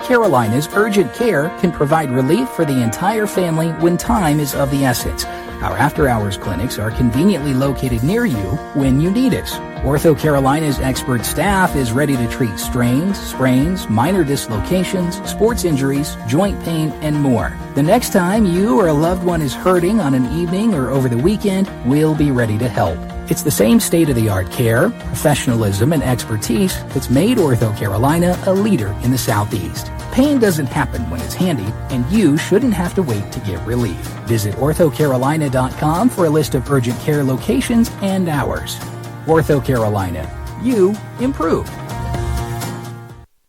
Carolina's urgent care can provide relief for the entire family when time is of the essence. Our after-hours clinics are conveniently located near you when you need us. Ortho Carolina's expert staff is ready to treat strains, sprains, minor dislocations, sports injuries, joint pain, and more. The next time you or a loved one is hurting on an evening or over the weekend, we'll be ready to help. It's the same state-of-the-art care, professionalism, and expertise that's made Ortho Carolina a leader in the Southeast. Pain doesn't happen when it's handy, and you shouldn't have to wait to get relief. Visit orthocarolina.com for a list of urgent care locations and hours. Ortho Carolina. You improve.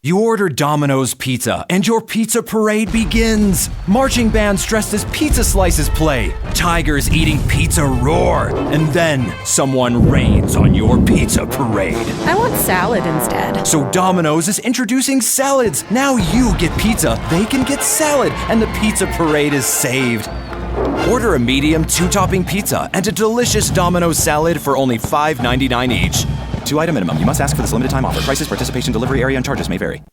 You order Domino's Pizza, and your pizza parade begins. Marching bands dressed as pizza slices play. Tigers eating pizza roar. And then someone rains on your pizza parade. I want salad instead. So Domino's is introducing salads. Now you get pizza, they can get salad, and the pizza parade is saved. Order a medium 2-topping pizza and a delicious Domino's salad for only $5.99 each. 2-item minimum. You must ask for this limited time offer. Prices, participation, delivery area, and charges may vary.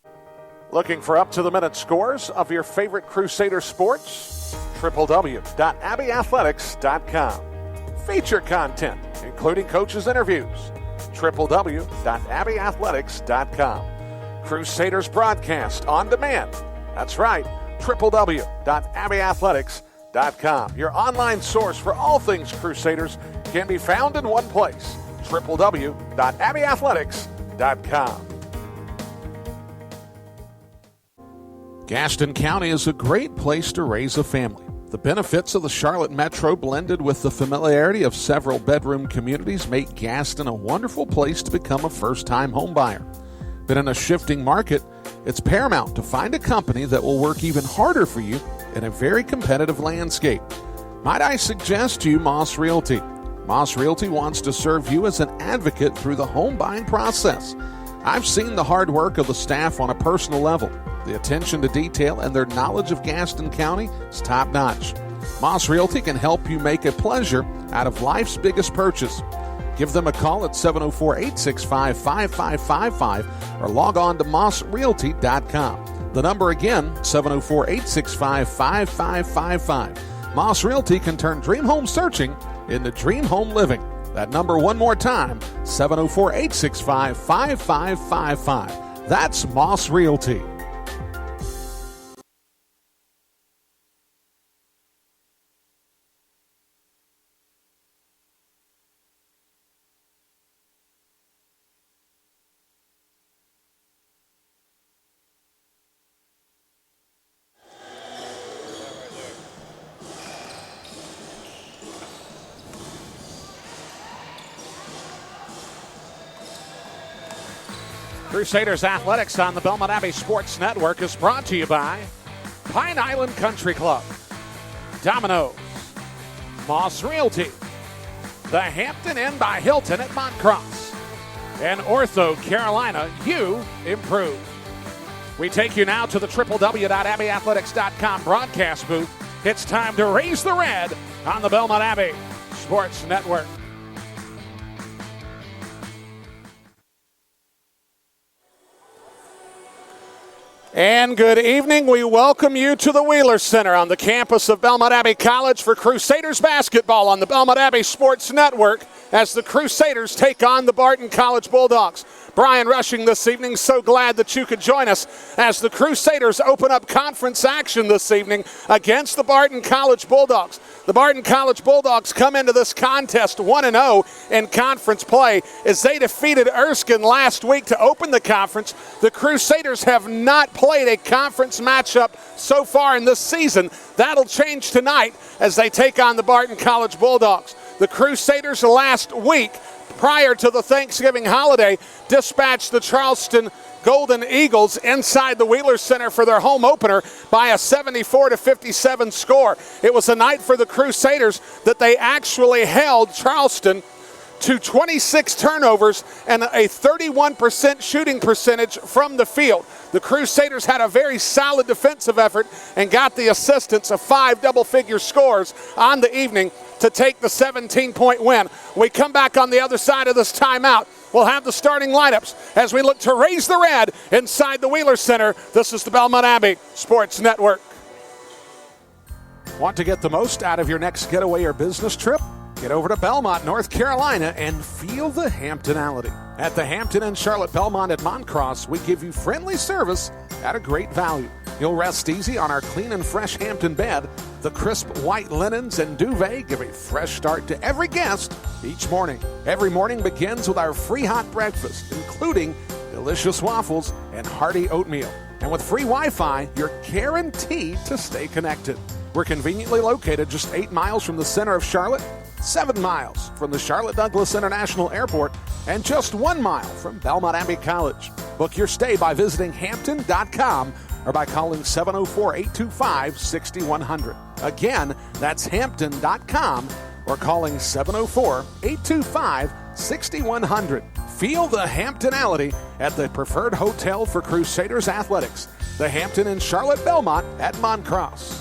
Looking for up-to-the-minute scores of your favorite Crusader sports? www.abbeyathletics.com. Feature content, including coaches' interviews. www.abbeyathletics.com. Crusaders broadcast on demand. That's right. www.abbeyathletics.com. Your online source for all things Crusaders can be found in one place. www.abbeyathletics.com. Gaston County is a great place to raise a family. The benefits of the Charlotte Metro blended with the familiarity of several bedroom communities make Gaston a wonderful place to become a first-time homebuyer. But in a shifting market, it's paramount to find a company that will work even harder for you in a very competitive landscape. Might I suggest to you Moss Realty? Moss Realty wants to serve you as an advocate through the home buying process. I've seen the hard work of the staff on a personal level. The attention to detail and their knowledge of Gaston County is top-notch. Moss Realty can help you make a pleasure out of life's biggest purchase. Give them a call at 704-865-5555 or log on to mossrealty.com. The number again, 704-865-5555. Moss Realty can turn dream home searching into dream home living. That number one more time, 704-865-5555. That's Moss Realty. Crusaders Athletics on the Belmont Abbey Sports Network is brought to you by Pine Island Country Club, Domino's, Moss Realty, the Hampton Inn by Hilton at Montcross, and Ortho Carolina. You improve. We take you now to the www.abbeyathletics.com broadcast booth. It's time to raise the red on the Belmont Abbey Sports Network. And good evening. We welcome you to the Wheeler Center on the campus of Belmont Abbey College for Crusaders basketball on the Belmont Abbey Sports Network as the Crusaders take on the Barton College Bulldogs. Brian Rushing this evening, so glad that you could join us as the Crusaders open up conference action this evening against the Barton College Bulldogs. The Barton College Bulldogs come into this contest 1-0 in conference play as they defeated Erskine last week to open the conference. The Crusaders have not played a conference matchup so far in this season. That'll change tonight as they take on the Barton College Bulldogs. The Crusaders last week, prior to the Thanksgiving holiday, dispatched the Charleston Golden Eagles inside the Wheeler Center for their home opener by a 74-57 score. It was a night for the Crusaders that they actually held Charleston to 26 turnovers and a 31% shooting percentage from the field. The Crusaders had a very solid defensive effort and got the assistance of 5 double-figure scores on the evening to take the 17-point win. We come back on the other side of this timeout. We'll have the starting lineups as we look to raise the red inside the Wheeler Center. This is the Belmont Abbey Sports Network. Want to get the most out of your next getaway or business trip? Get over to Belmont, North Carolina, and feel the Hamptonality. At the Hampton Inn Charlotte Belmont at Moncross, we give you friendly service at a great value. You'll rest easy on our clean and fresh Hampton bed. The crisp white linens and duvet give a fresh start to every guest each morning. Every morning begins with our free hot breakfast, including delicious waffles and hearty oatmeal. And with free Wi-Fi, you're guaranteed to stay connected. We're conveniently located just 8 miles from the center of Charlotte, 7 miles from the Charlotte Douglas International Airport, and just 1 mile from Belmont Abbey College. Book your stay by visiting Hampton.com or by calling 704-825-6100. Again, that's Hampton.com or calling 704-825-6100. Feel the Hamptonality at the preferred hotel for Crusaders athletics, the Hampton Inn Charlotte Belmont at Moncross.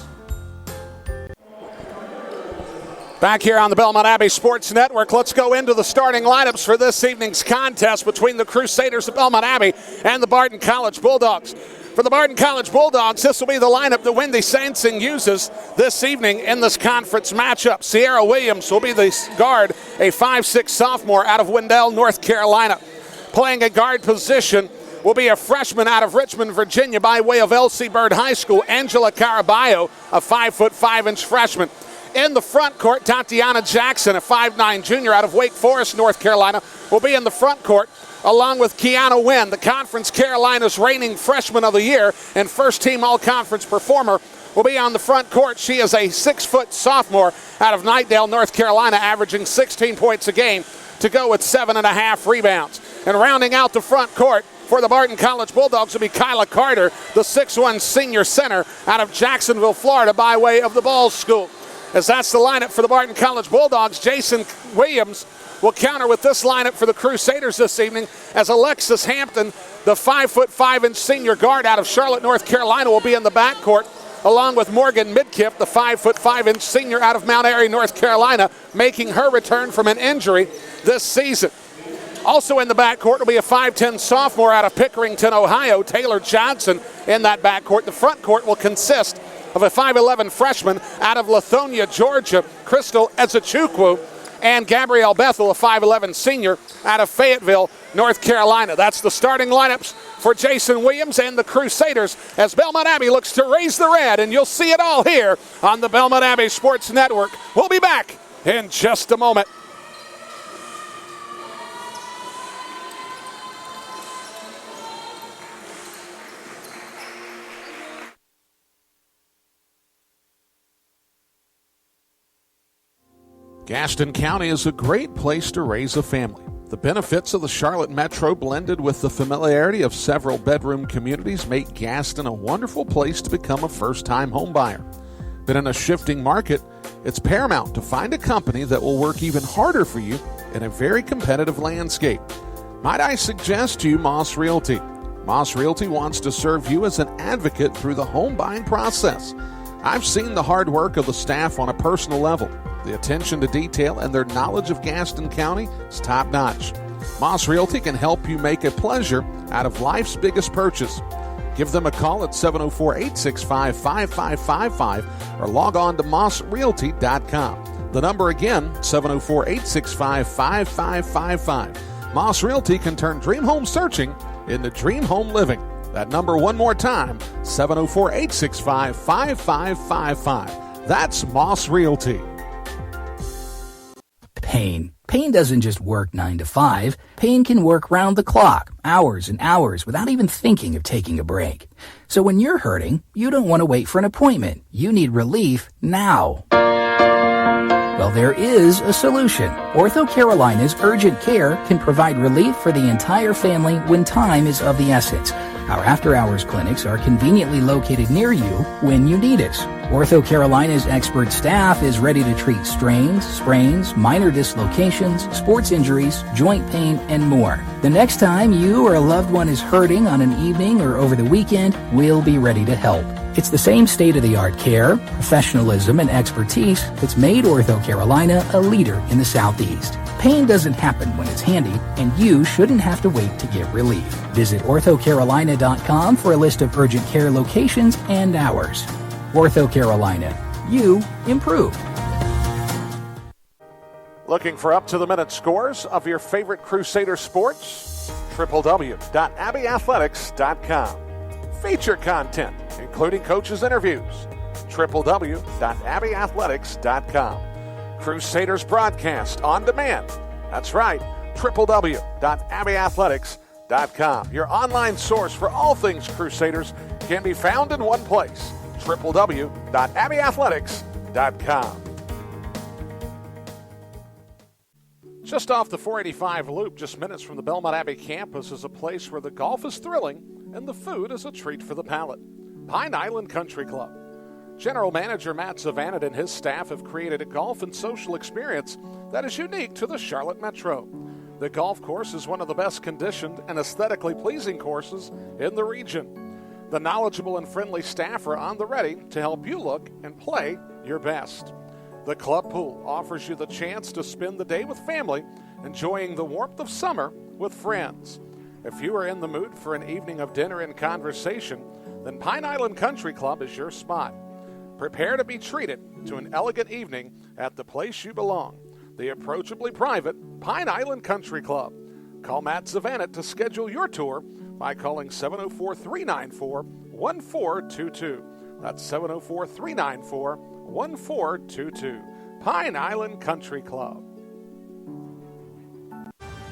Back here on the Belmont Abbey Sports Network, let's go into the starting lineups for this evening's contest between the Crusaders of Belmont Abbey and the Barton College Bulldogs. For the Barton College Bulldogs, this will be the lineup that Wendy Sansing uses this evening in this conference matchup. Sierra Williams will be the guard, a 5'6" sophomore out of Wendell, North Carolina. Playing a guard position will be a freshman out of Richmond, Virginia by way of L.C. Byrd High School, Angela Caraballo, a 5'5" freshman. In the front court, Tatiana Jackson, a 5'9" junior out of Wake Forest, North Carolina, will be in the front court, along with Kiana Wynn, the Conference Carolina's reigning freshman of the year and first-team all-conference performer, will be on the front court. She is a 6' sophomore out of Knightdale, North Carolina, averaging 16 points a game to go with 7.5 rebounds. And rounding out the front court for the Barton College Bulldogs will be Kyla Carter, the 6'1" senior center out of Jacksonville, Florida, by way of the Balls School. As that's the lineup for the Barton College Bulldogs, Jason Williams will counter with this lineup for the Crusaders this evening, as Alexis Hampton, the 5'5" senior guard out of Charlotte, North Carolina, will be in the backcourt, along with Morgan Midkiff, the 5'5" senior out of Mount Airy, North Carolina, making her return from an injury this season. Also in the backcourt will be a 5'10" sophomore out of Pickerington, Ohio, Taylor Johnson in that backcourt. The front court will consist of a 5'11" freshman out of Lithonia, Georgia, Crystal Ezechukwu, and Gabrielle Bethel, a 5'11" senior out of Fayetteville, North Carolina. That's the starting lineups for Jason Williams and the Crusaders as Belmont Abbey looks to raise the red, and you'll see it all here on the Belmont Abbey Sports Network. We'll be back in just a moment. Gaston County is a great place to raise a family. The benefits of the Charlotte Metro blended with the familiarity of several bedroom communities make Gaston a wonderful place to become a first-time homebuyer. But in a shifting market, it's paramount to find a company that will work even harder for you in a very competitive landscape. Might I suggest to you Moss Realty? Moss Realty wants to serve you as an advocate through the home buying process. I've seen the hard work of the staff on a personal level. The attention to detail and their knowledge of Gaston County is top-notch. Moss Realty can help you make a pleasure out of life's biggest purchase. Give them a call at 704-865-5555 or log on to mossrealty.com. The number again, 704-865-5555. Moss Realty can turn dream home searching into dream home living. That number one more time, 704-865-5555. That's Moss Realty. Pain. Pain doesn't just work 9 to 5. Pain can work round the clock, hours and hours, without even thinking of taking a break. So when you're hurting, you don't want to wait for an appointment. You need relief now. Well, there is a solution. Ortho Carolina's Urgent Care can provide relief for the entire family when time is of the essence. Our after-hours clinics are conveniently located near you when you need us. Ortho Carolina's expert staff is ready to treat strains, sprains, minor dislocations, sports injuries, joint pain, and more. The next time you or a loved one is hurting on an evening or over the weekend, we'll be ready to help. It's the same state-of-the-art care, professionalism, and expertise that's made Ortho Carolina a leader in the Southeast. Pain doesn't happen when it's handy, and you shouldn't have to wait to get relief. Visit OrthoCarolina.com for a list of urgent care locations and hours. Ortho Carolina. You improved. Looking for up-to-the-minute scores of your favorite Crusader sports? www.abbeyathletics.com. Feature content, including coaches' interviews. www.abbeyathletics.com. Crusaders broadcast on demand. That's right, www.abbeyathletics.com. Your online source for all things Crusaders can be found in one place, www.abbeyathletics.com. Just off the 485 loop, just minutes from the Belmont Abbey campus, is a place where the golf is thrilling and the food is a treat for the palate. Pine Island Country Club. General Manager Matt Zavanet and his staff have created a golf and social experience that is unique to the Charlotte Metro. The golf course is one of the best conditioned and aesthetically pleasing courses in the region. The knowledgeable and friendly staff are on the ready to help you look and play your best. The club pool offers you the chance to spend the day with family, enjoying the warmth of summer with friends. If you are in the mood for an evening of dinner and conversation, then Pine Island Country Club is your spot. Prepare to be treated to an elegant evening at the place you belong, the approachably private Pine Island Country Club. Call Matt Zavanet to schedule your tour by calling 704-394-1422. That's 704-394-1422. Pine Island Country Club.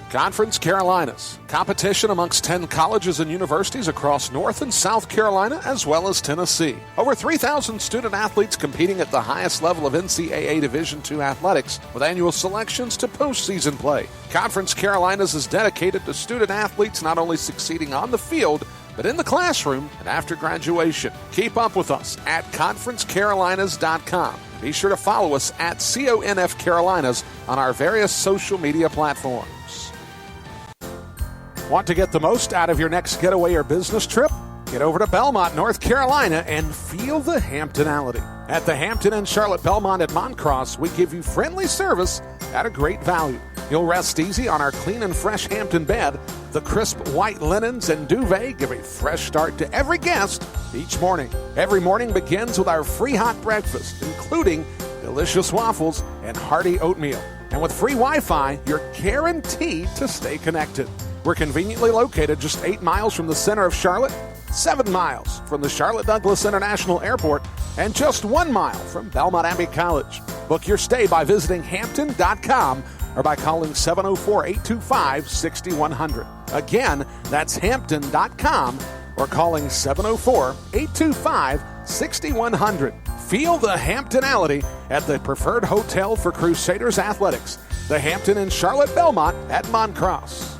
Conference Carolinas. Competition amongst 10 colleges and universities across North and South Carolina, as well as Tennessee. Over 3,000 student athletes competing at the highest level of NCAA Division II athletics, with annual selections to postseason play. Conference Carolinas is dedicated to student athletes not only succeeding on the field, but in the classroom and after graduation. Keep up with us at conferencecarolinas.com. Be sure to follow us at CONF Carolinas on our various social media platforms. Want to get the most out of your next getaway or business trip? Get over to Belmont, North Carolina, and feel the Hamptonality. At the Hampton Inn Charlotte Belmont at Moncross, we give you friendly service at a great value. You'll rest easy on our clean and fresh Hampton bed. The crisp white linens and duvet give a fresh start to every guest each morning. Every morning begins with our free hot breakfast, including delicious waffles and hearty oatmeal. And with free Wi-Fi, you're guaranteed to stay connected. We're conveniently located just 8 miles from the center of Charlotte, 7 miles from the Charlotte Douglas International Airport, and just 1 mile from Belmont Abbey College. Book your stay by visiting Hampton.com or by calling 704-825-6100. Again, that's Hampton.com or calling 704-825-6100. Feel the Hamptonality at the preferred hotel for Crusaders athletics, the Hampton Inn Charlotte Belmont at Moncross.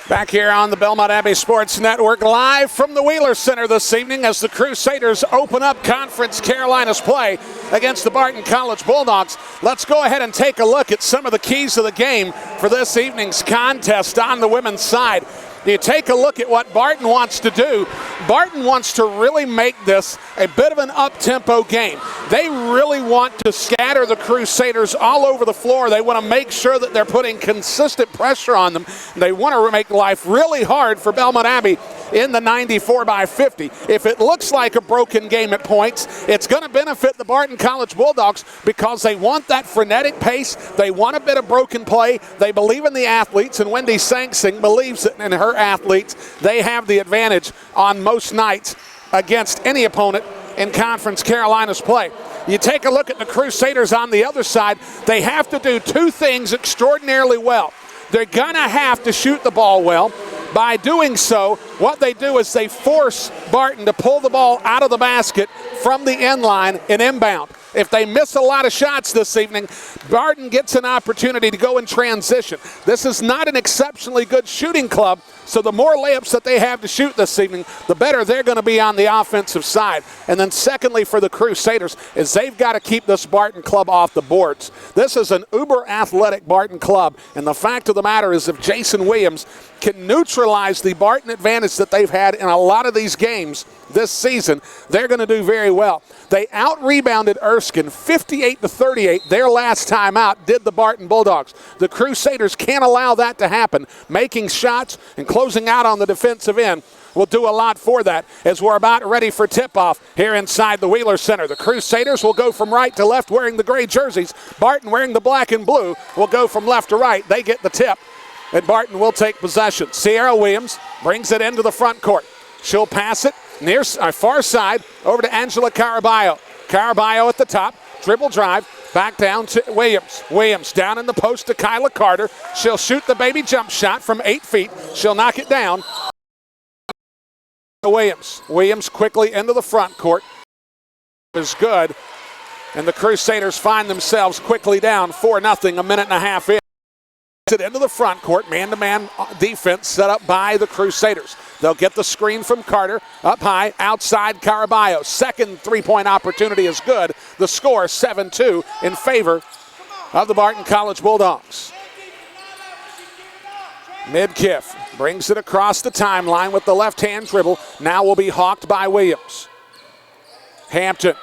Back here on the Belmont Abbey Sports Network, live from the Wheeler Center this evening as the Crusaders open up Conference Carolinas play against the Barton College Bulldogs. Let's go ahead and take a look at some of the keys of the game for this evening's contest on the women's side. You take a look at what Barton wants to do. Barton wants to really make this a bit of an up-tempo game. They really want to scatter the Crusaders all over the floor. They want to make sure that they're putting consistent pressure on them. They want to make life really hard for Belmont Abbey in the 94-by-50. If it looks like a broken game at points, it's going to benefit the Barton College Bulldogs because they want that frenetic pace. They want a bit of broken play. They believe in the athletes, and Wendy Sangsing believes in her athletes. They have the advantage on most nights against any opponent in Conference Carolinas play. You take a look at the Crusaders on the other side. They have to do two things extraordinarily well. They're going to have to shoot the ball well. By doing so, what they do is they force Barton to pull the ball out of the basket from the end line and inbound. If they miss a lot of shots this evening, Barton gets an opportunity to go in transition. This is not an exceptionally good shooting club, So the more layups that they have to shoot this evening, the better they're going to be on the offensive side. And then secondly for the Crusaders is they've got to keep this Barton club off the boards. This is an uber athletic Barton club, and the fact of the matter is if Jason Williams can neutralize the Barton advantage that they've had in a lot of these games this season, they're going to do very well. They out-rebounded Erskine 58-38. Their last time out did the Barton Bulldogs. The Crusaders can't allow that to happen. Making shots and closing out on the defensive end will do a lot for that as we're about ready for tip-off here inside the Wheeler Center. The Crusaders will go from right to left wearing the gray jerseys. Barton wearing the black and blue will go from left to right. They get the tip, and Barton will take possession. Sierra Williams brings it into the front court. She'll pass it near far side over to Angela Caraballo. Caraballo at the top, dribble drive, back down to Williams. Williams down in the post to Kyla Carter. She'll shoot the baby jump shot from 8 feet. She'll knock it down. Williams quickly into the front court. Is good. And the Crusaders find themselves quickly down 4-0, a minute and a half in. It into the front court, man-to-man defense set up by the Crusaders. They'll get the screen from Carter, up high, outside Caraballo. Second three-point opportunity is good. The score 7-2 in favor of the Barton College Bulldogs. Midkiff brings it across the timeline with the left-hand dribble. Now will be hawked by Williams. Hampton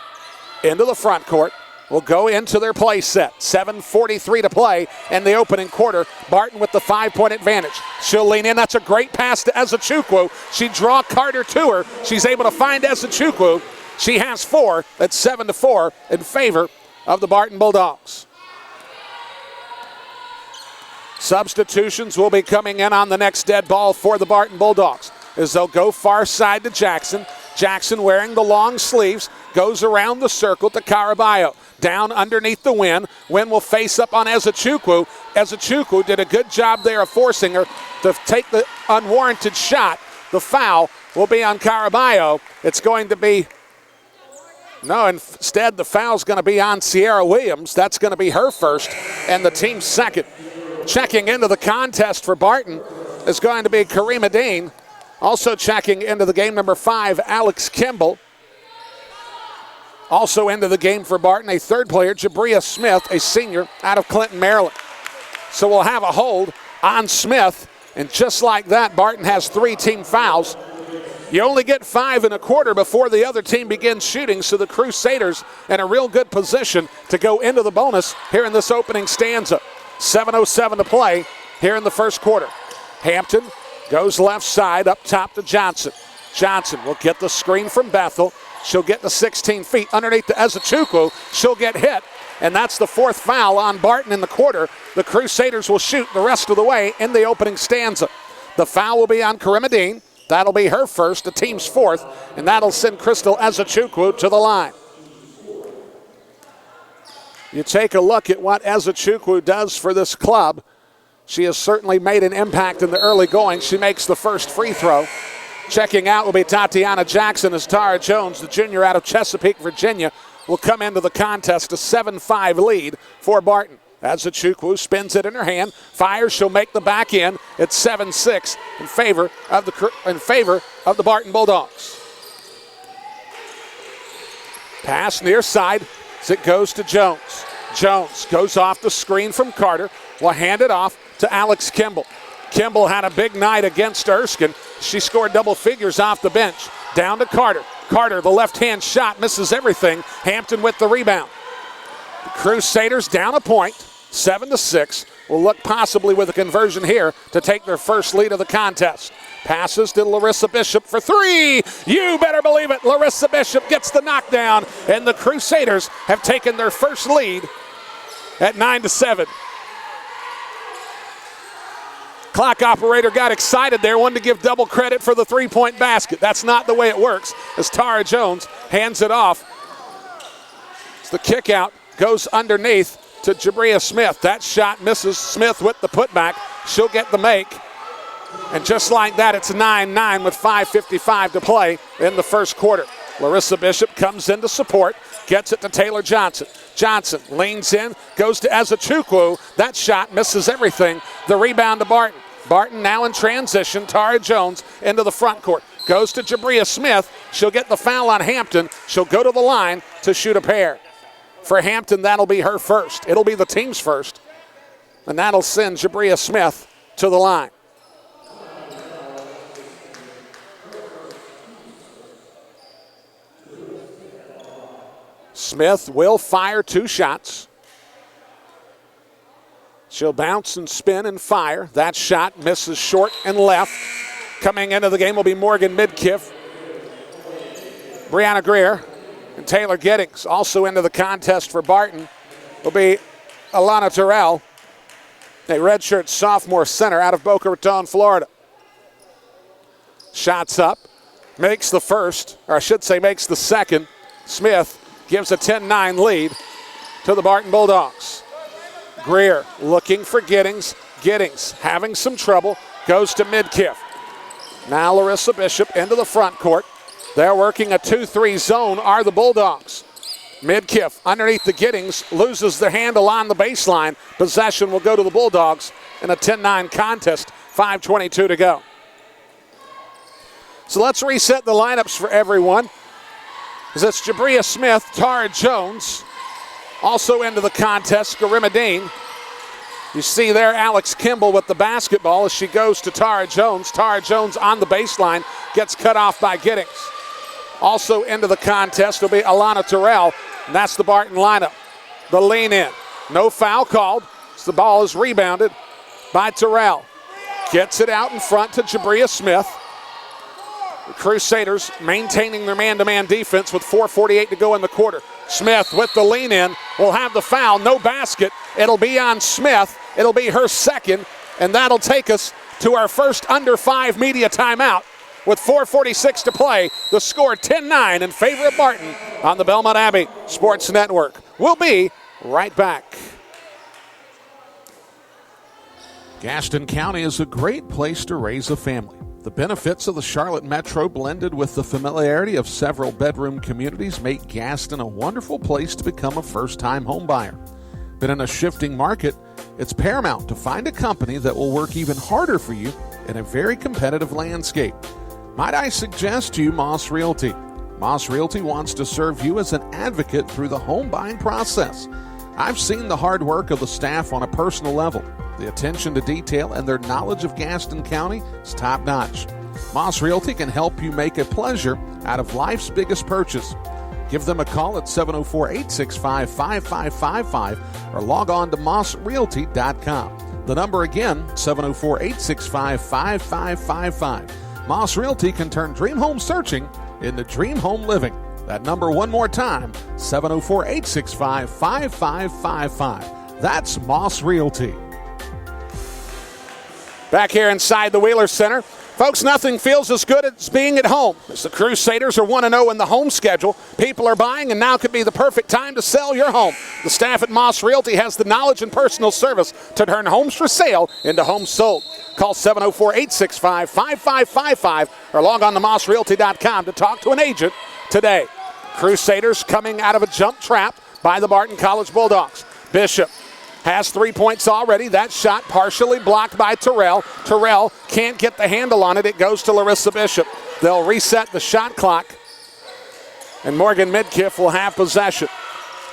into the front court. Will go into their play set. 7:43 to play in the opening quarter. Barton with the 5-point advantage. She'll lean in. That's a great pass to Ezechukwu. She draw Carter to her. She's able to find Ezechukwu. She has 4. That's 7-4 in favor of the Barton Bulldogs. Substitutions will be coming in on the next dead ball for the Barton Bulldogs as they'll go far side to Jackson. Jackson wearing the long sleeves goes around the circle to Caraballo. Down underneath the Wynn. Wynn will face up on Ezechukwu. Ezechukwu did a good job there of forcing her to take the unwarranted shot. The foul will be on Caraballo. It's going to be, no, instead the foul's going to be on Sierra Williams. That's going to be her first and the team's second. Checking into the contest for Barton is going to be Karima Dean. Also checking into the game, number 5, Alex Kimball. Also into the game for Barton, a third player, Jabria Smith, a senior out of Clinton, Maryland. So we'll have a hold on Smith, and just like that, Barton has 3 team fouls. You only get 5 in a quarter before the other team begins shooting, so the Crusaders in a real good position to go into the bonus here in this opening stanza. 7:07 to play here in the first quarter. Hampton goes left side up top to Johnson. Johnson will get the screen from Bethel. She'll get to 16 feet underneath to Ezechukwu. She'll get hit, and that's the 4th foul on Barton in the quarter. The Crusaders will shoot the rest of the way in the opening stanza. The foul will be on Karima Dean. That'll be her first, the team's 4th, and that'll send Crystal Ezechukwu to the line. You take a look at what Ezechukwu does for this club. She has certainly made an impact in the early going. She makes the first free throw. Checking out will be Tatiana Jackson as Tara Jones, the junior out of Chesapeake, Virginia, will come into the contest. A 7-5 lead for Barton. Ezechukwu spins it in her hand, fires, she'll make the back end. It's 7-6 in favor of the Barton Bulldogs. Pass near side as it goes to Jones. Jones goes off the screen from Carter. Will hand it off to Alex Kimball. Kimball had a big night against Erskine. She scored double figures off the bench. Down to Carter. Carter, the left-hand shot, misses everything. Hampton with the rebound. The Crusaders down a point, 7-6. Will look possibly with a conversion here to take their first lead of the contest. Passes to Larissa Bishop for 3. You better believe it. Larissa Bishop gets the knockdown, and the Crusaders have taken their first lead at 9-7. Clock operator got excited there, wanted to give double credit for the 3-point basket. That's not the way it works, as Tara Jones hands it off. As the kick out goes underneath to Jabria Smith. That shot misses. Smith with the putback. She'll get the make. And just like that, it's 9-9 with 5:55 to play in the first quarter. Larissa Bishop comes in to support, gets it to Taylor Johnson. Johnson leans in, goes to Ezechukwu. That shot misses everything. The rebound to Barton. Barton now in transition. Tara Jones into the front court. Goes to Jabria Smith. She'll get the foul on Hampton. She'll go to the line to shoot a pair. For Hampton, that'll be her first. It'll be the team's first. And that'll send Jabria Smith to the line. Smith will fire 2 shots. She'll bounce and spin and fire. That shot misses short and left. Coming into the game will be Morgan Midkiff, Brianna Greer, and Taylor Giddings. Also into the contest for Barton will be Alana Terrell, a redshirt sophomore center out of Boca Raton, Florida. Shots up, makes the first, or I should say makes the second. Smith gives a 10-9 lead to the Barton Bulldogs. Greer looking for Giddings. Giddings having some trouble, goes to Midkiff. Now Larissa Bishop into the front court. They're working a 2-3 zone, are the Bulldogs. Midkiff underneath the Giddings, loses their handle on the baseline. Possession will go to the Bulldogs in a 10-9 contest, 5:22 to go. So let's reset the lineups for everyone. It's Jabria Smith, Tara Jones, also into the contest, Garima Dean. You see there Alex Kimball with the basketball as she goes to Tara Jones. Tara Jones on the baseline, gets cut off by Giddings. Also into the contest will be Alana Terrell, and that's the Barton lineup. The lean in, no foul called, so the ball is rebounded by Terrell. Gets it out in front to Jabria Smith. The Crusaders maintaining their man-to-man defense with 4:48 to go in the quarter. Smith with the lean in will have the foul, no basket. It'll be on Smith. It'll be her second, and that'll take us to our first under 5 media timeout. With 4:46 to play, the score 10-9 in favor of Barton on the Belmont Abbey Sports Network. We'll be right back. Gaston County is a great place to raise a family. The benefits of the Charlotte Metro blended with the familiarity of several bedroom communities make Gaston a wonderful place to become a first-time homebuyer. But in a shifting market, it's paramount to find a company that will work even harder for you in a very competitive landscape. Might I suggest to you Moss Realty? Moss Realty wants to serve you as an advocate through the home buying process. I've seen the hard work of the staff on a personal level. The attention to detail and their knowledge of Gaston County is top-notch. Moss Realty can help you make a pleasure out of life's biggest purchase. Give them a call at 704-865-5555 or log on to mossrealty.com. The number again, 704-865-5555. Moss Realty can turn dream home searching into dream home living. That number one more time, 704-865-5555. That's Moss Realty. Back here inside the Wheeler Center. Folks, nothing feels as good as being at home. As the Crusaders are 1-0 in the home schedule, people are buying, and now could be the perfect time to sell your home. The staff at Moss Realty has the knowledge and personal service to turn homes for sale into homes sold. Call 704-865-5555 or log on to mossrealty.com to talk to an agent today. Crusaders coming out of a jump trap by the Barton College Bulldogs. Bishop has 3 points already. That shot partially blocked by Terrell. Terrell can't get the handle on it. It goes to Larissa Bishop. They'll reset the shot clock, and Morgan Midkiff will have possession.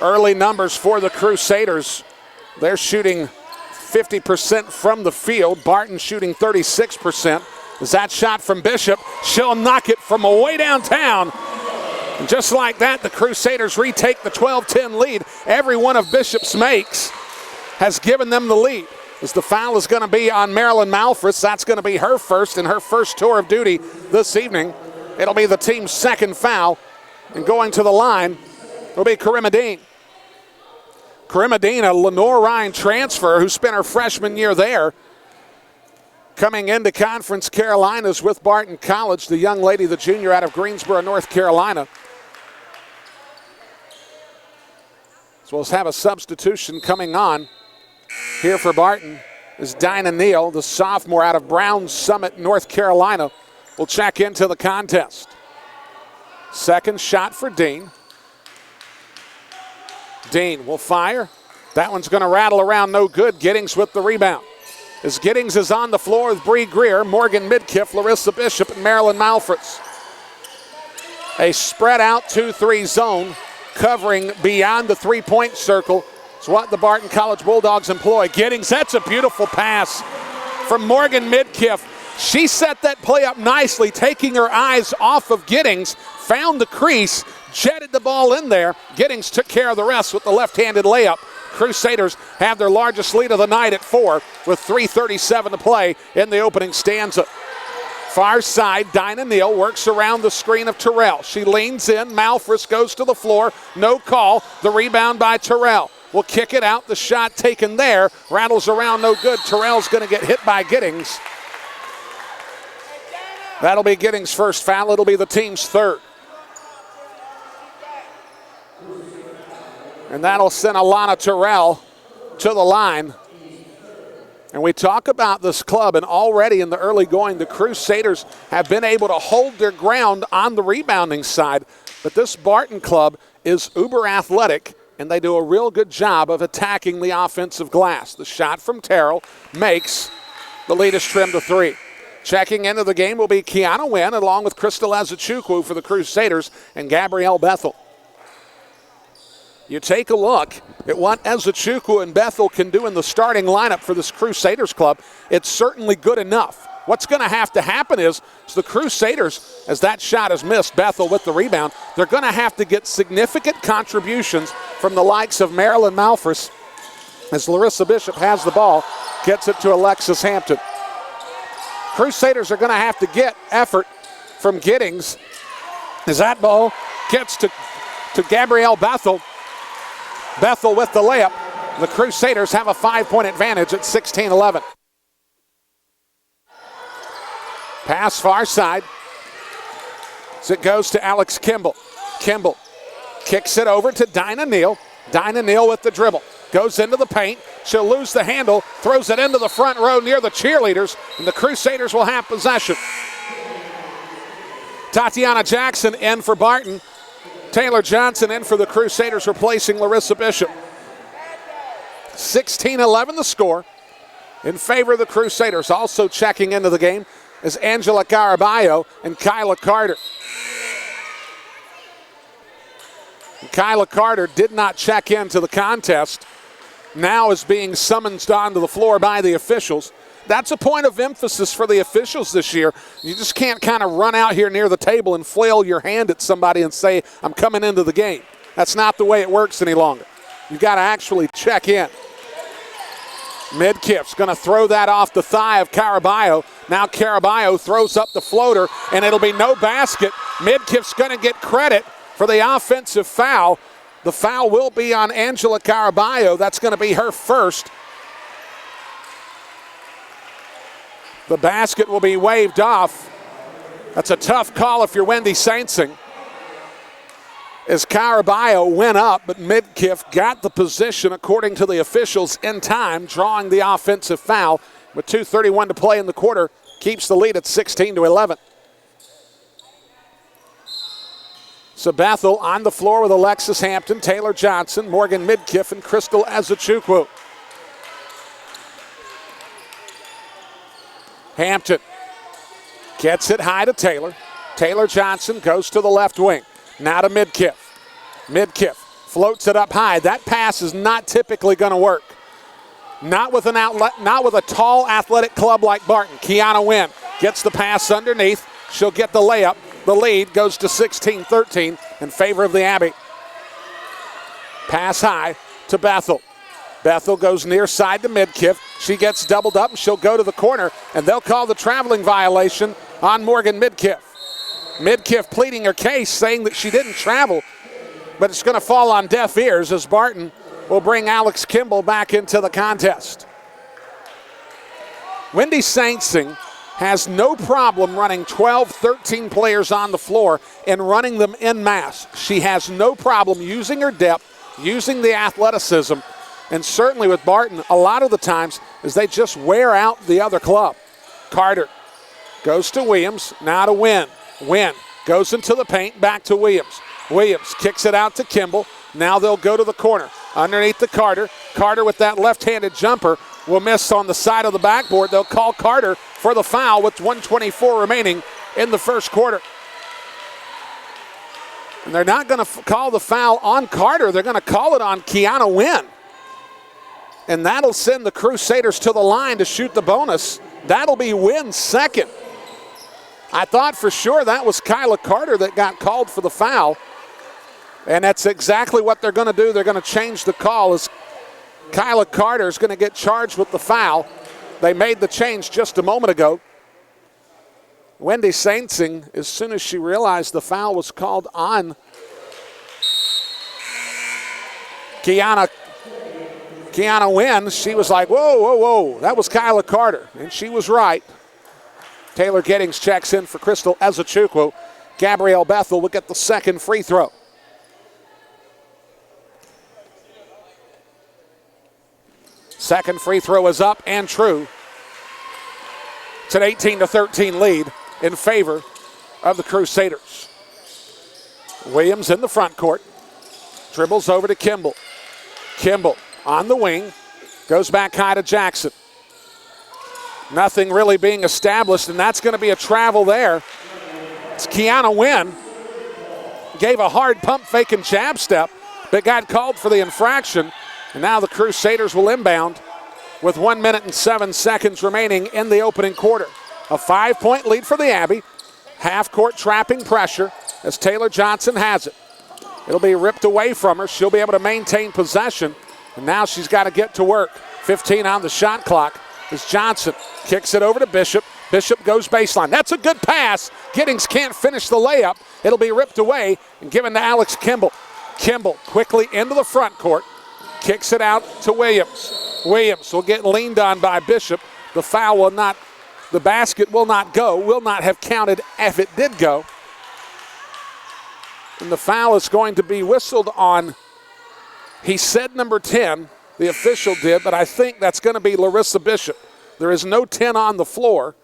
Early numbers for the Crusaders. They're shooting 50% from the field. Barton shooting 36%. Is that shot from Bishop? She'll knock it from way downtown. And just like that, the Crusaders retake the 12-10 lead. Every one of Bishop's makes has given them the lead. As the foul is going to be on Marilyn Malfris. That's going to be her first in her first tour of duty this evening. It'll be the team's second foul. And going to the line will be Garima Dean. Garima Dean, a Lenore Ryan transfer who spent her freshman year there. Coming into Conference Carolinas with Barton College, the young lady, the junior out of Greensboro, North Carolina. So we'll have a substitution coming on here for Barton is Dinah Neal, the sophomore out of Brown Summit, North Carolina, will check into the contest. Second shot for Dean. Dean will fire. That one's going to rattle around, no good. Giddings with the rebound. as Giddings is on the floor with Bree Greer, Morgan Midkiff, Larissa Bishop, and Marilyn Malfritz. A spread out 2-3 zone covering beyond the three-point circle is what the Barton College Bulldogs employ. Giddings, that's a beautiful pass from Morgan Midkiff. She set that play up nicely, taking her eyes off of Giddings, found the crease, jetted the ball in there. Giddings took care of the rest with the left-handed layup. Crusaders have their largest lead of the night at 4 with 3:37 to play in the opening stanza. Far side, Dinah Neal works around the screen of Terrell. She leans in, Malfritz goes to the floor, no call. The rebound by Terrell. Will kick it out, the shot taken there, rattles around, no good. Terrell's going to get hit by Giddings. That'll be Giddings' first foul. It'll be the team's third. And that'll send Alana Terrell to the line. And we talk about this club, and already in the early going, the Crusaders have been able to hold their ground on the rebounding side. But this Barton club is uber athletic, and they do a real good job of attacking the offensive glass. The shot from Terrell makes the lead is trimmed to 3. Checking into the game will be Kiana Wynn, along with Crystal Ezechukwu for the Crusaders and Gabrielle Bethel. You take a look at what Ezechukwu and Bethel can do in the starting lineup for this Crusaders club. It's certainly good enough. What's going to have to happen is the Crusaders, as that shot is missed, Bethel with the rebound, they're going to have to get significant contributions from the likes of Marilyn Malfritz as Larissa Bishop has the ball, gets it to Alexis Hampton. Crusaders are going to have to get effort from Giddings as that ball gets to Gabrielle Bethel. Bethel with the layup. The Crusaders have a 5-point advantage at 16-11. Pass far side. As it goes to Alex Kimball. Kimball kicks it over to Dinah Neal. Dinah Neal with the dribble. Goes into the paint. She'll lose the handle. Throws it into the front row near the cheerleaders. And the Crusaders will have possession. Tatiana Jackson in for Barton. Taylor Johnson in for the Crusaders, replacing Larissa Bishop. 16-11 the score in favor of the Crusaders. Also checking into the game is Angela Caraballo and Kyla Carter. And Kyla Carter did not check into the contest. Now is being summoned onto the floor by the officials. That's a point of emphasis for the officials this year. You just can't kind of run out here near the table and flail your hand at somebody and say, I'm coming into the game. That's not the way it works any longer. You've got to actually check in. Midkiff's going to throw that off the thigh of Caraballo. Now Caraballo throws up the floater, and it'll be no basket. Midkiff's going to get credit for the offensive foul. The foul will be on Angela Caraballo. That's going to be her first. The basket will be waved off. That's a tough call if you're Wendy Saintsing. As Caraballo went up, but Midkiff got the position according to the officials in time, drawing the offensive foul. With 2:31 to play in the quarter, keeps the lead at 16-11. So Bethel on the floor with Alexis Hampton, Taylor Johnson, Morgan Midkiff, and Crystal Ezechukwu. Hampton gets it high to Taylor. Taylor Johnson goes to the left wing. Now to Midkiff. Midkiff floats it up high. That pass is not typically going to work. Not with an outlet, not with a tall athletic club like Barton. Kiana Wynn gets the pass underneath. She'll get the layup. The lead goes to 16-13 in favor of the Abbey. Pass high to Bethel. Bethel goes near side to Midkiff. She gets doubled up, and she'll go to the corner, and they'll call the traveling violation on Morgan Midkiff. Midkiff pleading her case, saying that she didn't travel, but it's going to fall on deaf ears as Barton will bring Alex Kimball back into the contest. Wendy Saintsing has no problem running 12, 13 players on the floor and running them en masse. She has no problem using her depth, using the athleticism, and certainly with Barton, a lot of the times is they just wear out the other club. Carter goes to Williams, now to Wynn. Wynn goes into the paint, back to Williams. Williams kicks it out to Kimball. Now they'll go to the corner. Underneath the Carter. Carter with that left-handed jumper will miss on the side of the backboard. They'll call Carter for the foul with 1:24 remaining in the first quarter. And they're not going to call the foul on Carter. They're going to call it on Kiana Wynn. And that'll send the Crusaders to the line to shoot the bonus. That'll be Wynn's second. I thought for sure that was Kyla Carter that got called for the foul. And that's exactly what they're going to do. They're going to change the call as Kyla Carter is going to get charged with the foul. They made the change just a moment ago. Wendy Saintsing, as soon as she realized the foul was called on Kiana Wynn, she was like, whoa, whoa, whoa, that was Kyla Carter. And she was right. Taylor Giddings checks in for Crystal Ezechukwu. Gabrielle Bethel will get the second free throw. Second free throw is up and true. It's an 18-13 lead in favor of the Crusaders. Williams in the front court. Dribbles over to Kimball. Kimball on the wing. Goes back high to Jackson. Nothing really being established, and that's going to be a travel there. It's Kiana Wynn. Gave a hard pump fake and jab step, but got called for the infraction. And now the Crusaders will inbound with 1 minute and 7 seconds remaining in the opening quarter. A 5-point lead for the Abbey. Half-court trapping pressure as Taylor Johnson has it. It'll be ripped away from her. She'll be able to maintain possession. And now she's got to get to work. 15 on the shot clock as Johnson kicks it over to Bishop. Bishop goes baseline. That's a good pass. Giddings can't finish the layup. It'll be ripped away and given to Alex Kimball. Kimball quickly into the front court. Kicks it out to Williams. Williams will get leaned on by Bishop. The basket will not go, will not have counted if it did go. And the foul is going to be whistled on, he said number 10, the official did, but I think that's going to be Larissa Bishop. There is no 10 on the floor,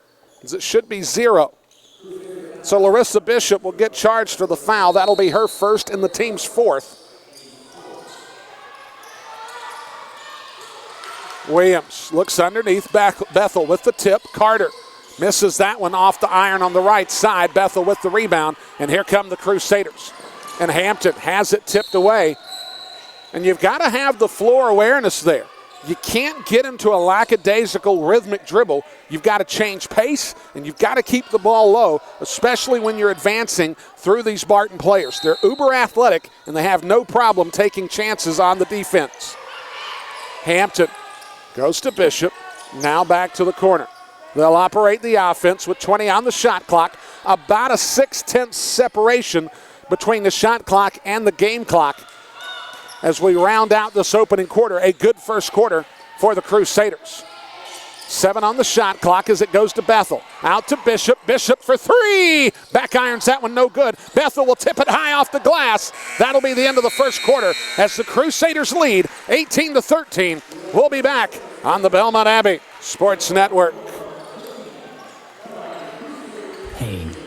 as it should be 0. So Larissa Bishop will get charged for the foul. That'll be her first and the team's fourth. Williams looks underneath. Bethel with the tip. Carter misses that one off the iron on the right side. Bethel with the rebound. And here come the Crusaders. And Hampton has it tipped away. And you've got to have the floor awareness there. You can't get into a lackadaisical rhythmic dribble. You've got to change pace, and you've got to keep the ball low, especially when you're advancing through these Barton players. They're uber athletic, and they have no problem taking chances on the defense. Hampton goes to Bishop, now back to the corner. They'll operate the offense with 20 on the shot clock, about a 6/10 separation between the shot clock and the game clock as we round out this opening quarter. A good first quarter for the Crusaders. 7 on the shot clock as it goes to Bethel. Out to Bishop. Bishop for 3. Back irons that one, no good. Bethel will tip it high off the glass. That'll be the end of the first quarter as the Crusaders lead 18-13. We'll be back on the Belmont Abbey Sports Network.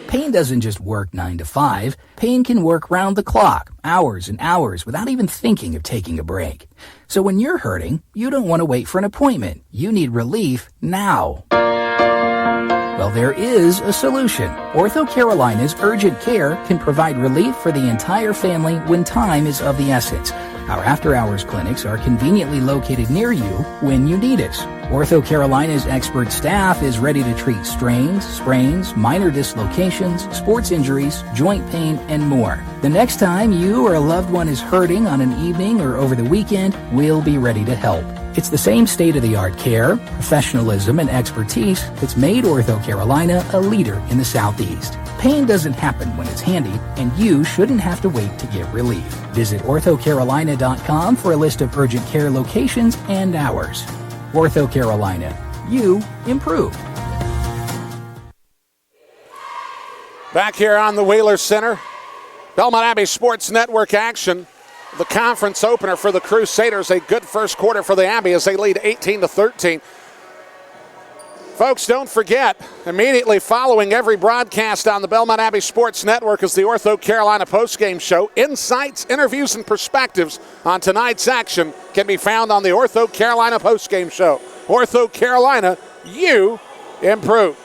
Pain doesn't just work 9 to 5. Pain can work round the clock, hours and hours, without even thinking of taking a break. So when you're hurting, you don't want to wait for an appointment. You need relief now. Well, there is a solution. Ortho Carolina's Urgent Care can provide relief for the entire family when time is of the essence. Our after-hours clinics are conveniently located near you when you need us. Ortho Carolina's expert staff is ready to treat strains, sprains, minor dislocations, sports injuries, joint pain, and more. The next time you or a loved one is hurting on an evening or over the weekend, we'll be ready to help. It's the same state-of-the-art care, professionalism, and expertise that's made Ortho Carolina a leader in the Southeast. Pain doesn't happen when it's handy, and you shouldn't have to wait to get relief. Visit orthocarolina.com for a list of urgent care locations and hours. Ortho Carolina. You improve. Back here on the Wheeler Center, Belmont Abbey Sports Network action. The conference opener for the Crusaders. A good first quarter for the Abbey as they lead 18-13. Folks, don't forget, immediately following every broadcast on the Belmont Abbey Sports Network is the Ortho Carolina Postgame Show. Insights, interviews, and perspectives on tonight's action can be found on the Ortho Carolina Postgame Show. Ortho Carolina, you improved.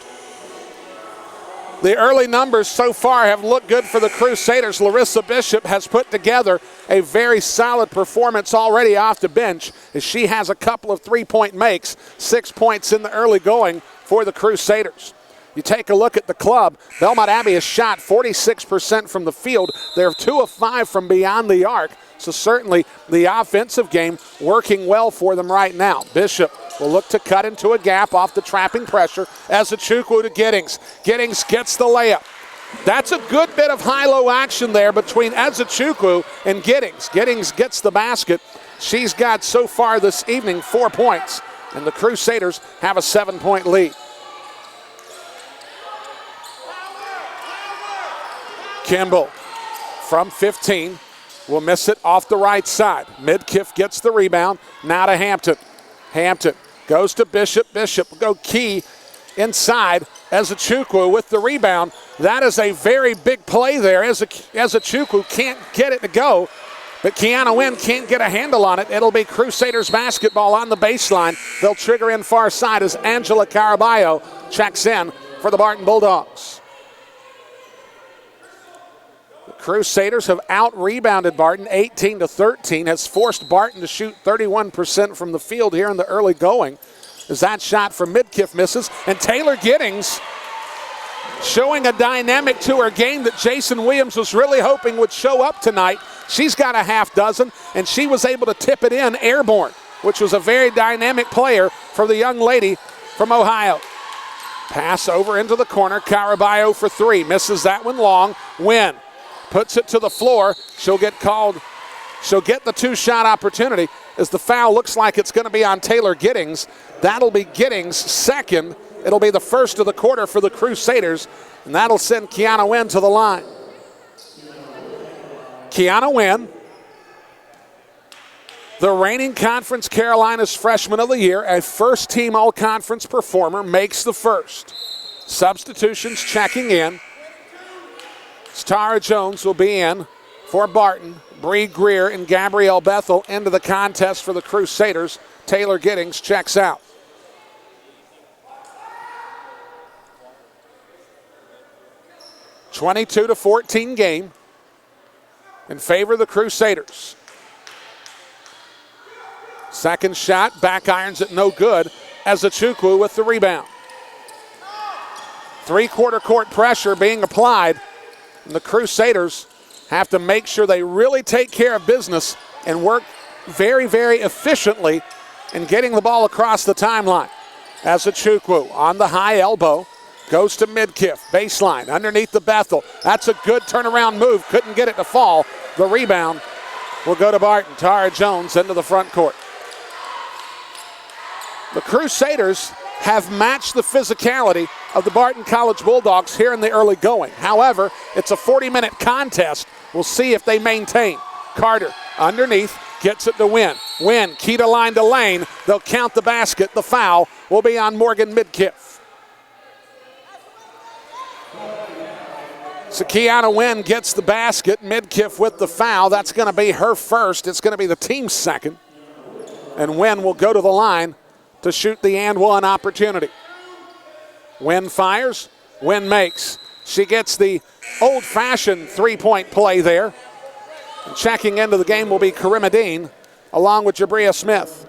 The early numbers so far have looked good for the Crusaders. Larissa Bishop has put together a very solid performance already off the bench as she has a couple of three-point makes, 6 points in the early going for the Crusaders. You take a look at the club, Belmont Abbey has shot 46% from the field. They're 2 of 5 from beyond the arc, so certainly the offensive game working well for them right now. Bishop will look to cut into a gap off the trapping pressure. Ezechukwu to Giddings. Giddings gets the layup. That's a good bit of high-low action there between Ezechukwu and Giddings. Giddings gets the basket. She's got so far this evening 4 points, and the Crusaders have a 7-point lead. Kimball from 15 will miss it off the right side. Midkiff gets the rebound. Now to Hampton. Hampton goes to Bishop. Bishop will go key inside. Ezechukwu with the rebound. That is a very big play there. Ezechukwu can't get it to go, but Kiana Wynn can't get a handle on it. It'll be Crusaders basketball on the baseline. They'll trigger in far side as Angela Caraballo checks in for the Barton Bulldogs. Crusaders have out-rebounded Barton 18-13, has forced Barton to shoot 31% from the field here in the early going as that shot from Midkiff misses. And Taylor Giddings showing a dynamic to her game that Jason Williams was really hoping would show up tonight. She's got a half dozen, and she was able to tip it in airborne, which was a very dynamic player for the young lady from Ohio. Pass over into the corner, Caraballo for three, misses that one long. Wynn puts it to the floor. She'll get called. She'll get the two-shot opportunity as the foul looks like it's going to be on Taylor Giddings. That'll be Giddings' second. It'll be the first of the quarter for the Crusaders, and that'll send Kiana Wynn to the line. Kiana Wynn, the reigning Conference Carolinas Freshman of the Year, a first-team all-conference performer, makes the first. Substitutions checking in. Tara Jones will be in for Barton. Bree Greer and Gabrielle Bethel into the contest for the Crusaders. Taylor Giddings checks out. (22-14) game in favor of the Crusaders. Second shot, back irons it no good. Ezechukwu with the rebound. Three-quarter court pressure being applied. And the Crusaders have to make sure they really take care of business and work very, very efficiently in getting the ball across the timeline. Ezechukwu on the high elbow, goes to Midkiff, baseline, underneath the Bethel. That's a good turnaround move, couldn't get it to fall. The rebound will go to Barton. Tara Jones into the front court. The Crusaders have matched the physicality of the Barton College Bulldogs here in the early going. However, it's a 40-minute contest. We'll see if they maintain. Carter underneath, gets it to Wynn. Wynn, key to line to lane. They'll count the basket. The foul will be on Morgan Midkiff. So Kiana Wynn gets the basket. Midkiff with the foul. That's going to be her first. It's going to be the team's second. And Wynn will go to the line to shoot the and one opportunity. Wynn fires, Wynn makes. She gets the old-fashioned three-point play there. And checking into the game will be Karima Dean along with Jabria Smith.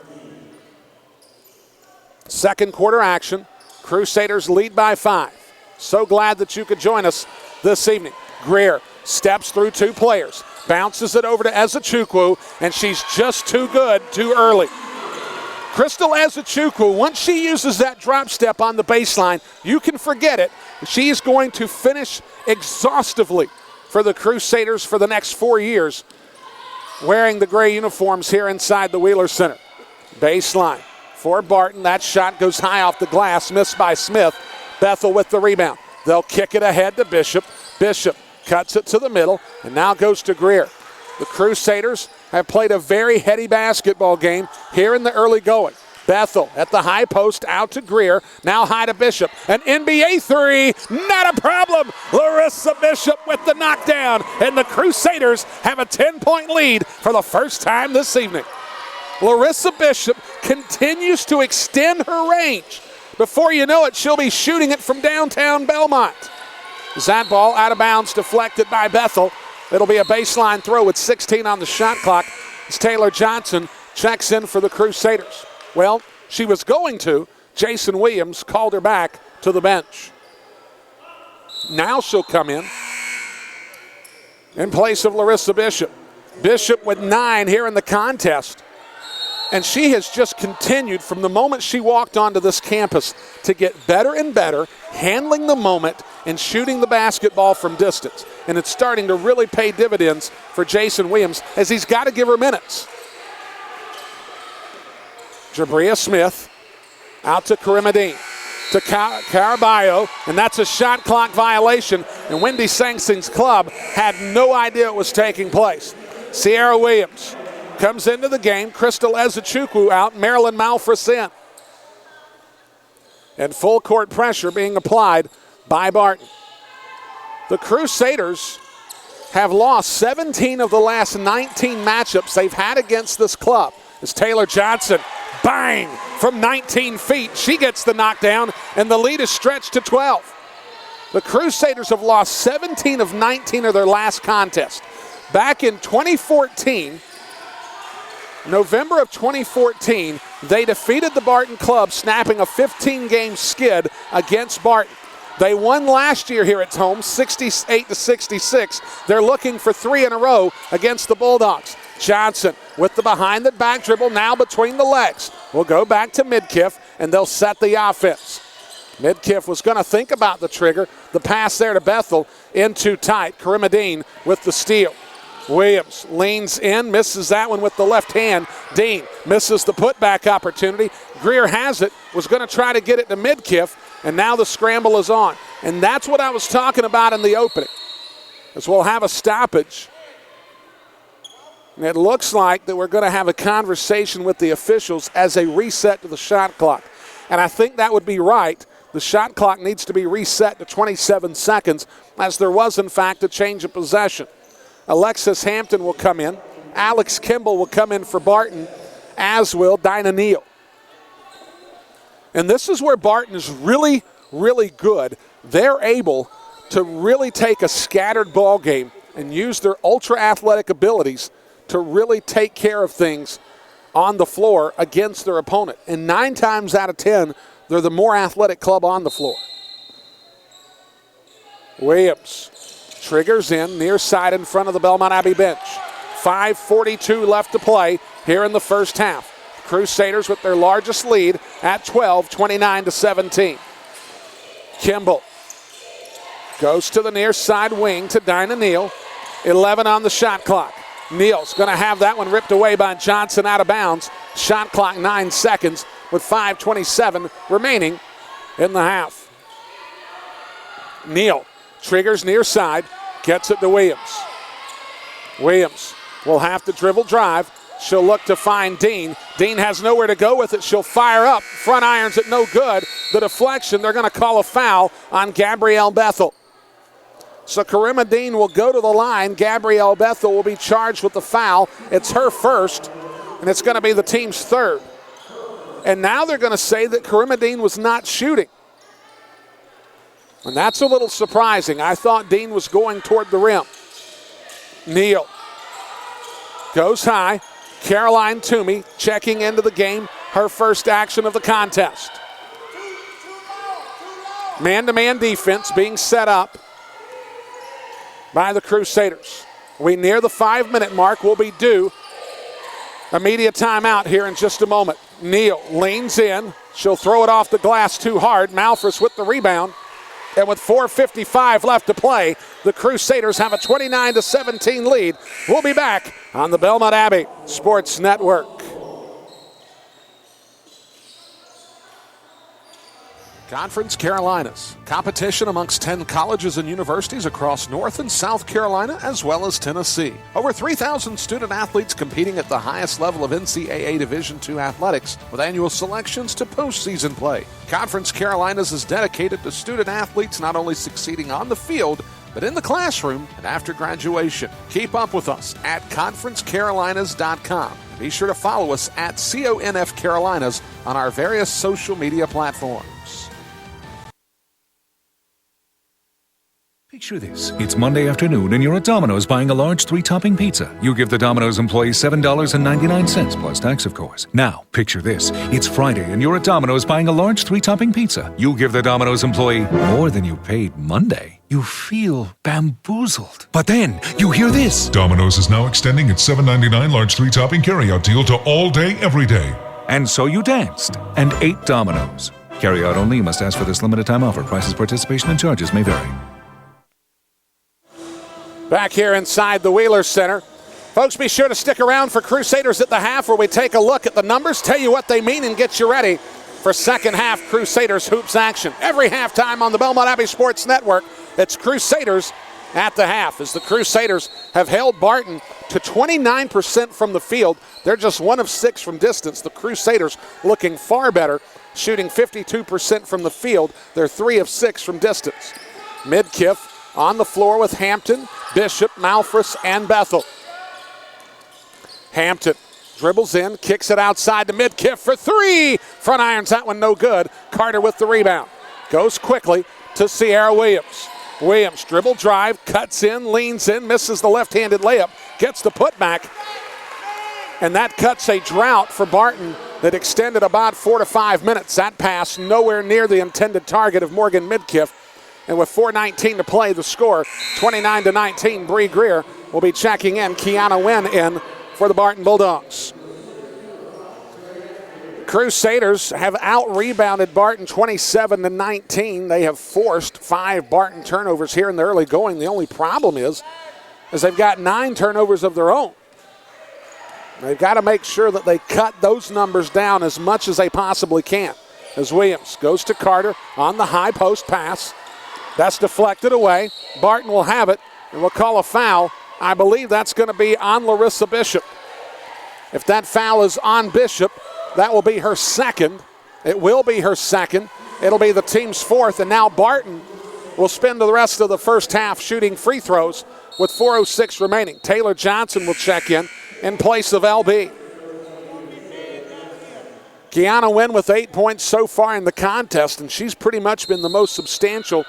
Second quarter action. Crusaders lead by 5. So glad that you could join us this evening. Greer steps through two players, bounces it over to Ezechukwu, and she's just too good too early. Crystal Ezechukwu, once she uses that drop step on the baseline, you can forget it. She is going to finish exhaustively for the Crusaders for the next 4 years, wearing the gray uniforms here inside the Wheeler Center. Baseline for Barton. That shot goes high off the glass, missed by Smith. Bethel with the rebound. They'll kick it ahead to Bishop. Bishop cuts it to the middle and now goes to Greer. The Crusaders have played a very heady basketball game here in the early going. Bethel at the high post, out to Greer, now high to Bishop. An NBA three, not a problem. Larissa Bishop with the knockdown, and the Crusaders have a 10-point lead for the first time this evening. Larissa Bishop continues to extend her range. Before you know it, she'll be shooting it from downtown Belmont. As that ball out of bounds, deflected by Bethel. It'll be a baseline throw with 16 on the shot clock as Taylor Johnson checks in for the Crusaders. Well, she was going to. Jason Williams called her back to the bench. Now she'll come in place of Larissa Bishop. Bishop with 9 here in the contest. And she has just continued from the moment she walked onto this campus to get better and better, handling the moment and shooting the basketball from distance. And it's starting to really pay dividends for Jason Williams as he's got to give her minutes. Jabria Smith out to Karima Dean. To Caraballo, and that's a shot clock violation. And Wendy Sing Sing's club had no idea it was taking place. Sierra Williams comes into the game. Crystal Ezechukwu out. Marilyn Malfris in. And full court pressure being applied by Barton. The Crusaders have lost 17 of the last 19 matchups they've had against this club. As Taylor Johnson, bang, from 19 feet. She gets the knockdown, and the lead is stretched to 12. The Crusaders have lost 17 of 19 of their last contest. Back in 2014, November of 2014, they defeated the Barton club, snapping a 15-game skid against Barton. They won last year here at home, 68-66. They're looking for 3 in a row against the Bulldogs. Johnson with the behind-the-back dribble now between the legs. Will go back to Midkiff, and they'll set the offense. Midkiff was going to think about the trigger. The pass there to Bethel in too tight. Karima Dean with the steal. Williams leans in, misses that one with the left hand. Dean misses the putback opportunity. Greer has it, was going to try to get it to Midkiff, and now the scramble is on. And that's what I was talking about in the opening, as we'll have a stoppage. And it looks like that we're going to have a conversation with the officials as a reset to the shot clock. And I think that would be right. The shot clock needs to be reset to 27 seconds, as there was, in fact, a change of possession. Alexis Hampton will come in. Alex Kimball will come in for Barton, as will Dinah Neal. And this is where Barton is really, really good. They're able to really take a scattered ball game and use their ultra-athletic abilities to really take care of things on the floor against their opponent. And 9 times out of 10, they're the more athletic club on the floor. Williams triggers in, near side in front of the Belmont Abbey bench. 5:42 left to play here in the first half. Crusaders with their largest lead at 12, 29-17. Kimball goes to the near side wing to Dinah Neal. 11 on the shot clock. Neal's going to have that one ripped away by Johnson out of bounds. Shot clock 9 seconds with 5:27 remaining in the half. Neal triggers near side, gets it to Williams. Williams will have to dribble drive. She'll look to find Dean. Dean has nowhere to go with it. She'll fire up. Front irons it no good. The deflection, they're going to call a foul on Gabrielle Bethel. So Karima Dean will go to the line. Gabrielle Bethel will be charged with the foul. It's her first, and it's going to be the team's third. And now they're going to say that Karima Dean was not shooting. And that's a little surprising. I thought Dean was going toward the rim. Neal goes high. Caroline Toomey checking into the game. Her first action of the contest. Man-to-man defense being set up by the Crusaders. We near the 5-minute mark. We'll be due a media timeout here in just a moment. Neal leans in. She'll throw it off the glass too hard. Malfris with the rebound. And with 4:55 left to play, the Crusaders have a 29-17 lead. We'll be back on the Belmont Abbey Sports Network. Conference Carolinas. Competition amongst 10 colleges and universities across North and South Carolina, as well as Tennessee. Over 3,000 student athletes competing at the highest level of NCAA Division II athletics, with annual selections to postseason play. Conference Carolinas is dedicated to student athletes not only succeeding on the field, but in the classroom and after graduation. Keep up with us at conferencecarolinas.com. Be sure to follow us at CONF Carolinas on our various social media platforms. Picture this. It's Monday afternoon and you're at Domino's buying a large 3-topping pizza. You give the Domino's employee $7.99 plus tax, of course. Now, picture this. It's Friday and you're at Domino's buying a large 3-topping pizza. You give the Domino's employee more than you paid Monday. You feel bamboozled. But then you hear this. Domino's is now extending its $7.99 large 3-topping carryout deal to all day, every day. And so you danced and ate Domino's. Carryout only. You must ask for this limited time offer. Prices, participation, and charges may vary. Back here inside the Wheeler Center. Folks, be sure to stick around for Crusaders at the half, where we take a look at the numbers, tell you what they mean, and get you ready for second half Crusaders hoops action. Every halftime on the Belmont Abbey Sports Network, it's Crusaders at the half, as the Crusaders have held Barton to 29% from the field. They're just 1 of 6 from distance. The Crusaders looking far better, shooting 52% from the field. They're 3 of 6 from distance. Midkiff on the floor with Hampton, Bishop, Malfris, and Bethel. Hampton dribbles in, kicks it outside to Midkiff for 3. Front irons, that one no good. Carter with the rebound. Goes quickly to Sierra Williams. Williams dribble drive, cuts in, leans in, misses the left-handed layup, gets the putback. And that cuts a drought for Barton that extended about 4 to 5 minutes. That pass nowhere near the intended target of Morgan Midkiff. And with 4:19 to play, the score 29-19. Bree Greer will be checking in. Kiana Wynn in for the Barton Bulldogs. Crusaders have out-rebounded Barton 27-19. They have forced 5 Barton turnovers here in the early going. The only problem is they've got 9 turnovers of their own. They've got to make sure that they cut those numbers down as much as they possibly can. As Williams goes to Carter on the high post pass. That's deflected away. Barton will have it, and we'll call a foul. I believe that's going to be on Larissa Bishop. If that foul is on Bishop, that will be her second. It will be her second. It'll be the team's 4th, and now Barton will spend the rest of the first half shooting free throws with 4:06 remaining. Taylor Johnson will check in place of LB. Kiana Wynn with 8 points so far in the contest, and she's pretty much been the most substantial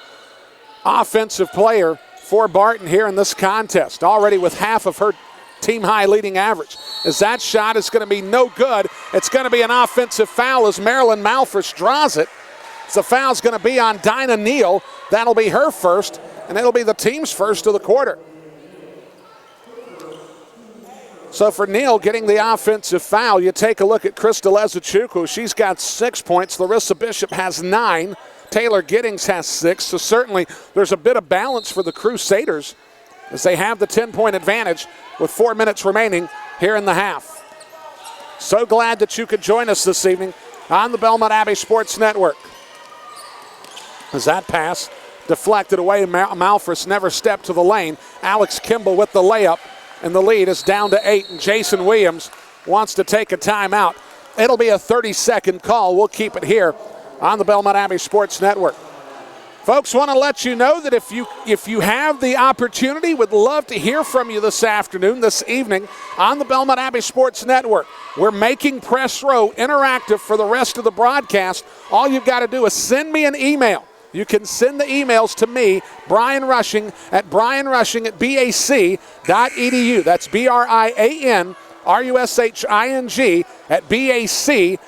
offensive player for Barton here in this contest, already with half of her team-high leading average. As that shot is going to be no good, it's going to be an offensive foul as Marilyn Malfris draws it. So the foul's going to be on Dinah Neal. That'll be her first, and it'll be the team's first of the quarter. So for Neal getting the offensive foul, you take a look at Crystal Ezechuku. She's got 6 points. Larissa Bishop has 9. Taylor Giddings has 6, so certainly there's a bit of balance for the Crusaders as they have the 10-point advantage with 4 minutes remaining here in the half. So glad that you could join us this evening on the Belmont Abbey Sports Network. As that pass deflected away, Malfris never stepped to the lane. Alex Kimball with the layup, and the lead is down to 8, and Jason Williams wants to take a timeout. It'll be a 30-second call. We'll keep it here on the Belmont Abbey Sports Network. Folks, want to let you know that if you have the opportunity, would love to hear from you this afternoon, this evening, on the Belmont Abbey Sports Network. We're making Press Row interactive for the rest of the broadcast. All you've got to do is send me an email. You can send the emails to me, Brian Rushing, at brianrushing@bac.edu. That's BRIANRUSHING at BAC.edu.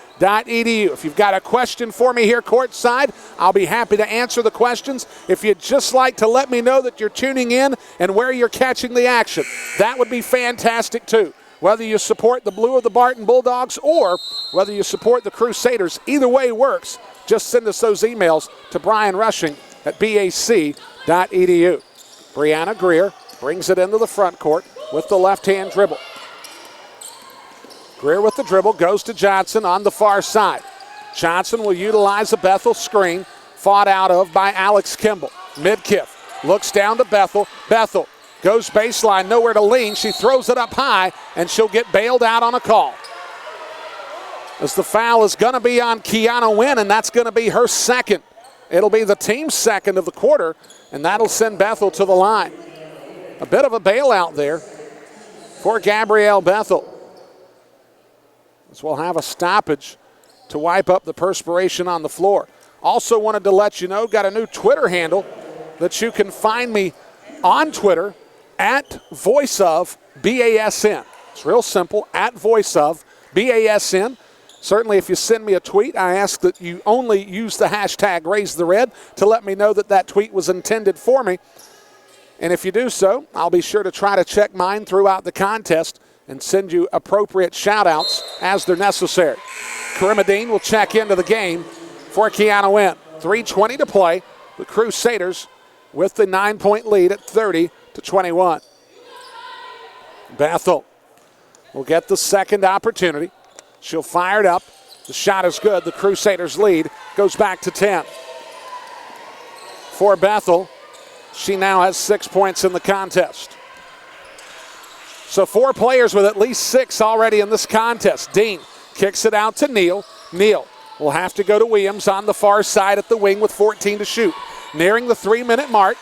If you've got a question for me here courtside, I'll be happy to answer the questions. If you'd just like to let me know that you're tuning in and where you're catching the action, that would be fantastic too. Whether you support the blue of the Barton Bulldogs or whether you support the Crusaders, either way works. Just send us those emails to Brian Rushing at BAC.edu. Brianna Greer brings it into the front court with the left-hand dribble. Greer with the dribble, goes to Johnson on the far side. Johnson will utilize a Bethel screen, fought out of by Alex Kimball. Midkiff looks down to Bethel. Bethel goes baseline, nowhere to lean. She throws it up high, and she'll get bailed out on a call. As the foul is going to be on Kiana Wynn, and that's going to be her second. It'll be the team's second of the quarter, and that'll send Bethel to the line. A bit of a bailout there for Gabrielle Bethel. as we'll have a stoppage to wipe up the perspiration on the floor. Also wanted to let you know, got a new Twitter handle that you can find me on Twitter at VoiceOfBASN. It's real simple, at VoiceOfBASN. Certainly if you send me a tweet, I ask that you only use the hashtag #RaiseTheRed to let me know that that tweet was intended for me. And if you do so, I'll be sure to try to check mine throughout the contest and send you appropriate shout-outs as they're necessary. Karima Dean will check into the game for Kiana Wynn. 3:20 to play. The Crusaders with the 9-point lead at 30-21. Bethel will get the second opportunity. She'll fire it up. The shot is good. The Crusaders' lead goes back to 10. For Bethel, she now has 6 points in the contest. So 4 players with at least 6 already in this contest. Dean kicks it out to Neal. Neal will have to go to Williams on the far side at the wing with 14 to shoot. Nearing the 3-minute mark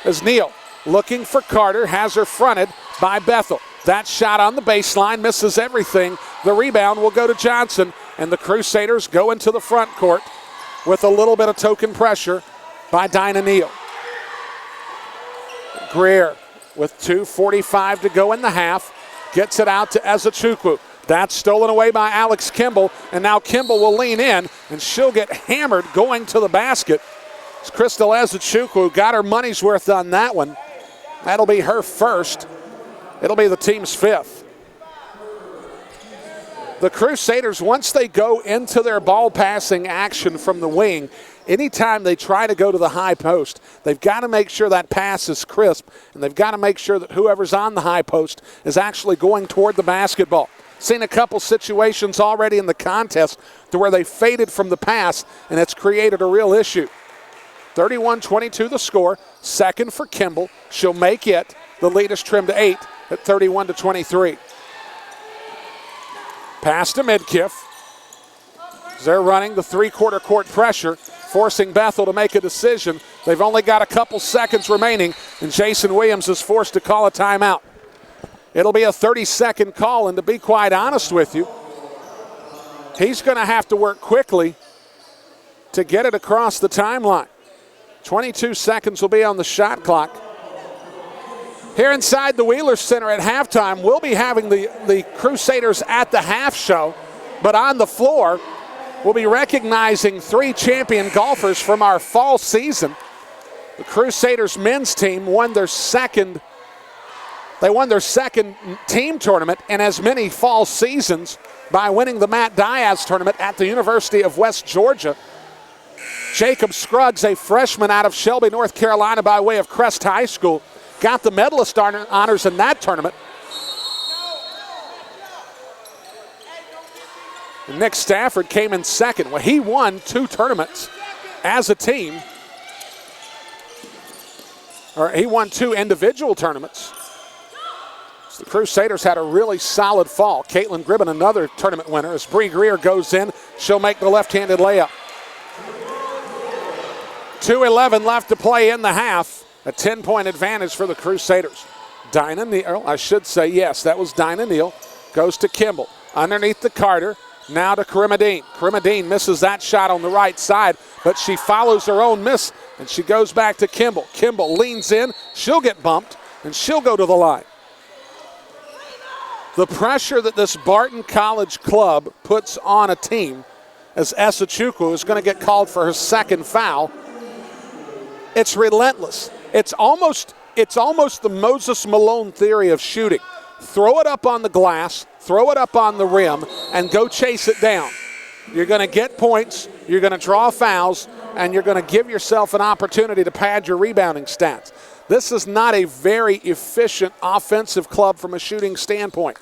as Neal looking for Carter, has her fronted by Bethel. That shot on the baseline misses everything. The rebound will go to Johnson, and the Crusaders go into the front court with a little bit of token pressure by Dinah Neal. Greer with 2:45 to go in the half gets it out to Ezechukwu. That's stolen away by Alex Kimball, and now Kimball will lean in, and she'll get hammered going to the basket. As Crystal Ezechukwu got her money's worth on that one. That'll be her first. It'll be the team's 5th. The Crusaders, once they go into their ball passing action from the wing, anytime they try to go to the high post, they've got to make sure that pass is crisp, and they've got to make sure that whoever's on the high post is actually going toward the basketball. Seen a couple situations already in the contest to where they faded from the pass, and it's created a real issue. 31-22 the score. Second for Kimball. She'll make it. The lead is trimmed to 8 at 31-23. Pass to Midkiff. They're running the three-quarter court pressure, forcing Bethel to make a decision. They've only got a couple seconds remaining, and Jason Williams is forced to call a timeout. It'll be a 30-second call, and to be quite honest with you, he's going to have to work quickly to get it across the timeline. 22 seconds will be on the shot clock. Here inside the Wheeler Center at halftime, we'll be having the Crusaders at the half show, but on the floor, we'll be recognizing 3 champion golfers from our fall season. The Crusaders men's team won their second team tournament in as many fall seasons by winning the Matt Diaz tournament at the University of West Georgia. Jacob Scruggs, a freshman out of Shelby, North Carolina by way of Crest High School, got the medalist honors in that tournament. And Nick Stafford came in second. Well, he won 2 tournaments as a team. Or he won 2 individual tournaments. So the Crusaders had a really solid fall. Caitlin Gribben, another tournament winner. As Bree Greer goes in, she'll make the left-handed layup. 2:11 left to play in the half. A 10-point advantage for the Crusaders. Dinah Neal, I should say, yes, that was Dinah Neal. Goes to Kimball. Underneath the Carter. Now to Karima Dean. Karima Dean misses that shot on the right side, but she follows her own miss, and she goes back to Kimball. Kimball leans in. She'll get bumped, and she'll go to the line. The pressure that this Barton College club puts on a team as Ezechukwu is going to get called for her second foul. It's relentless. It's almost the Moses Malone theory of shooting. Throw it up on the glass, throw it up on the rim, and go chase it down. You're going to get points, you're going to draw fouls, and you're going to give yourself an opportunity to pad your rebounding stats. This is not a very efficient offensive club from a shooting standpoint,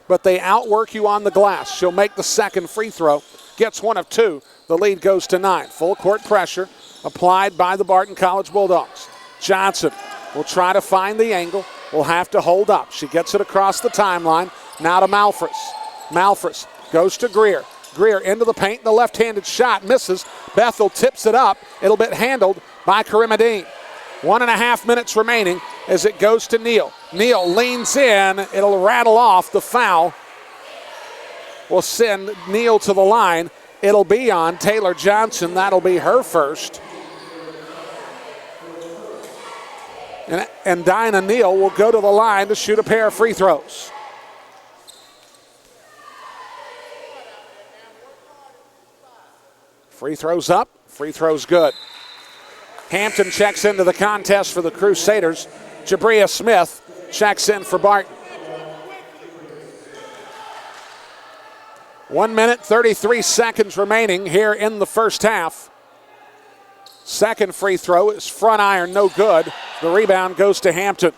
but they outwork you on the glass. She'll make the second free throw, gets 1 of 2. The lead goes to 9. Full court pressure applied by the Barton College Bulldogs. Johnson will try to find the angle, will have to hold up. She gets it across the timeline. Now to Malfris. Malfris goes to Greer. Greer into the paint, the left-handed shot misses. Bethel tips it up. It'll be handled by Karima Dean. 1.5 minutes remaining as it goes to Neal. Neal leans in. It'll rattle off. The foul will send Neal to the line. It'll be on Taylor Johnson. That'll be her first. And Dinah Neal will go to the line to shoot a pair of free throws. Free throws up, free throws good. Hampton checks into the contest for the Crusaders. Jabria Smith checks in for Barton. 1 minute, 33 seconds remaining here in the first half. Second free throw is front iron, no good. The rebound goes to Hampton.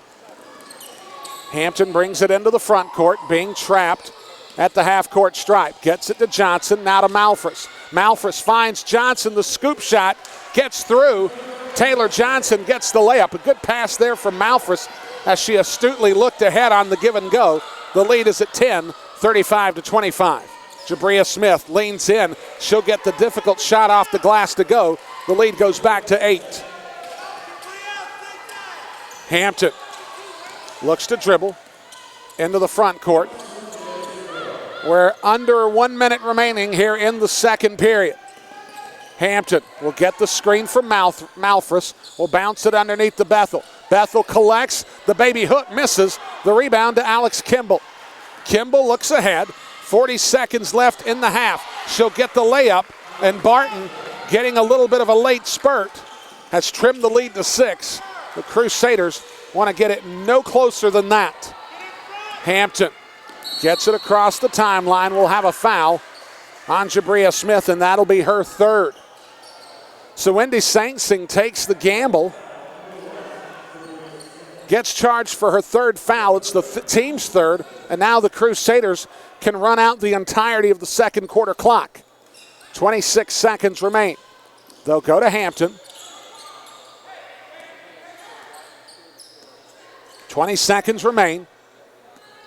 Hampton brings it into the front court, being trapped at the half-court stripe. Gets it to Johnson, now to Malfris. Malfris finds Johnson, the scoop shot, gets through. Taylor Johnson gets the layup. A good pass there from Malfris as she astutely looked ahead on the give and go. The lead is at 10, 35-25. Jabria Smith leans in. She'll get the difficult shot off the glass to go. The lead goes back to 8. Hampton looks to dribble into the front court. We're under 1 minute remaining here in the second period. Hampton will get the screen from Malfris. Will bounce it underneath to Bethel. Bethel collects. The baby hook misses. The rebound to Alex Kimball. Kimball looks ahead. 40 seconds left in the half. She'll get the layup, and Barton, getting a little bit of a late spurt, has trimmed the lead to 6. The Crusaders want to get it no closer than that. Hampton gets it across the timeline. Will have a foul on Jabria Smith, and that'll be her third. So Wendy Saintsing takes the gamble, gets charged for her third foul. It's the team's third, and now the Crusaders can run out the entirety of the second quarter clock. 26 seconds remain. They'll go to Hampton. 20 seconds remain.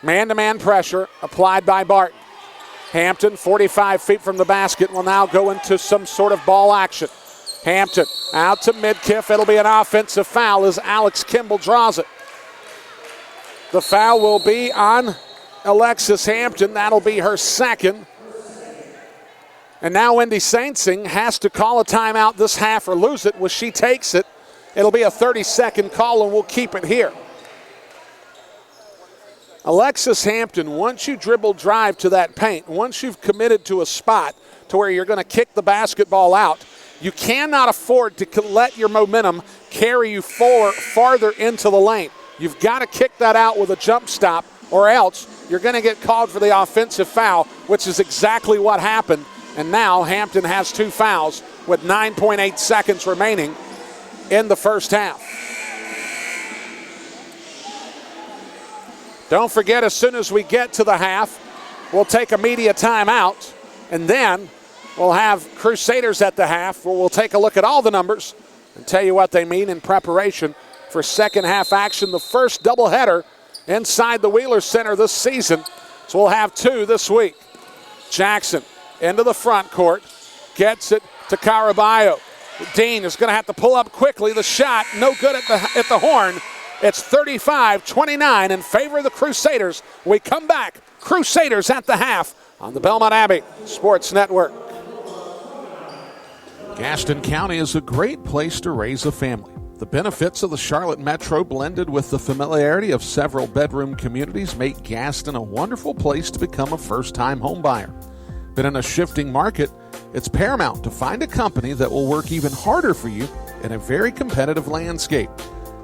Man-to-man pressure applied by Barton. Hampton, 45 feet from the basket, will now go into some sort of ball action. Hampton out to Midkiff. It'll be an offensive foul as Alex Kimball draws it. The foul will be on Alexis Hampton. That'll be her second. And now Wendy Saintsing has to call a timeout this half or lose it. When she takes it, it'll be a 30-second call, and we'll keep it here. Alexis Hampton, once you dribble drive to that paint, once you've committed to a spot to where you're going to kick the basketball out, you cannot afford to let your momentum carry you farther into the lane. You've got to kick that out with a jump stop, or else you're going to get called for the offensive foul, which is exactly what happened. And now Hampton has 2 fouls with 9.8 seconds remaining in the first half. Don't forget, as soon as we get to the half, we'll take a media timeout, and then we'll have Crusaders at the half, where we'll take a look at all the numbers and tell you what they mean in preparation for second half action, the first doubleheader inside the Wheeler Center this season. So we'll have 2 this week. Jackson into the front court, gets it to Caraballo. Dean is going to have to pull up quickly. The shot, no good at the horn. It's 35-29 in favor of the Crusaders. We come back, Crusaders at the half on the Belmont Abbey Sports Network. Gaston County is a great place to raise a family. The benefits of the Charlotte Metro, blended with the familiarity of several bedroom communities, make Gaston a wonderful place to become a first-time home buyer. But in a shifting market, it's paramount to find a company that will work even harder for you in a very competitive landscape.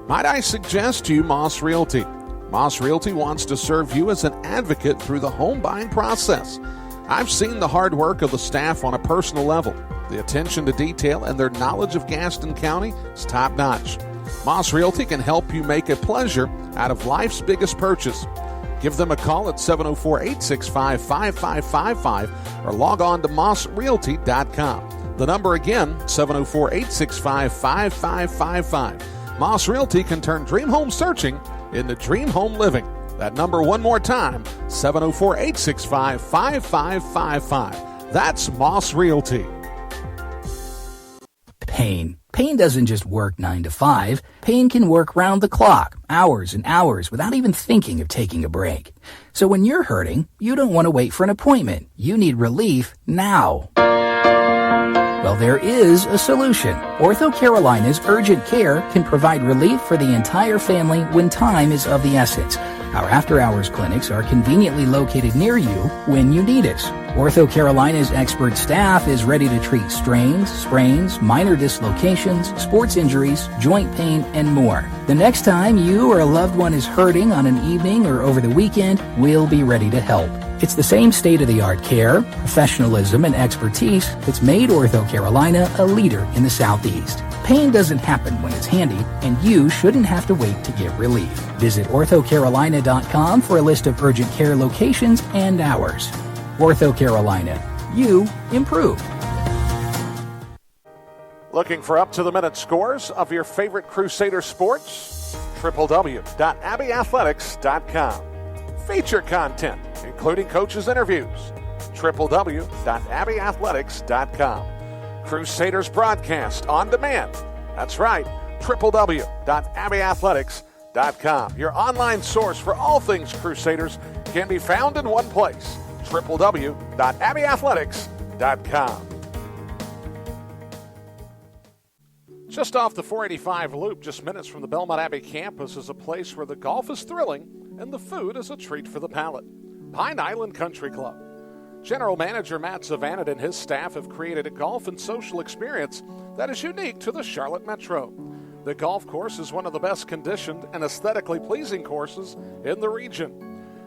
Might I suggest to you Moss Realty? Moss Realty wants to serve you as an advocate through the home buying process. I've seen the hard work of the staff on a personal level. The attention to detail and their knowledge of Gaston County is top-notch. Moss Realty can help you make a pleasure out of life's biggest purchase. Give them a call at 704-865-5555 or log on to mossrealty.com. The number again, 704-865-5555. Moss Realty can turn dream home searching into dream home living. That number one more time, 704-865-5555. That's Moss Realty. Pain. Pain doesn't just work 9 to 5. Pain can work round the clock, hours and hours, without even thinking of taking a break. So when you're hurting, you don't want to wait for an appointment. You need relief now. Well, there is a solution. Ortho Carolina's Urgent Care can provide relief for the entire family when time is of the essence. Our after-hours clinics are conveniently located near you when you need us. Ortho Carolina's expert staff is ready to treat strains, sprains, minor dislocations, sports injuries, joint pain, and more. The next time you or a loved one is hurting on an evening or over the weekend, we'll be ready to help. It's the same state-of-the-art care, professionalism, and expertise that's made Ortho Carolina a leader in the Southeast. Pain doesn't happen when it's handy, and you shouldn't have to wait to get relief. Visit orthocarolina.com for a list of urgent care locations and hours. Ortho Carolina. You improve. Looking for up-to-the-minute scores of your favorite Crusader sports? www.abbeyathletics.com. Feature content, including coaches' interviews. www.abbeyathletics.com. Crusaders broadcast on demand. That's right, www.abbeyathletics.com. Your online source for all things Crusaders can be found in one place, www.abbeyathletics.com. Just off the 485 loop, just minutes from the Belmont Abbey campus, is a place where the golf is thrilling and the food is a treat for the palate. Pine Island Country Club. General Manager Matt Zavannett and his staff have created a golf and social experience that is unique to the Charlotte Metro. The golf course is one of the best conditioned and aesthetically pleasing courses in the region.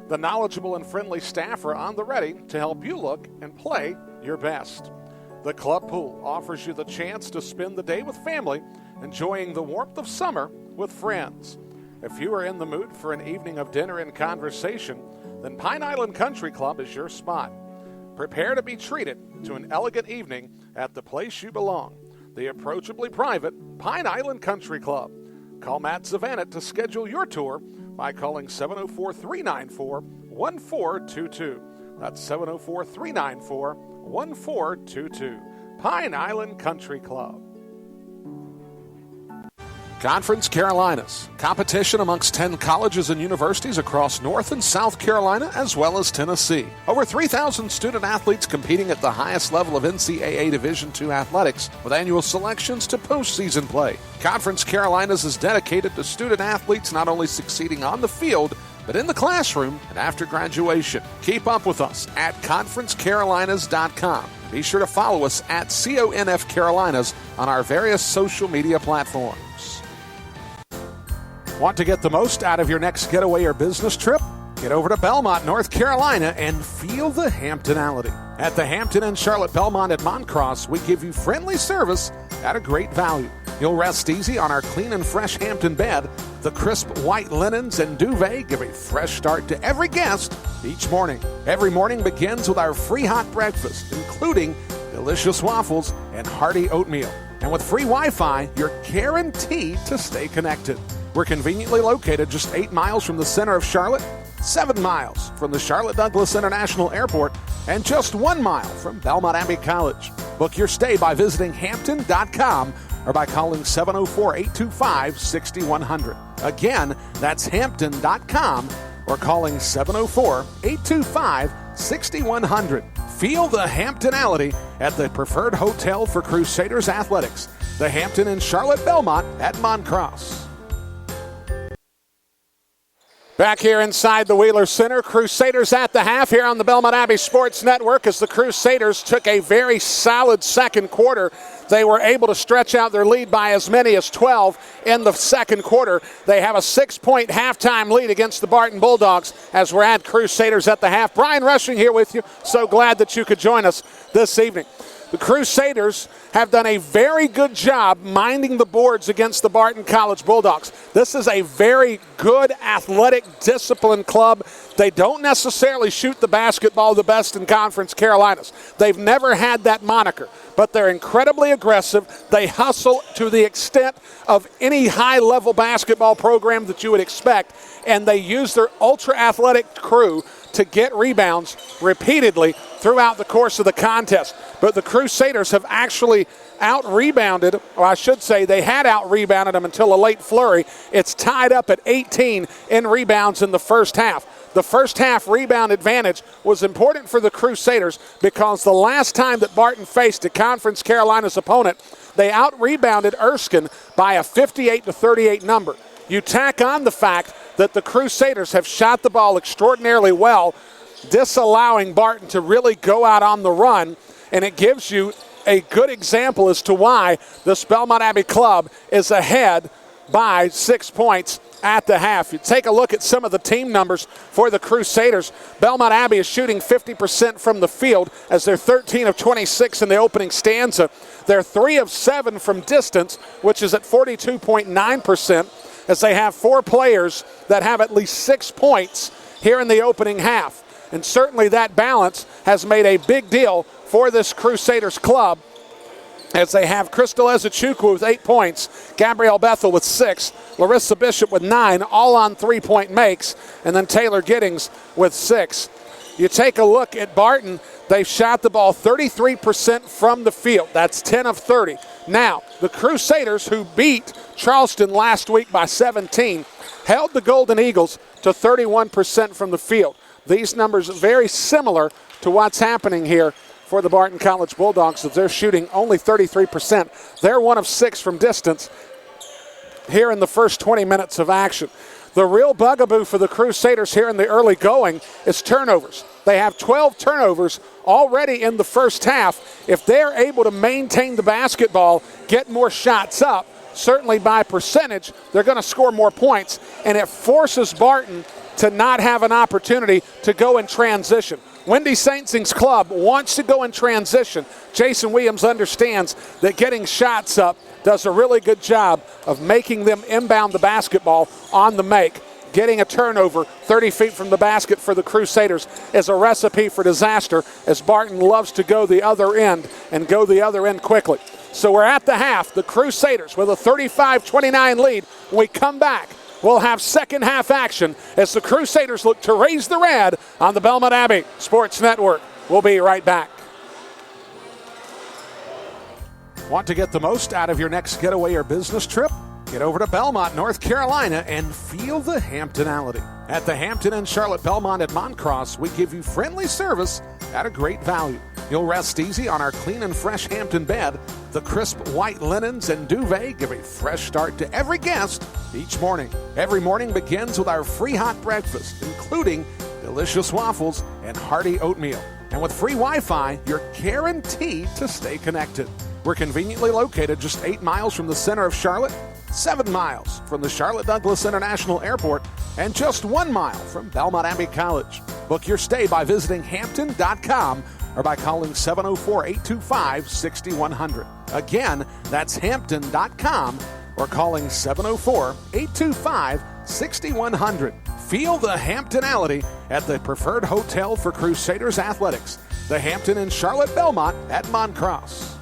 The knowledgeable and friendly staff are on the ready to help you look and play your best. The club pool offers you the chance to spend the day with family, enjoying the warmth of summer with friends. If you are in the mood for an evening of dinner and conversation, then Pine Island Country Club is your spot. Prepare to be treated to an elegant evening at the place you belong, the approachably private Pine Island Country Club. Call Matt Zavannett to schedule your tour by calling 704-394-1422. That's 704-394-1422. Pine Island Country Club. Conference Carolinas, competition amongst 10 colleges and universities across North and South Carolina, as well as Tennessee. Over 3,000 student athletes competing at the highest level of NCAA Division II athletics, with annual selections to postseason play. Conference Carolinas is dedicated to student athletes not only succeeding on the field, but in the classroom and after graduation. Keep up with us at conferencecarolinas.com. Be sure to follow us at CONF Carolinas on our various social media platforms. Want to get the most out of your next getaway or business trip? Get over to Belmont, North Carolina, and feel the Hamptonality. At the Hampton Inn Charlotte Belmont at Moncross, we give you friendly service at a great value. You'll rest easy on our clean and fresh Hampton bed. The crisp white linens and duvet give a fresh start to every guest each morning. Every morning begins with our free hot breakfast, including delicious waffles and hearty oatmeal. And with free Wi-Fi, you're guaranteed to stay connected. We're conveniently located just 8 miles from the center of Charlotte, 7 miles from the Charlotte Douglas International Airport, and just 1 mile from Belmont Abbey College. Book your stay by visiting Hampton.com or by calling 704-825-6100. Again, that's Hampton.com or calling 704-825-6100. Feel the Hamptonality at the preferred hotel for Crusaders athletics, the Hampton Inn Charlotte Belmont at Moncross. Back here inside the Wheeler Center, Crusaders at the half here on the Belmont Abbey Sports Network as the Crusaders took a very solid second quarter. They were able to stretch out their lead by as many as 12 in the second quarter. They have a 6-point halftime lead against the Barton Bulldogs as we're at Crusaders at the half. Brian Rushing here with you. So glad that you could join us this evening. The Crusaders have done a very good job minding the boards against the Barton College Bulldogs. This is a very good, athletic, disciplined club. They don't necessarily shoot the basketball the best in Conference Carolinas. They've never had that moniker, but they're incredibly aggressive. They hustle to the extent of any high-level basketball program that you would expect, and they use their ultra-athletic crew to get rebounds repeatedly throughout the course of the contest. But the Crusaders have actually out-rebounded, or I should say they had out-rebounded them until a late flurry. It's tied up at 18 in rebounds in the first half. The first half rebound advantage was important for the Crusaders because the last time that Barton faced a Conference Carolinas opponent, they out-rebounded Erskine by a 58-38 number. You tack on the fact that the Crusaders have shot the ball extraordinarily well, disallowing Barton to really go out on the run, and it gives you a good example as to why this Belmont Abbey club is ahead by 6 points at the half. You take a look at some of the team numbers for the Crusaders. Belmont Abbey is shooting 50% from the field as they're 13 of 26 in the opening stanza. They're 3 of 7 from distance, which is at 42.9%, as they have 4 players that have at least 6 points here in the opening half. And certainly that balance has made a big deal for this Crusaders club, as they have Crystal Ezechukwu with 8 points, Gabrielle Bethel with 6, Larissa Bishop with 9, all on 3-point makes, and then Taylor Giddings with 6. You take a look at Barton, they've shot the ball 33% from the field. That's 10 of 30. Now, the Crusaders, who beat Charleston last week by 17, held the Golden Eagles to 31% from the field. These numbers are very similar to what's happening here for the Barton College Bulldogs, as they're shooting only 33%. They're 1 of 6 from distance here in the first 20 minutes of action. The real bugaboo for the Crusaders here in the early going is turnovers. They have 12 turnovers already in the first half. If they're able to maintain the basketball, get more shots up, certainly by percentage, they're going to score more points, and it forces Barton to not have an opportunity to go in transition. Wendy Saintsing's club wants to go in transition. Jason Williams understands that getting shots up does a really good job of making them inbound the basketball on the make. Getting a turnover 30 feet from the basket for the Crusaders is a recipe for disaster, as Barton loves to go the other end and go the other end quickly. So we're at the half. The Crusaders with a 35-29 lead. When we come back, we'll have second half action as the Crusaders look to raise the red on the Belmont Abbey Sports Network. We'll be right back. Want to get the most out of your next getaway or business trip? Get over to Belmont, North Carolina, and feel the Hamptonality. At the Hampton Inn Charlotte Belmont at Moncross, we give you friendly service at a great value. You'll rest easy on our clean and fresh Hampton bed. The crisp white linens and duvet give a fresh start to every guest each morning. Every morning begins with our free hot breakfast, including delicious waffles and hearty oatmeal. And with free Wi-Fi, you're guaranteed to stay connected. We're conveniently located just 8 miles from the center of Charlotte, 7 miles from the Charlotte Douglas International Airport, and just 1 mile from Belmont Abbey College. Book your stay by visiting Hampton.com or by calling 704-825-6100. Again, that's Hampton.com or calling 704-825-6100. Feel the Hamptonality at the preferred hotel for Crusaders athletics, the Hampton Inn Charlotte Belmont at Moncross.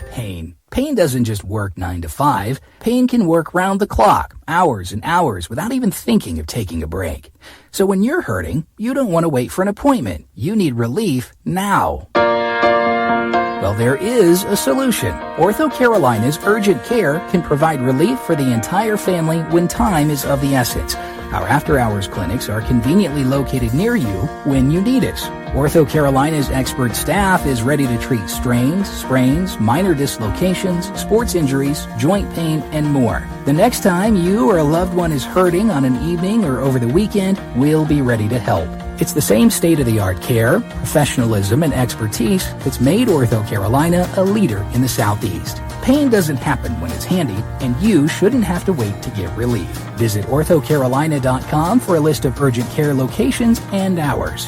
Pain. Pain doesn't just work 9 to 5. Pain can work round the clock, hours and hours, without even thinking of taking a break. So when you're hurting, you don't want to wait for an appointment. You need relief now. Well, there is a solution. Ortho Carolina's Urgent Care can provide relief for the entire family when time is of the essence. Our after-hours clinics are conveniently located near you when you need us. Ortho Carolina's expert staff is ready to treat strains, sprains, minor dislocations, sports injuries, joint pain, and more. The next time you or a loved one is hurting on an evening or over the weekend, we'll be ready to help. It's the same state-of-the-art care, professionalism, and expertise that's made Ortho Carolina a leader in the Southeast. Pain doesn't happen when it's handy, and you shouldn't have to wait to get relief. Visit orthocarolina.com for a list of urgent care locations and hours.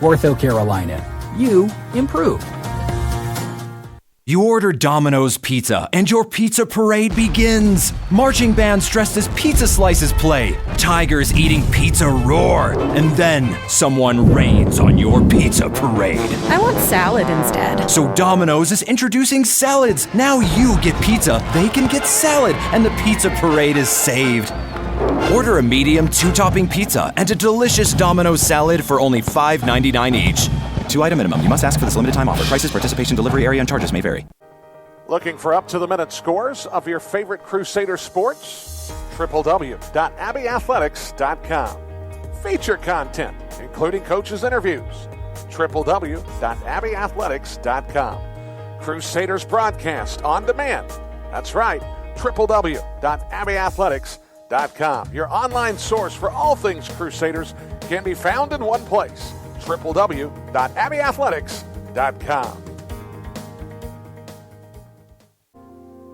Ortho Carolina. You improve. You order Domino's Pizza, and your pizza parade begins. Marching bands dressed as pizza slices play. Tigers eating pizza roar. And then someone rains on your pizza parade. I want salad instead. So Domino's is introducing salads. Now you get pizza, they can get salad, and the pizza parade is saved. Order a medium 2-topping pizza and a delicious Domino's salad for only $5.99 each. 2-item minimum. You must ask for this limited time offer. Prices, participation, delivery area, and charges may vary. Looking for up-to-the-minute scores of your favorite Crusader sports? www.abbeyathletics.com. Feature content, including coaches' interviews. www.abbeyathletics.com. Crusaders broadcast on demand. That's right, www.abbeyathletics.com. Your online source for all things Crusaders can be found in one place. www.abbeyathletics.com.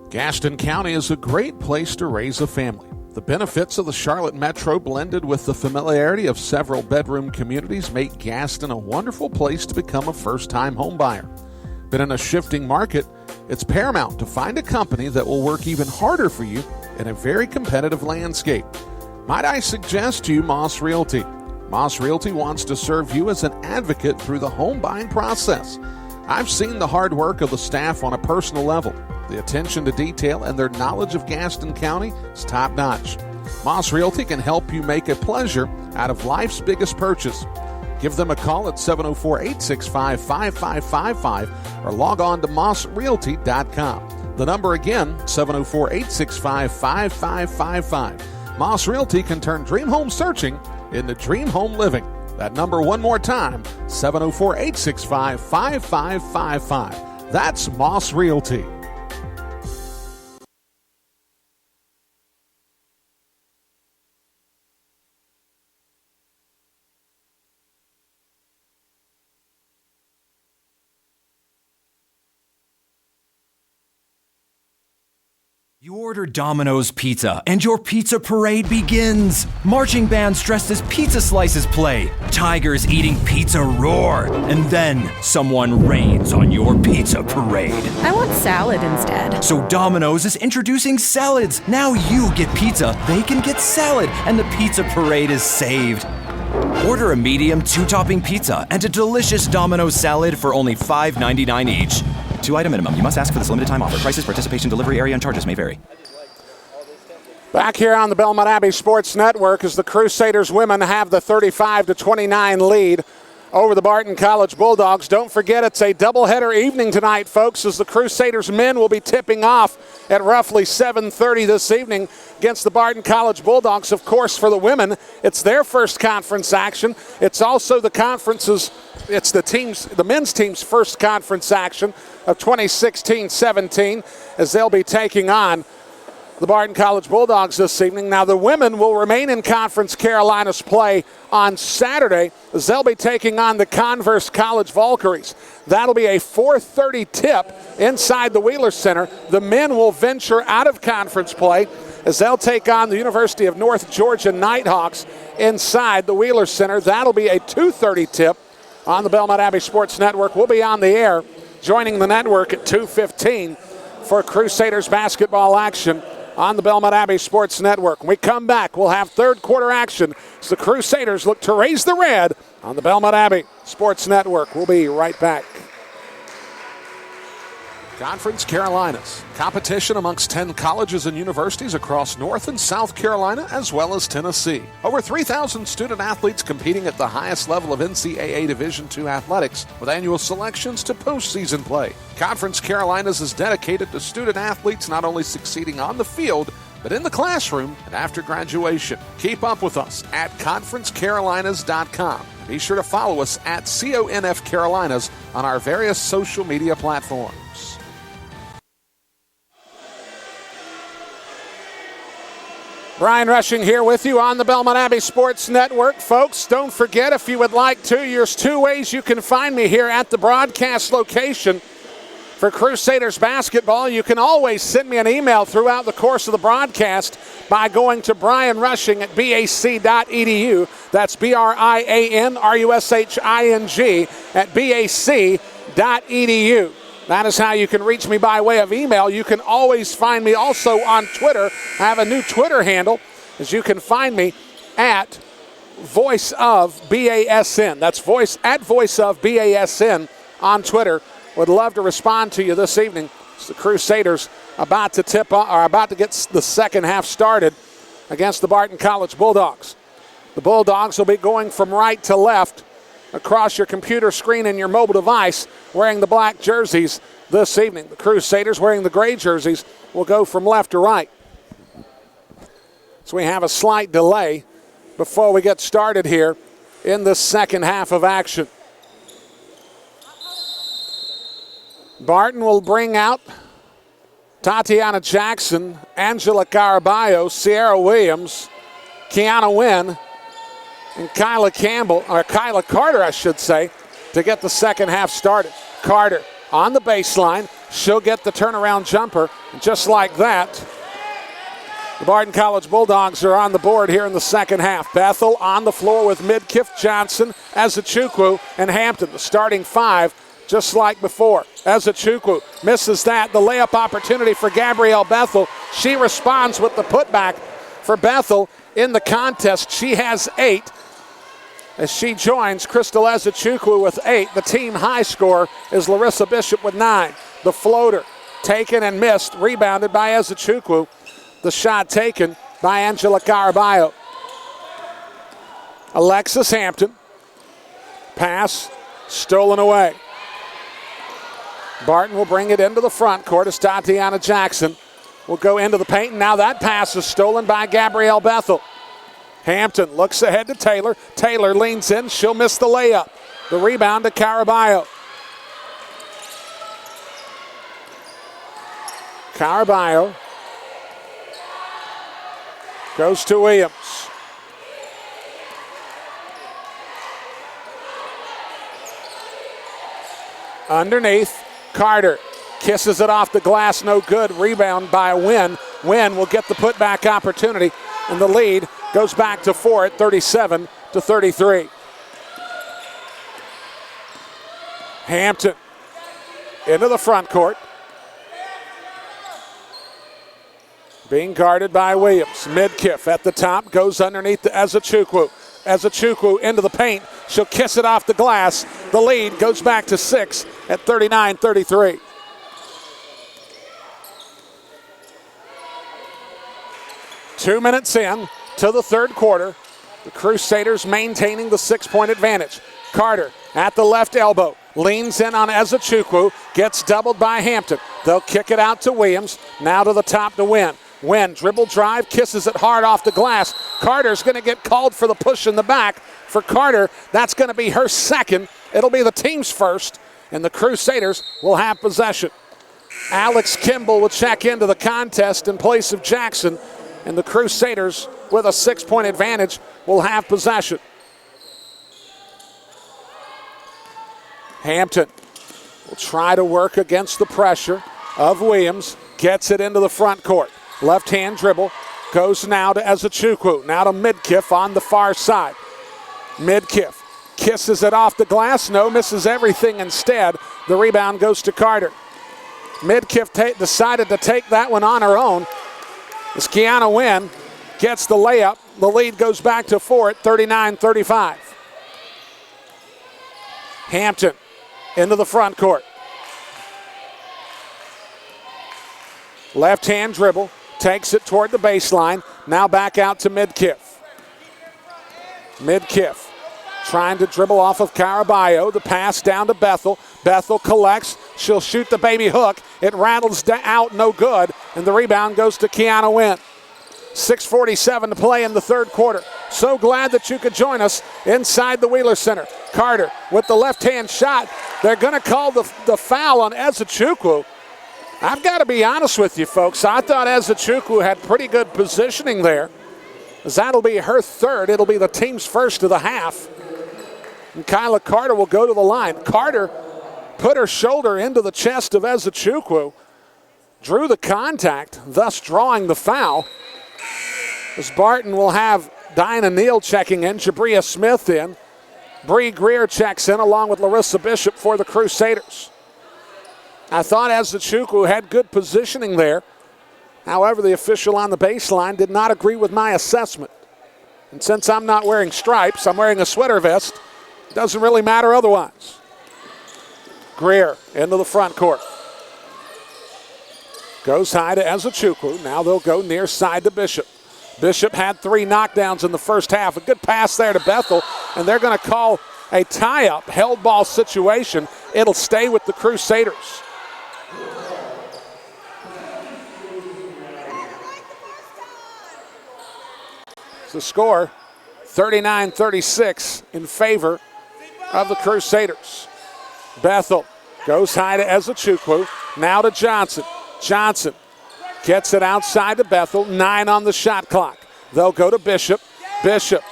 Gaston County is a great place to raise a family. The benefits of the Charlotte Metro, blended with the familiarity of several bedroom communities, make Gaston a wonderful place to become a first-time homebuyer. But in a shifting market, it's paramount to find a company that will work even harder for you in a very competitive landscape. Might I suggest to you Moss Realty? Moss Realty wants to serve you as an advocate through the home buying process. I've seen the hard work of the staff on a personal level. The attention to detail and their knowledge of Gaston County is top-notch. Moss Realty can help you make a pleasure out of life's biggest purchase. Give them a call at 704-865-5555 or log on to mossrealty.com. The number again, 704-865-5555. Moss Realty can turn dream home searching into dream home living. That number one more time, 704-865-5555. That's Moss Realty. You order Domino's Pizza, and your pizza parade begins. Marching bands dressed as pizza slices play. Tigers eating pizza roar. And then someone rains on your pizza parade. I want salad instead. So Domino's is introducing salads. Now you get pizza, they can get salad, and the pizza parade is saved. Order a medium 2-topping pizza and a delicious Domino's salad for only $5.99 each. 2-item minimum. You must ask for this limited time offer. Prices, participation, delivery area, and charges may vary. Back here on the Belmont Abbey Sports Network as the Crusaders women have the 35-29 lead over the Barton College Bulldogs. Don't forget it's a doubleheader evening tonight, folks, as the Crusaders men will be tipping off at roughly 7:30 this evening against the Barton College Bulldogs. Of course, for the women, it's their first conference action. It's also the men's team's first conference action of 2016-17 as they'll be taking on the Barton College Bulldogs this evening. Now, the women will remain in Conference Carolinas play on Saturday as they'll be taking on the Converse College Valkyries. That'll be a 4:30 tip inside the Wheeler Center. The men will venture out of conference play as they'll take on the University of North Georgia Nighthawks inside the Wheeler Center. That'll be a 2:30 tip on the Belmont Abbey Sports Network. We'll be on the air, joining the network at 2:15 for Crusaders basketball action on the Belmont Abbey Sports Network. When we come back, we'll have third quarter action as the Crusaders look to raise the red on the Belmont Abbey Sports Network. We'll be right back. Conference Carolinas, competition amongst 10 colleges and universities across North and South Carolina as well as Tennessee. Over 3,000 student athletes competing at the highest level of NCAA Division II athletics with annual selections to postseason play. Conference Carolinas is dedicated to student athletes not only succeeding on the field, but in the classroom and after graduation. Keep up with us at conferencecarolinas.com. Be sure to follow us at CONF Carolinas on our various social media platforms. Brian Rushing here with you on the Belmont Abbey Sports Network. Folks, don't forget, if you would like to, there's two ways you can find me here at the broadcast location for Crusaders basketball. You can always send me an email throughout the course of the broadcast by going to Brian Rushing at bac.edu. That's BRIANRUSHING at bac.edu. That is how you can reach me by way of email. You can always find me also on Twitter. I have a new Twitter handle, as you can find me at Voice of BASN. That's Voice of BASN on Twitter. Would love to respond to you this evening. It's the Crusaders about to get the second half started against the Barton College Bulldogs. The Bulldogs will be going from right to left across your computer screen and your mobile device, wearing the black jerseys this evening. The Crusaders, wearing the gray jerseys, will go from left to right. So we have a slight delay before we get started here in the second half of action. Barton will bring out Tatiana Jackson, Angela Caraballo, Sierra Williams, Kiana Wynn, and Kyla Carter, I should say, to get the second half started. Carter on the baseline. She'll get the turnaround jumper. Just like that, the Barton College Bulldogs are on the board here in the second half. Bethel on the floor with Midkiff, Johnson, Ezechukwu, and Hampton. The starting five, just like before. Ezechukwu misses that. The layup opportunity for Gabrielle Bethel. She responds with the putback for Bethel in the contest. She has 8 as she joins Crystal Ezechukwu with 8. The team high score is Larissa Bishop with 9. The floater taken and missed, rebounded by Ezechukwu. The shot taken by Angela Caraballo. Alexis Hampton. Pass stolen away. Barton will bring it into the front court as Tatiana Jackson will go into the paint. And now that pass is stolen by Gabrielle Bethel. Hampton looks ahead to Taylor. Taylor leans in. She'll miss the layup. The rebound to Caraballo. Caraballo goes to Williams. Underneath, Carter kisses it off the glass, no good. Rebound by Wynn. Wynn will get the putback opportunity, and the lead goes back to 4 at 37-33. Hampton into the front court. Being guarded by Williams. Midkiff at the top, goes underneath to Ezechukwu. Ezechukwu into the paint. She'll kiss it off the glass. The lead goes back to 6 at 39-33. Two minutes in to the third quarter. The Crusaders maintaining the 6-point advantage. Carter at the left elbow. Leans in on Ezechukwu. Gets doubled by Hampton. They'll kick it out to Williams. Now to the top to Wynn. Wynn, dribble drive, kisses it hard off the glass. Carter's going to get called for the push in the back. For Carter, that's going to be her second. It'll be the team's first, and the Crusaders will have possession. Alex Kimball will check into the contest in place of Jackson, and the Crusaders, with a 6-point advantage, will have possession. Hampton will try to work against the pressure of Williams. Gets it into the front court. Left-hand dribble. Goes now to Ezechukwu. Now to Midkiff on the far side. Midkiff kisses it off the glass. No, misses everything instead. The rebound goes to Carter. Midkiff decided to take that one on her own. As Kiana Wynn gets the layup, the lead goes back to 4 at 39-35. Hampton into the front court. Left-hand dribble, takes it toward the baseline. Now back out to Midkiff. Midkiff trying to dribble off of Caraballo. The pass down to Bethel. Bethel collects. She'll shoot the baby hook. It rattles out, no good. And the rebound goes to Kiana Wynn. 6:47 to play in the third quarter. So glad that you could join us inside the Wheeler Center. Carter with the left-hand shot. They're going to call the foul on Ezechukwu. I've got to be honest with you, folks. I thought Ezechukwu had pretty good positioning there, as that'll be her third. It'll be the team's first of the half. And Kyla Carter will go to the line. Carter put her shoulder into the chest of Ezechukwu, drew the contact, thus drawing the foul. As Barton will have Dinah Neal checking in, Jabria Smith in. Bree Greer checks in along with Larissa Bishop for the Crusaders. I thought Ezechukwu had good positioning there. However, the official on the baseline did not agree with my assessment. And since I'm not wearing stripes, I'm wearing a sweater vest. It doesn't really matter otherwise. Greer into the front court. Goes high to Ezechukwu. Now they'll go near side to Bishop. Bishop had 3 knockdowns in the first half. A good pass there to Bethel, and they're going to call a tie-up, held ball situation. It'll stay with the Crusaders. The score, 39-36 in favor of the Crusaders. Bethel goes high to Ezechukwu. Now to Johnson. Johnson gets it outside to Bethel. 9 on the shot clock. They'll go to Bishop. Bishop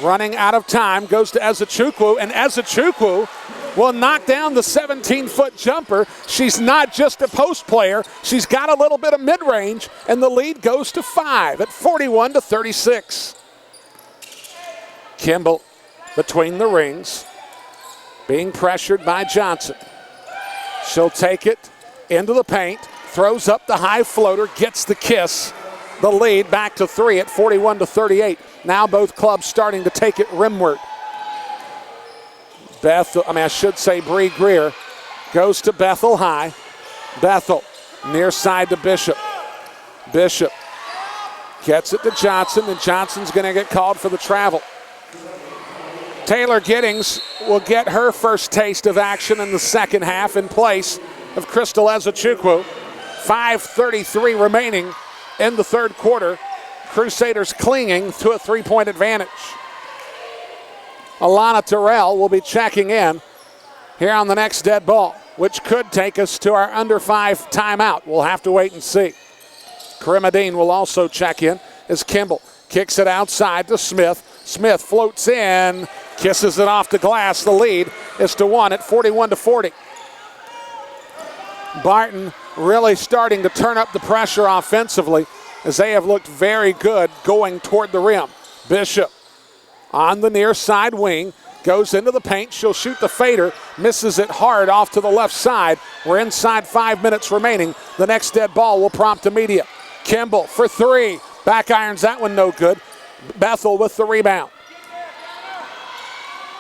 running out of time goes to Ezechukwu, and Ezechukwu will knock down the 17-foot jumper. She's not just a post player. She's got a little bit of mid-range, and the lead goes to 5 at 41-36. Kimball between the rings, being pressured by Johnson. She'll take it into the paint, throws up the high floater, gets the kiss. The lead back to 3 at 41-38. Now both clubs starting to take it rimward. Bree Greer goes to Bethel high. Bethel near side to Bishop. Bishop gets it to Johnson, and Johnson's going to get called for the travel. Taylor Giddings will get her first taste of action in the second half in place of Crystal Ezechukwu. 5:33 remaining in the third quarter. Crusaders clinging to a 3-point advantage. Alana Terrell will be checking in here on the next dead ball, which could take us to our under 5 timeout. We'll have to wait and see. Karimadine will also check in as Kimball kicks it outside to Smith. Smith floats in, kisses it off the glass. The lead is to 1 at 41-40. Barton really starting to turn up the pressure offensively as they have looked very good going toward the rim. Bishop on the near side wing, goes into the paint. She'll shoot the fader, misses it hard off to the left side. We're inside 5 minutes remaining. The next dead ball will prompt the media. Kimball for 3. Back irons that one no good. Bethel with the rebound.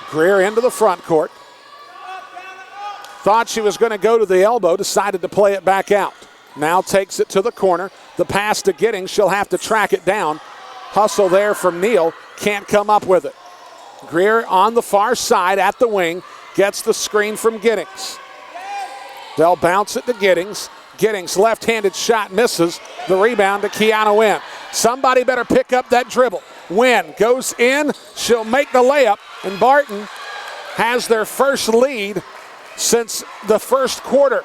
Greer into the front court. Thought she was going to go to the elbow, decided to play it back out. Now takes it to the corner. The pass to Giddings, she'll have to track it down. Hustle there from Neal, can't come up with it. Greer on the far side at the wing, gets the screen from Giddings. They'll bounce it to Giddings. Giddings, left-handed shot, misses. The rebound to Kiana Wynn. Somebody better pick up that dribble. Wynn goes in, she'll make the layup, and Barton has their first lead since the first quarter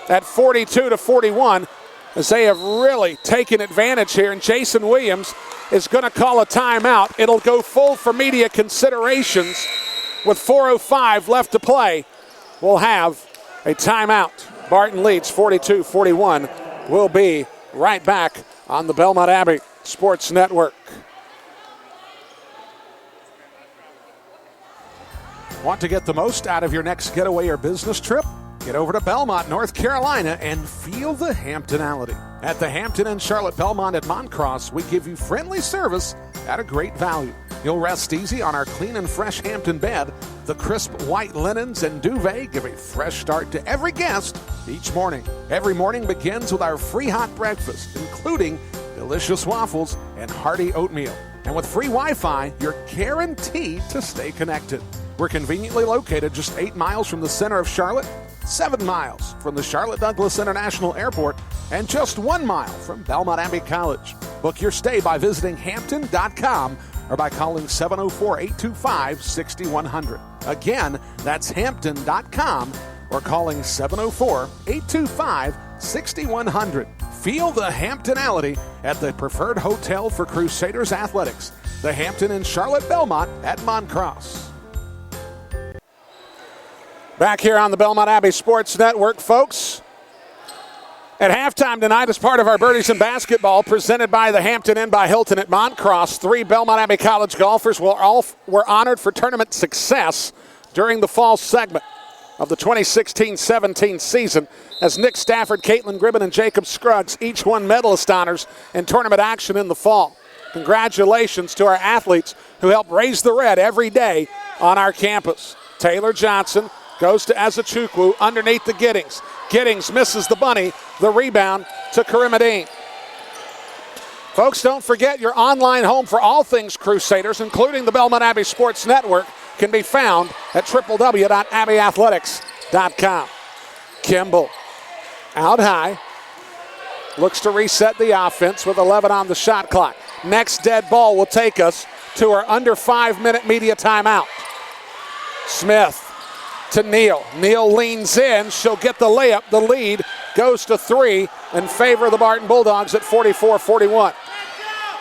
at 42-41, as they have really taken advantage here. And Jason Williams is going to call a timeout. It'll go full for media considerations. With 4:05 left to play, we'll have a timeout. Barton leads 42-41. We'll be right back on the Belmont Abbey Sports Network. Want to get the most out of your next getaway or business trip? Get over to Belmont, North Carolina, and feel the Hamptonality. At the Hampton Inn Charlotte Belmont at Moncross, we give you friendly service at a great value. You'll rest easy on our clean and fresh Hampton bed. The crisp white linens and duvet give a fresh start to every guest each morning. Every morning begins with our free hot breakfast, including delicious waffles and hearty oatmeal. And with free Wi-Fi, you're guaranteed to stay connected. We're conveniently located just 8 miles from the center of Charlotte, 7 miles from the Charlotte Douglas International Airport, and just 1 mile from Belmont Abbey College. Book your stay by visiting Hampton.com or by calling 704-825-6100. Again, that's Hampton.com or calling 704-825-6100. Feel the Hamptonality at the preferred hotel for Crusaders athletics, the Hampton Inn Charlotte Belmont at Moncross. Back here on the Belmont Abbey Sports Network, folks. At halftime tonight, as part of our Birdies in Basketball, presented by the Hampton Inn by Hilton at Moncross, 3 Belmont Abbey College golfers were honored for tournament success during the fall segment. of the 2016-17 season, as Nick Stafford, Caitlin Gribben, and Jacob Scruggs each won medalist honors in tournament action in the fall. Congratulations to our athletes who help raise the red every day on our campus. Taylor Johnson goes to Ezechukwu underneath the Giddings. Giddings misses the bunny. The rebound to Karimadine. Folks, don't forget your online home for all things Crusaders, including the Belmont Abbey Sports Network, can be found at www.abbeyathletics.com. Kimball out high. Looks to reset the offense with 11 on the shot clock. Next dead ball will take us to our under 5-minute media timeout. Smith to Neal. Neal leans in. She'll get the layup. The lead goes to 3 in favor of the Barton Bulldogs at 44-41.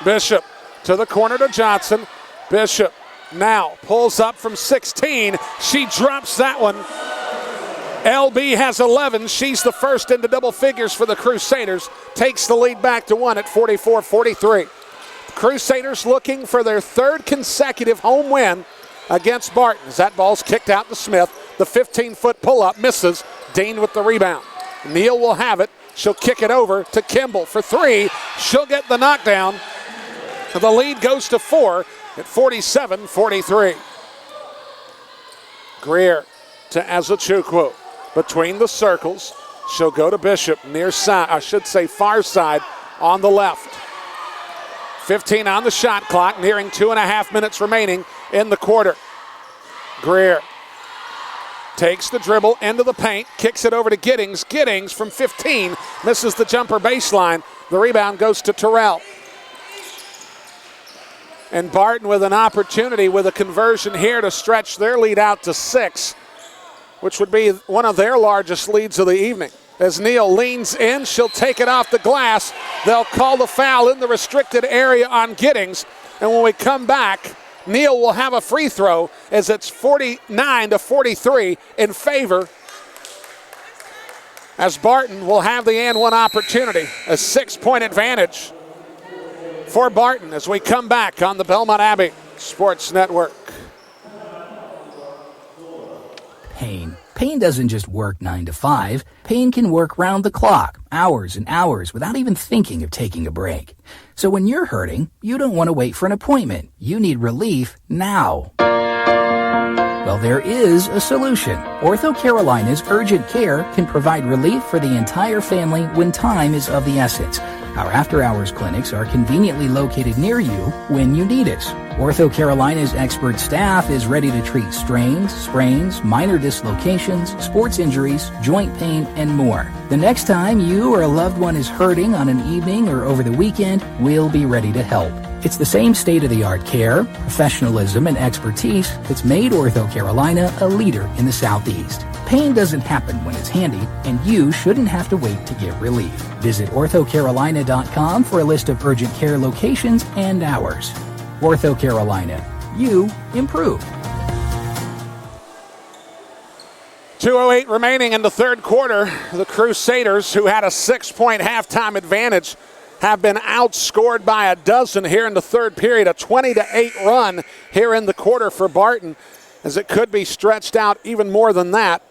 Bishop to the corner to Johnson. Bishop now pulls up from 16. She drops that one. LB has 11. She's the first into double figures for the Crusaders. Takes the lead back to 1 at 44-43. Crusaders looking for their third consecutive home win against Barton. As that ball's kicked out to Smith. The 15-foot pull-up misses. Dean with the rebound. Neal will have it. She'll kick it over to Kimball for 3. She'll get the knockdown. The lead goes to 4 at 47-43. Greer to Ezechukwu. Between the circles. She'll go to Bishop near side, I should say far side on the left. 15 on the shot clock, nearing 2.5 minutes remaining in the quarter. Greer takes the dribble into the paint, kicks it over to Giddings. Giddings from 15 misses the jumper baseline. The rebound goes to Terrell. And Barton with an opportunity with a conversion here to stretch their lead out to 6, which would be one of their largest leads of the evening. As Neal leans in, she'll take it off the glass. They'll call the foul in the restricted area on Giddings. And when we come back, Neal will have a free throw as it's 49-43 in favor, as Barton will have the and one opportunity. A 6-point advantage for Barton as we come back on the Belmont Abbey Sports Network. Pain doesn't just work 9 to 5. Pain can work round the clock, hours and hours, without even thinking of taking a break. So when you're hurting, you don't want to wait for an appointment. You need relief now. Well, there is a solution. Ortho Carolina's Urgent Care can provide relief for the entire family when time is of the essence. Our after-hours clinics are conveniently located near you when you need us. Ortho Carolina's expert staff is ready to treat strains, sprains, minor dislocations, sports injuries, joint pain, and more. The next time you or a loved one is hurting on an evening or over the weekend, we'll be ready to help. It's the same state-of-the-art care, professionalism, and expertise that's made Ortho Carolina a leader in the Southeast. Pain doesn't happen when it's handy, and you shouldn't have to wait to get relief. Visit orthocarolina.com for a list of urgent care locations and hours. Ortho Carolina. You improve. 2:08 remaining in the third quarter. The Crusaders, who had a 6-point halftime advantage, have been outscored by a dozen here in the third period. A 20-8 run here in the quarter for Barton, as it could be stretched out even more than that,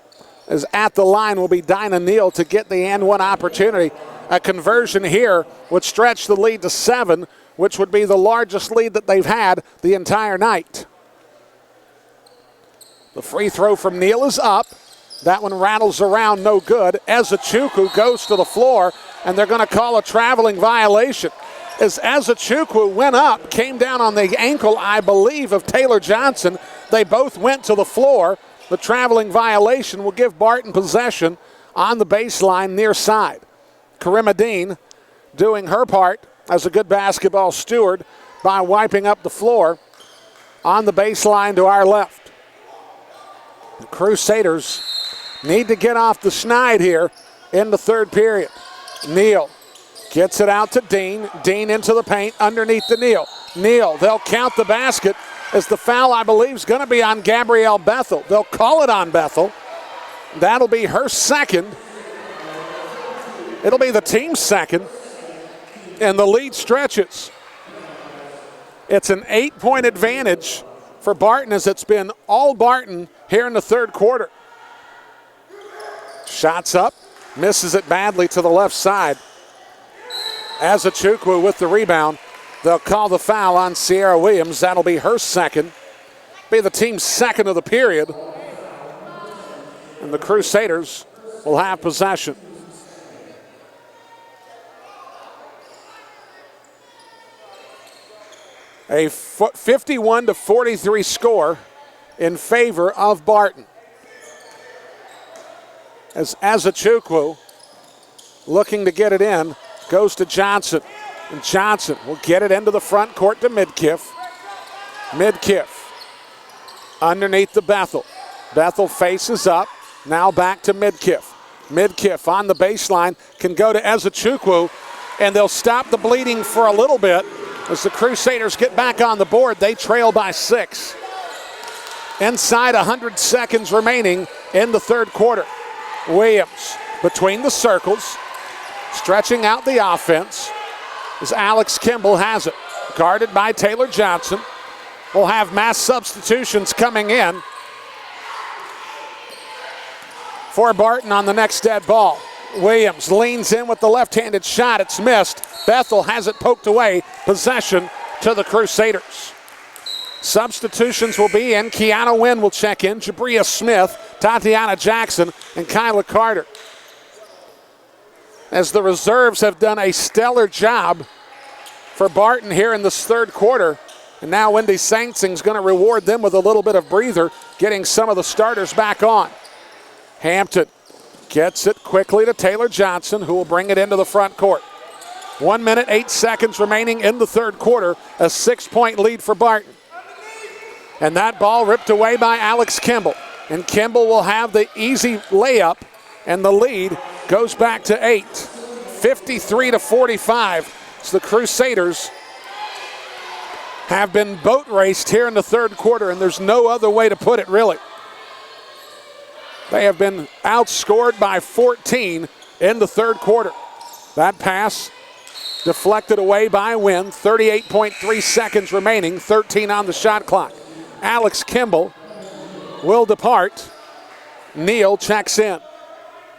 as at the line will be Dinah Neal to get the and one opportunity. A conversion here would stretch the lead to 7, which would be the largest lead that they've had the entire night. The free throw from Neal is up. That one rattles around, no good. Ezechukwu goes to the floor, and they're going to call a traveling violation. As Ezechukwu went up, came down on the ankle, I believe, of Taylor Johnson. They both went to the floor. The traveling violation will give Barton possession on the baseline near side. Karimadine doing her part as a good basketball steward by wiping up the floor on the baseline to our left. The Crusaders need to get off the schneid here in the third period. Neal gets it out to Dean. Dean into the paint underneath the Neal. Neal, they'll count the basket as the foul, I believe, is going to be on Gabrielle Bethel. They'll call it on Bethel. That'll be her second. It'll be the team's second. And the lead stretches. It's an 8-point advantage for Barton, as it's been all Barton here in the third quarter. Shots up, misses it badly to the left side. Azachukwu with the rebound. They'll call the foul on Sierra Williams. That'll be her second. Be the team's second of the period. And the Crusaders will have possession. A 51-43 score in favor of Barton. As Azachukwu, looking to get it in, goes to Johnson. And Johnson will get it into the front court to Midkiff. Midkiff underneath the Bethel. Bethel faces up. Now back to Midkiff. Midkiff on the baseline can go to Azachukwu, and they'll stop the bleeding for a little bit as the Crusaders get back on the board. They trail by 6. Inside 100 seconds remaining in the third quarter. Williams between the circles, stretching out the offense as Alex Kimball has it. Guarded by Taylor Johnson. We'll have mass substitutions coming in for Barton on the next dead ball. Williams leans in with the left-handed shot. It's missed. Bethel has it poked away. Possession to the Crusaders. Substitutions will be in. Kiana Wynn will check in. Jabria Smith, Tatiana Jackson, and Kyla Carter. As the reserves have done a stellar job for Barton here in this third quarter. And now Wendy Sangsing's going to reward them with a little bit of breather, getting some of the starters back on. Hampton gets it quickly to Taylor Johnson, who will bring it into the front court. 1 minute, 8 seconds remaining in the third quarter. A 6-point lead for Barton. And that ball ripped away by Alex Kimball. And Kimball will have the easy layup, and the lead goes back to 8. 53-45. So the Crusaders have been boat raced here in the third quarter, and there's no other way to put it, really. They have been outscored by 14 in the third quarter. That pass deflected away by Wynn. 38.3 seconds remaining, 13 on the shot clock. Alex Kimball will depart. Neal checks in.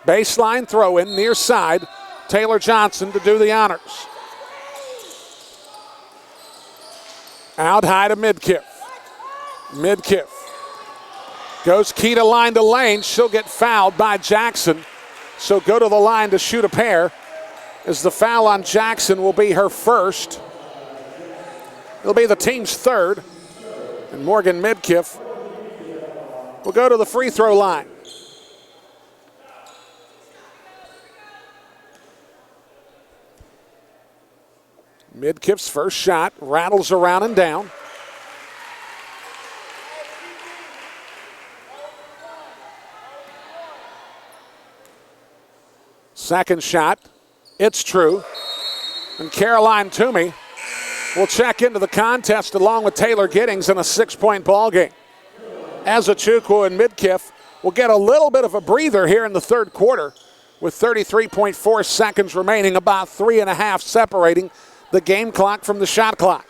Baseline throw in, near side. Taylor Johnson to do the honors. Out high to Midkiff. Midkiff goes key to line to lane. She'll get fouled by Jackson. So go to the line to shoot a pair, as the foul on Jackson will be her first. It'll be the team's third. And Morgan Midkiff will go to the free throw line. Midkiff's first shot rattles around and down. Second shot, it's true. And Caroline Toomey will check into the contest along with Taylor Giddings in a 6-point ball game. Azachukwu and Midkiff will get a little bit of a breather here in the third quarter with 33.4 seconds remaining, about 3.5 separating the game clock from the shot clock.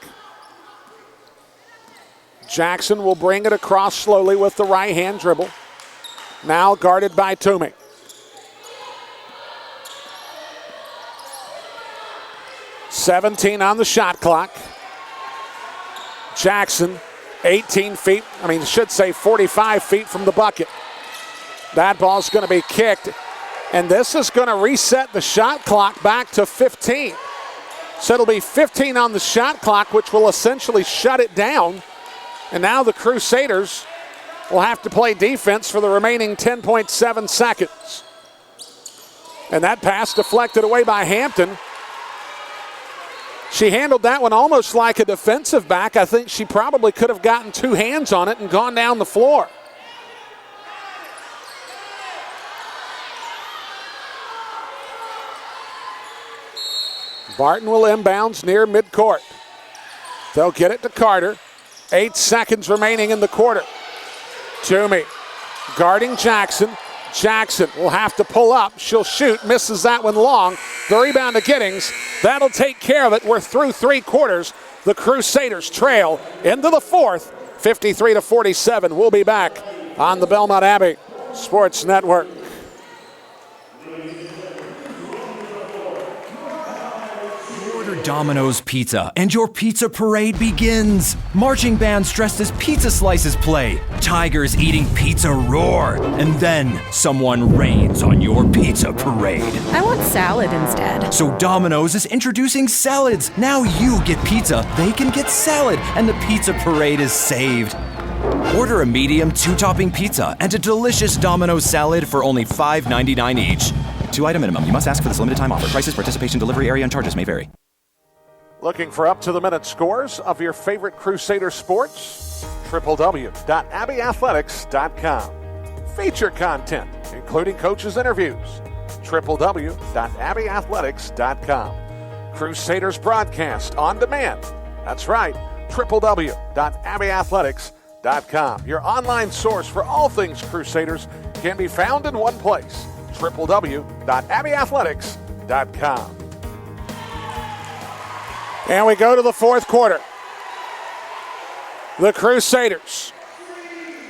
Jackson will bring it across slowly with the right hand dribble. Now guarded by Toomey. .17 on the shot clock. Jackson 45 feet from the bucket. That ball's going to be kicked, and this is going to reset the shot clock back to 15. So it'll be 15 on the shot clock, which will essentially shut it down. And now the Crusaders will have to play defense for the remaining 10.7 seconds. And that pass deflected away by Hampton. She handled that one almost like a defensive back. I think she probably could have gotten 2 hands on it and gone down the floor. Barton will inbounds near midcourt. They'll get it to Carter. 8 seconds remaining in the quarter. Toomey guarding Jackson. Jackson will have to pull up. She'll shoot, misses that one long. The rebound to Giddings. That'll take care of it. We're through 3 quarters. The Crusaders trail into the fourth, 53-47. We'll be back on the Belmont Abbey Sports Network. Domino's Pizza, and your pizza parade begins. Marching bands dressed as pizza slices play. Tigers eating pizza roar. And then someone rains on your pizza parade. I want salad instead. So Domino's is introducing salads. Now you get pizza, they can get salad, and the pizza parade is saved. Order a medium 2-topping pizza and a delicious Domino's salad for only $5.99 each. 2-item minimum. You must ask for this limited time offer. Prices, participation, delivery area, and charges may vary. Looking for up-to-the-minute scores of your favorite Crusader sports? www.abbeyathletics.com. Feature content, including coaches' interviews. www.abbeyathletics.com. Crusaders broadcast on demand. That's right, www.abbeyathletics.com. Your online source for all things Crusaders can be found in one place, www.abbeyathletics.com. And we go to the fourth quarter. The Crusaders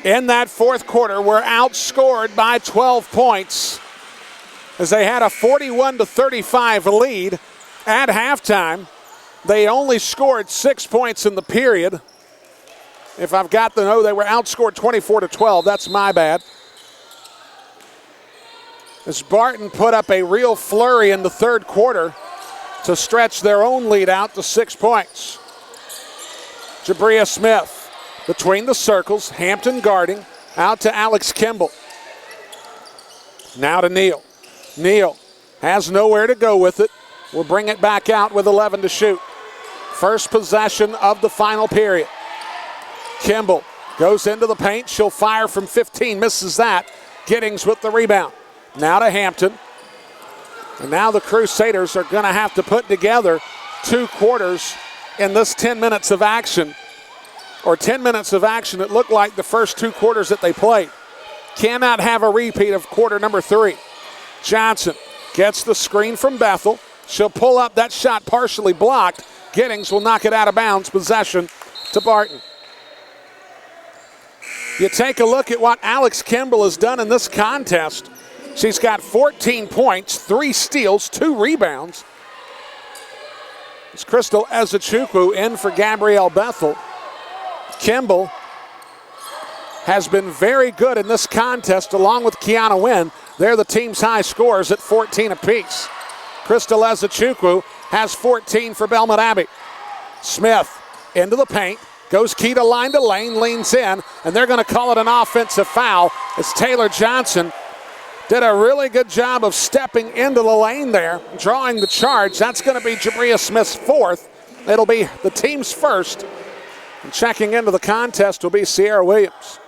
in that fourth quarter were outscored by 12 points as they had a 41-35 lead at halftime. They only scored 6 points in the period. If I've got to know, they were outscored 24-12. That's my bad. As Barton put up a real flurry in the third quarter to stretch their own lead out to 6 points. Jabria Smith between the circles, Hampton guarding, out to Alex Kimball. Now to Neal. Neal has nowhere to go with it. Will bring it back out with 11 to shoot. First possession of the final period. Kimball goes into the paint. She'll fire from 15, misses that. Giddings with the rebound. Now to Hampton. And now the Crusaders are going to have to put together 2 quarters in this 10 minutes of action. Or 10 minutes of action that looked like the first 2 quarters that they played. Cannot have a repeat of quarter number 3. Johnson gets the screen from Bethel. She'll pull up. That shot partially blocked. Giddings will knock it out of bounds. Possession to Barton. You take a look at what Alex Kimball has done in this contest. She's got 14 points, 3 steals, 2 rebounds. It's Crystal Ezechukwu in for Gabrielle Bethel. Kimball has been very good in this contest along with Kiana Wynn. They're the team's high scorers at 14 apiece. Crystal Ezechukwu has 14 for Belmont Abbey. Smith into the paint. Goes key to line to lane, leans in, and they're going to call it an offensive foul as Taylor Johnson did a really good job of stepping into the lane there, drawing the charge. That's going to be Jabria Smith's 4th. It'll be the team's first. And checking into the contest will be Sierra Williams.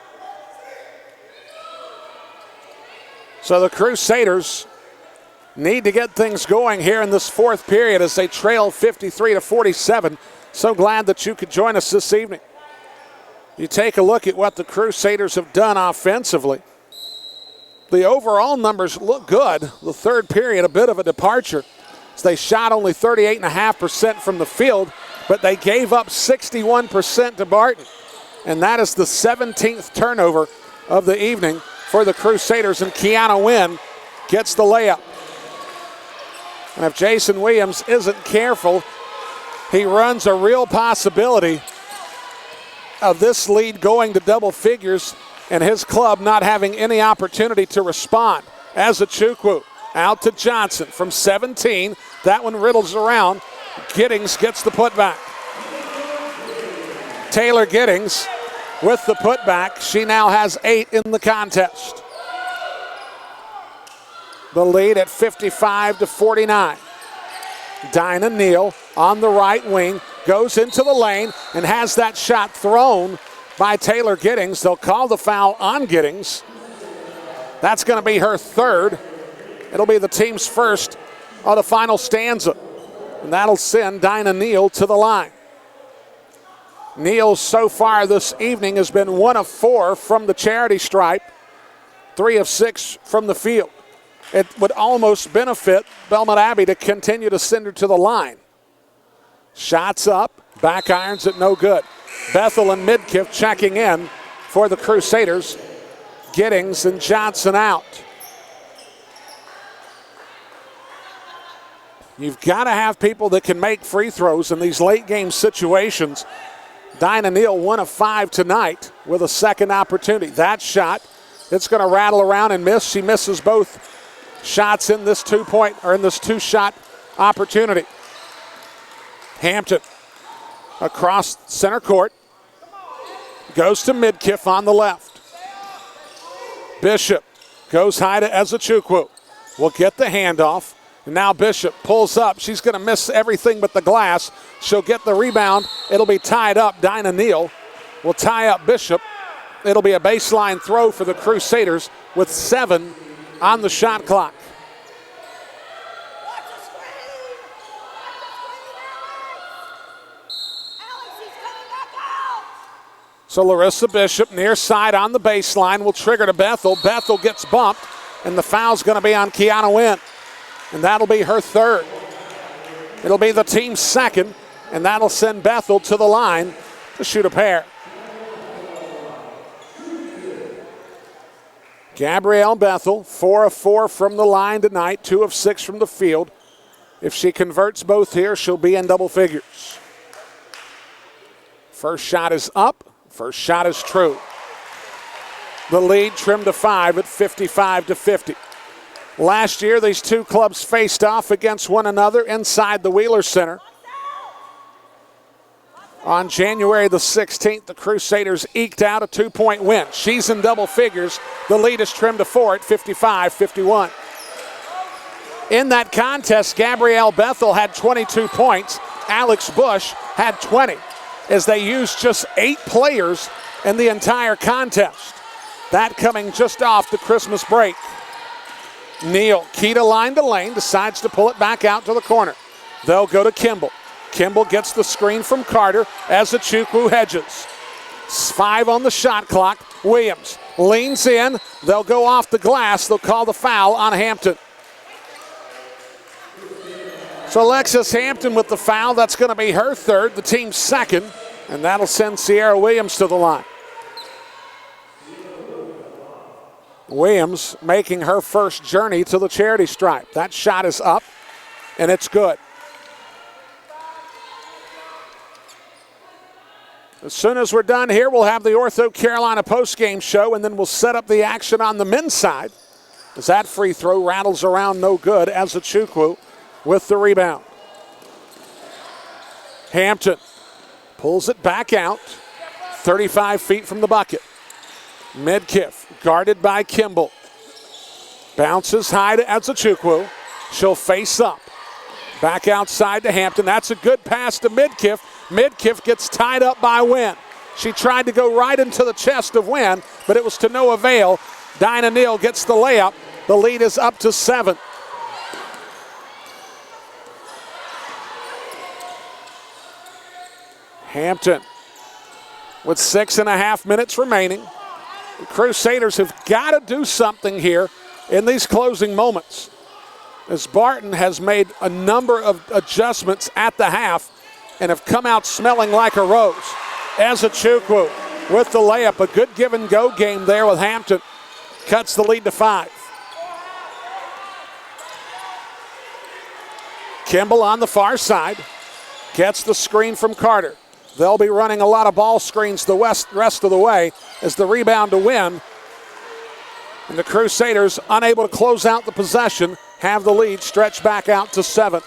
So the Crusaders need to get things going here in this fourth period as they trail 53-47. So glad that you could join us this evening. You take a look at what the Crusaders have done offensively. The overall numbers look good. The third period, a bit of a departure. So they shot only 38.5% from the field, but they gave up 61% to Barton. And that is the 17th turnover of the evening for the Crusaders, and Kiana Wynn gets the layup. And if Jason Williams isn't careful, he runs a real possibility of this lead going to double figures and his club not having any opportunity to respond. Ezechukwu out to Johnson from 17. That one riddles around. Giddings gets the putback. Taylor Giddings with the putback. She now has 8 in the contest. The lead at 55-49. Dinah Neal on the right wing goes into the lane and has that shot thrown by Taylor Giddings. They'll call the foul on Giddings. That's going to be her 3rd. It'll be the team's first on the final stanza. And that'll send Dinah Neal to the line. Neal so far this evening has been 1 of 4 from the charity stripe, 3 of 6 from the field. It would almost benefit Belmont Abbey to continue to send her to the line. Shots up, back irons it no good. Bethel and Midkiff checking in for the Crusaders. Giddings and Johnson out. You've got to have people that can make free throws in these late game situations. Dinah Neal 1 of 5 tonight with a second opportunity. That shot, it's going to rattle around and miss. She misses both shots in this two-shot opportunity. Hampton across center court. Goes to Midkiff on the left. Bishop goes high to Ezechukwu. Will get the handoff. And now Bishop pulls up. She's going to miss everything but the glass. She'll get the rebound. It'll be tied up. Dinah Neal will tie up Bishop. It'll be a baseline throw for the Crusaders with 7 on the shot clock. So Larissa Bishop near side on the baseline will trigger to Bethel. Bethel gets bumped, and the foul's going to be on Kiana Wynn. And that'll be her third. It'll be the team's second, and that'll send Bethel to the line to shoot a pair. Gabrielle Bethel, 4 of 4 from the line tonight, 2 of 6 from the field. If she converts both here, she'll be in double figures. First shot is up. First shot is true. The lead trimmed to 5 at 55-50. Last year, these two clubs faced off against one another inside the Wheeler Center. On January the 16th, the Crusaders eked out a 2-point win. She's in double figures. The lead is trimmed to 4 at 55-51. In that contest, Gabrielle Bethel had 22 points. Alex Bush had 20, as they used just 8 players in the entire contest. That coming just off the Christmas break. Neal, key to line to lane, decides to pull it back out to the corner. They'll go to Kimball. Kimball gets the screen from Carter as Ezechukwu hedges. 5 on the shot clock. Williams leans in. They'll go off the glass. They'll call the foul on Hampton. So Alexis Hampton with the foul. That's going to be her third, the team's second, and that'll send Sierra Williams to the line. Williams making her first journey to the charity stripe. That shot is up, and it's good. As soon as we're done here, we'll have the Ortho Carolina postgame show, and then we'll set up the action on the men's side. As that free throw rattles around, no good. Ezechukwu with the rebound. Hampton pulls it back out, 35 feet from the bucket. Midkiff guarded by Kimball. Bounces high to Ezechukwu. She'll face up. Back outside to Hampton. That's a good pass to Midkiff. Midkiff gets tied up by Wynn. She tried to go right into the chest of Wynn, but it was to no avail. Dinah Neal gets the layup. The lead is up to 7. Hampton with 6.5 minutes remaining. The Crusaders have got to do something here in these closing moments, as Barton has made a number of adjustments at the half and have come out smelling like a rose. Ezechukwu with the layup. A good give-and-go game there with Hampton. Cuts the lead to 5. Kimball on the far side. Gets the screen from Carter. They'll be running a lot of ball screens the rest of the way as the rebound to Win. And the Crusaders, unable to close out the possession, have the lead stretched back out to 7.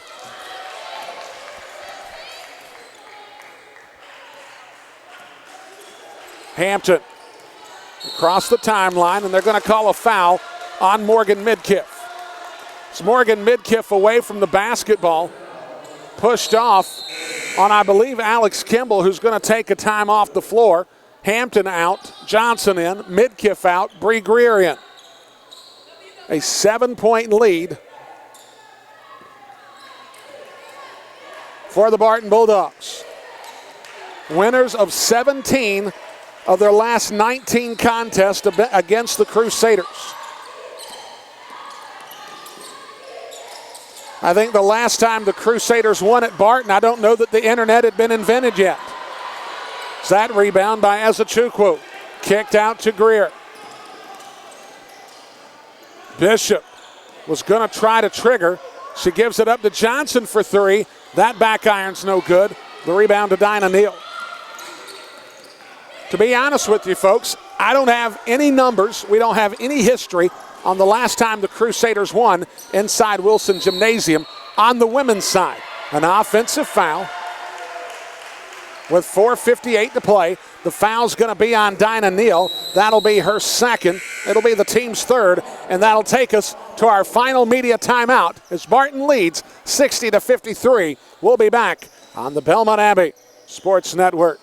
Hampton across the timeline, and they're going to call a foul on Morgan Midkiff. It's Morgan Midkiff away from the basketball, pushed off on, I believe, Alex Kimball, who's going to take a time off the floor. Hampton out, Johnson in, Midkiff out, Bree Greer in. A 7-point lead for the Barton Bulldogs. Winners of 17 of their last 19 contests against the Crusaders. I think the last time the Crusaders won at Barton, I don't know that the internet had been invented yet. It's that rebound by Ezechukwu. Kicked out to Greer. Bishop was going to try to trigger. She gives it up to Johnson for three. That back iron's no good. The rebound to Dinah Neal. To be honest with you folks, I don't have any numbers. We don't have any history on the last time the Crusaders won inside Wilson Gymnasium on the women's side. An offensive foul with 4:58 to play. The foul's going to be on Dinah Neal. That'll be her second. It'll be the team's third, and that'll take us to our final media timeout as Barton leads 60-53. We'll be back on the Belmont Abbey Sports Network.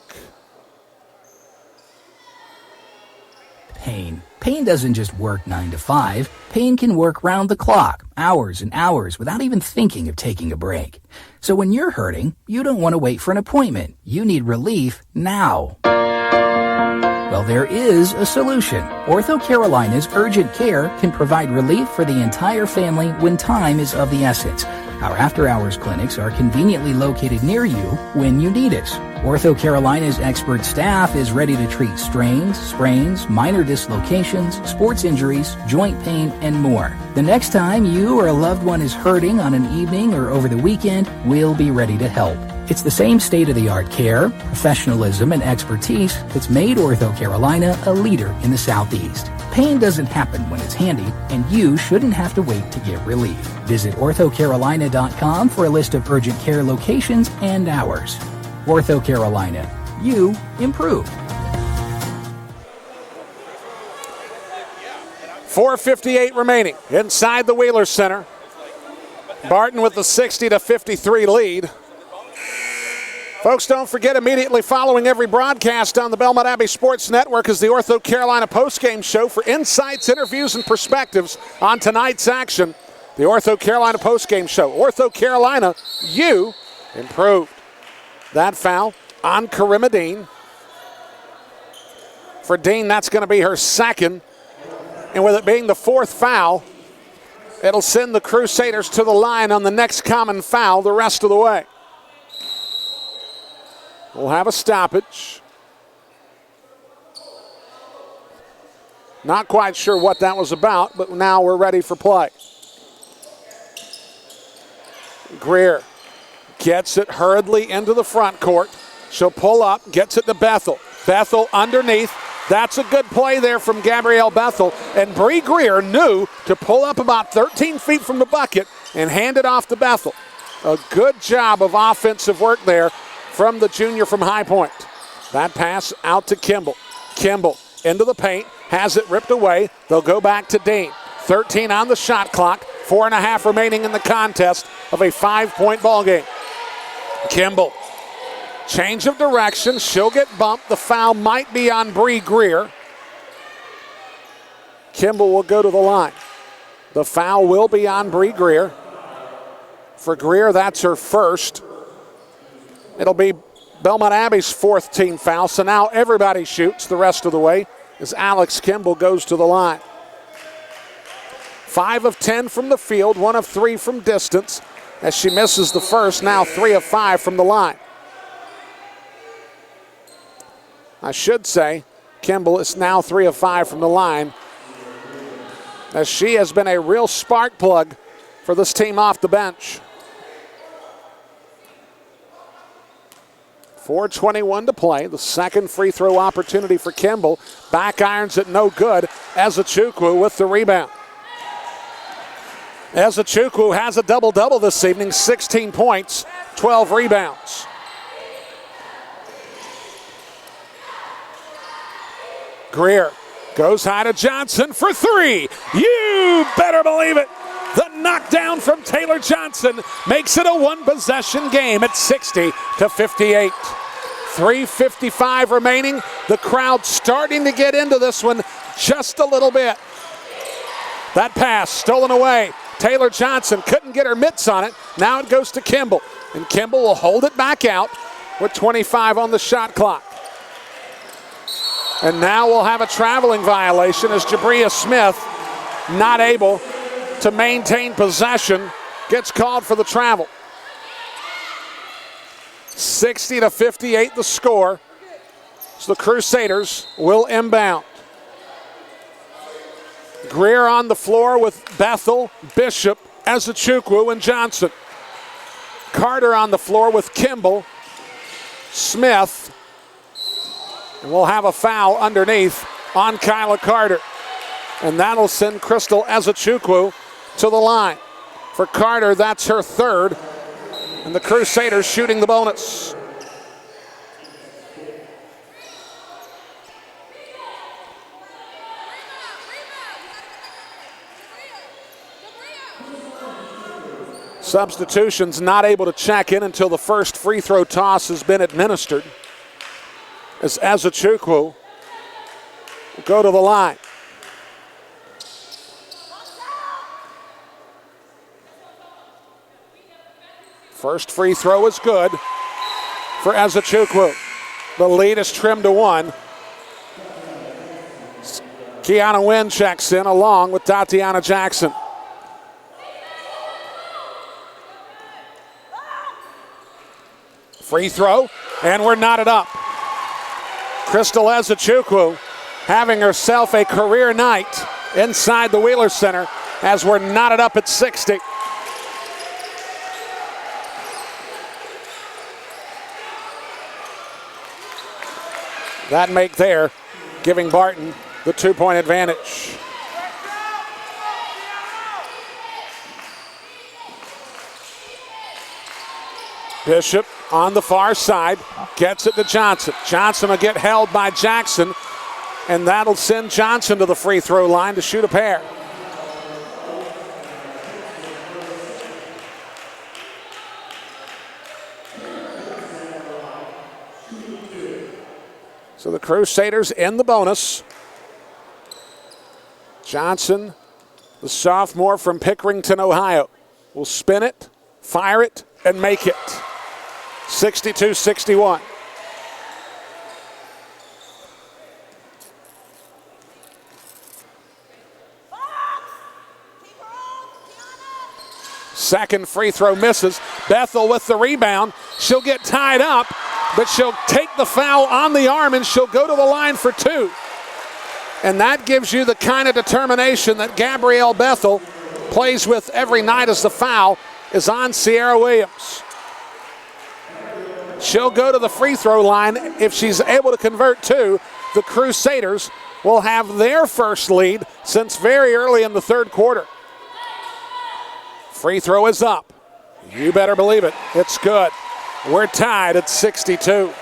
Pain doesn't just work 9 to 5. Pain can work round the clock, hours and hours, without even thinking of taking a break. So when you're hurting, you don't want to wait for an appointment. You need relief now. Well, there is a solution. Ortho Carolina's Urgent Care can provide relief for the entire family when time is of the essence. Our after-hours clinics are conveniently located near you when you need us. Ortho Carolina's expert staff is ready to treat strains, sprains, minor dislocations, sports injuries, joint pain, and more. The next time you or a loved one is hurting on an evening or over the weekend, we'll be ready to help. It's the same state-of-the-art care, professionalism, and expertise that's made Ortho Carolina a leader in the Southeast. Pain doesn't happen when it's handy, and you shouldn't have to wait to get relief. Visit orthocarolina.com for a list of urgent care locations and hours. Ortho Carolina. You improve. 4:58 remaining inside the Wheeler Center. Barton with the 60-53 lead. Folks, don't forget, immediately following every broadcast on the Belmont Abbey Sports Network is the Ortho Carolina Postgame Show for insights, interviews, and perspectives on tonight's action. The Ortho Carolina Postgame Show. Ortho Carolina, you improved. That foul on Karima Dean. For Dean, that's going to be her second. And with it being the fourth foul, it'll send the Crusaders to the line on the next common foul the rest of the way. We'll have a stoppage. Not quite sure what that was about, but now we're ready for play. Greer gets it hurriedly into the front court. She'll pull up, gets it to Bethel. Bethel underneath. That's a good play there from Gabrielle Bethel. And Bree Greer knew to pull up about 13 feet from the bucket and hand it off to Bethel. A good job of offensive work there from the junior from High Point. That pass out to Kimball. Kimball into the paint, has it ripped away. They'll go back to Dean. 13 on the shot clock, 4.5 remaining in the contest of a 5-point ball game. Kimball, change of direction. She'll get bumped. The foul might be on Bree Greer. Kimball will go to the line. The foul will be on Bree Greer. For Greer, that's her first. It'll be Belmont Abbey's fourth team foul, so now everybody shoots the rest of the way as Alex Kimball goes to the line. 5 of 10 from the field, 1 of 3 from distance. As she misses the first, now 3 of 5 from the line. I should say Kimball is now 3 of 5 from the line, as she has been a real spark plug for this team off the bench. 4:21 to play. The second free throw opportunity for Kimball. Back irons it no good. Ezechukwu with the rebound. Ezechukwu has a double-double this evening. 16 points, 12 rebounds. Greer goes high to Johnson for three. You better believe it. The knockdown from Taylor Johnson makes it a one-possession game at 60-58. 3:55 remaining. The crowd starting to get into this one just a little bit. That pass stolen away. Taylor Johnson couldn't get her mitts on it. Now it goes to Kimball. And Kimball will hold it back out with 25 on the shot clock. And now we'll have a traveling violation as Jabria Smith, not able to maintain possession, gets called for the travel. 60-58 the score. So the Crusaders will inbound. Greer on the floor with Bethel, Bishop, Ezechukwu and Johnson. Carter on the floor with Kimball, Smith, and we'll have a foul underneath on Kyla Carter. And that'll send Crystal Ezechukwu to the line. For Carter, that's her third. And the Crusaders shooting the bonus. Substitutions not able to check in until the first free throw toss has been administered, as Ezechukwu will go to the line. First free throw is good for Ezechukwu. The lead is trimmed to 1. Kiana Wynn checks in along with Tatiana Jackson. Free throw, and we're knotted up. Crystal Ezechukwu having herself a career night inside the Wheeler Center as we're knotted up at 60. That make there, giving Barton the 2-point advantage. Bishop on the far side, gets it to Johnson. Johnson will get held by Jackson, and that'll send Johnson to the free throw line to shoot a pair. So the Crusaders in the bonus. Johnson, the sophomore from Pickerington, Ohio, will spin it, fire it, and make it. 62-61. Second free throw misses. Bethel with the rebound. She'll get tied up, but she'll take the foul on the arm and she'll go to the line for 2. And that gives you the kind of determination that Gabrielle Bethel plays with every night as the foul is on Sierra Williams. She'll go to the free throw line. If she's able to convert 2, the Crusaders will have their first lead since very early in the third quarter. Free throw is up. You better believe it. It's good. We're tied at 62.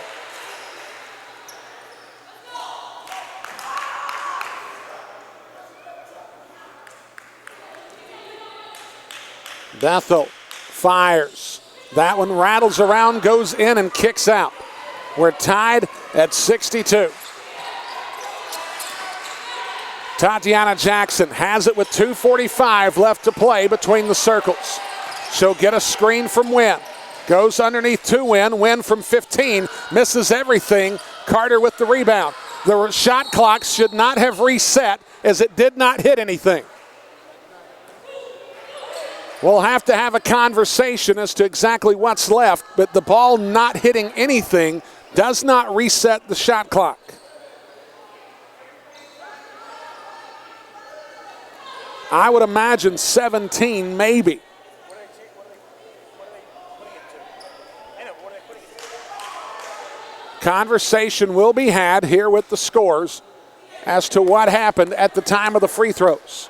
Bethel fires. That one rattles around, goes in, and kicks out. We're tied at 62. Tatiana Jackson has it with 2:45 left to play between the circles. She'll get a screen from Wynn. Goes underneath to Wynn. Wynn from 15. Misses everything. Carter with the rebound. The shot clock should not have reset as it did not hit anything. We'll have to have a conversation as to exactly what's left, but the ball not hitting anything does not reset the shot clock. I would imagine 17 maybe. Conversation will be had here with the scores as to what happened at the time of the free throws.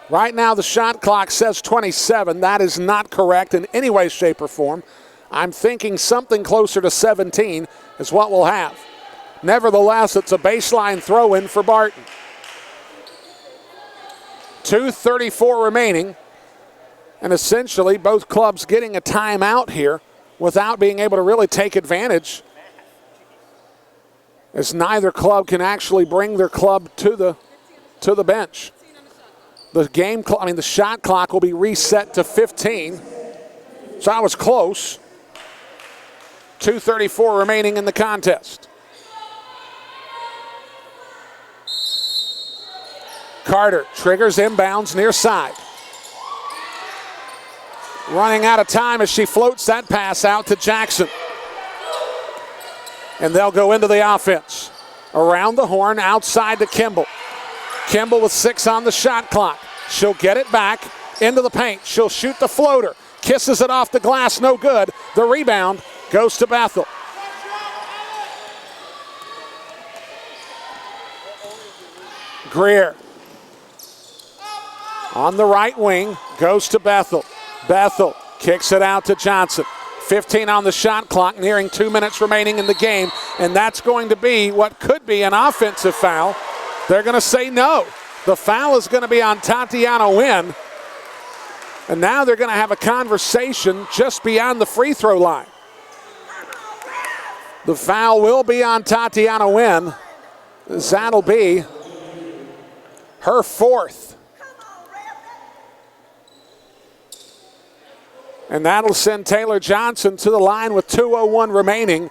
Right now the shot clock says 27. That is not correct in any way, shape, or form. I'm thinking something closer to 17 is what we'll have. Nevertheless, it's a baseline throw-in for Barton. 2:34 remaining, and essentially both clubs getting a timeout here without being able to really take advantage, as neither club can actually bring their club to the bench. The shot clock will be reset to 15. So that was close. 2:34 remaining in the contest. Carter triggers inbounds near side. Running out of time as she floats that pass out to Jackson. And they'll go into the offense. Around the horn, outside to Kimball. Kimball with 6 on the shot clock. She'll get it back into the paint. She'll shoot the floater. Kisses it off the glass, no good. The rebound goes to Bethel. Greer on the right wing, goes to Bethel. Bethel kicks it out to Johnson. 15 on the shot clock, nearing 2 minutes remaining in the game, and that's going to be what could be an offensive foul. They're going to say no. The foul is going to be on Tatiana Nguyen, and now they're going to have a conversation just beyond the free throw line. The foul will be on Tatiana Nguyen. That'll be her 4th. And that'll send Taylor Johnson to the line with 2:01 remaining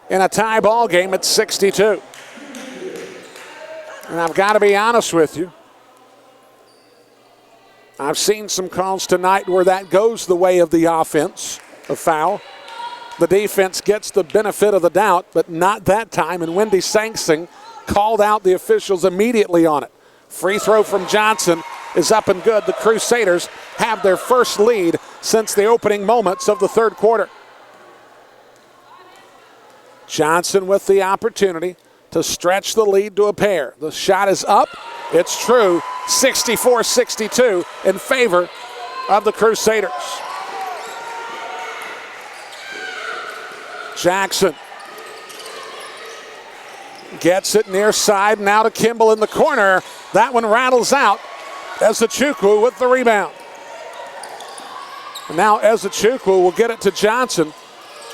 in a tie ball game at 62. And I've got to be honest with you, I've seen some calls tonight where that goes the way of the offense, a foul. The defense gets the benefit of the doubt, but not that time, and Wendy Sangsing called out the officials immediately on it. Free throw from Johnson is up and good. The Crusaders have their first lead since the opening moments of the third quarter. Johnson with the opportunity to stretch the lead to a pair. The shot is up. It's true. 64-62 in favor of the Crusaders. Jackson gets it near side. Now to Kimball in the corner. That one rattles out. Ezechukwu with the rebound. And now Ezechukwu will get it to Johnson.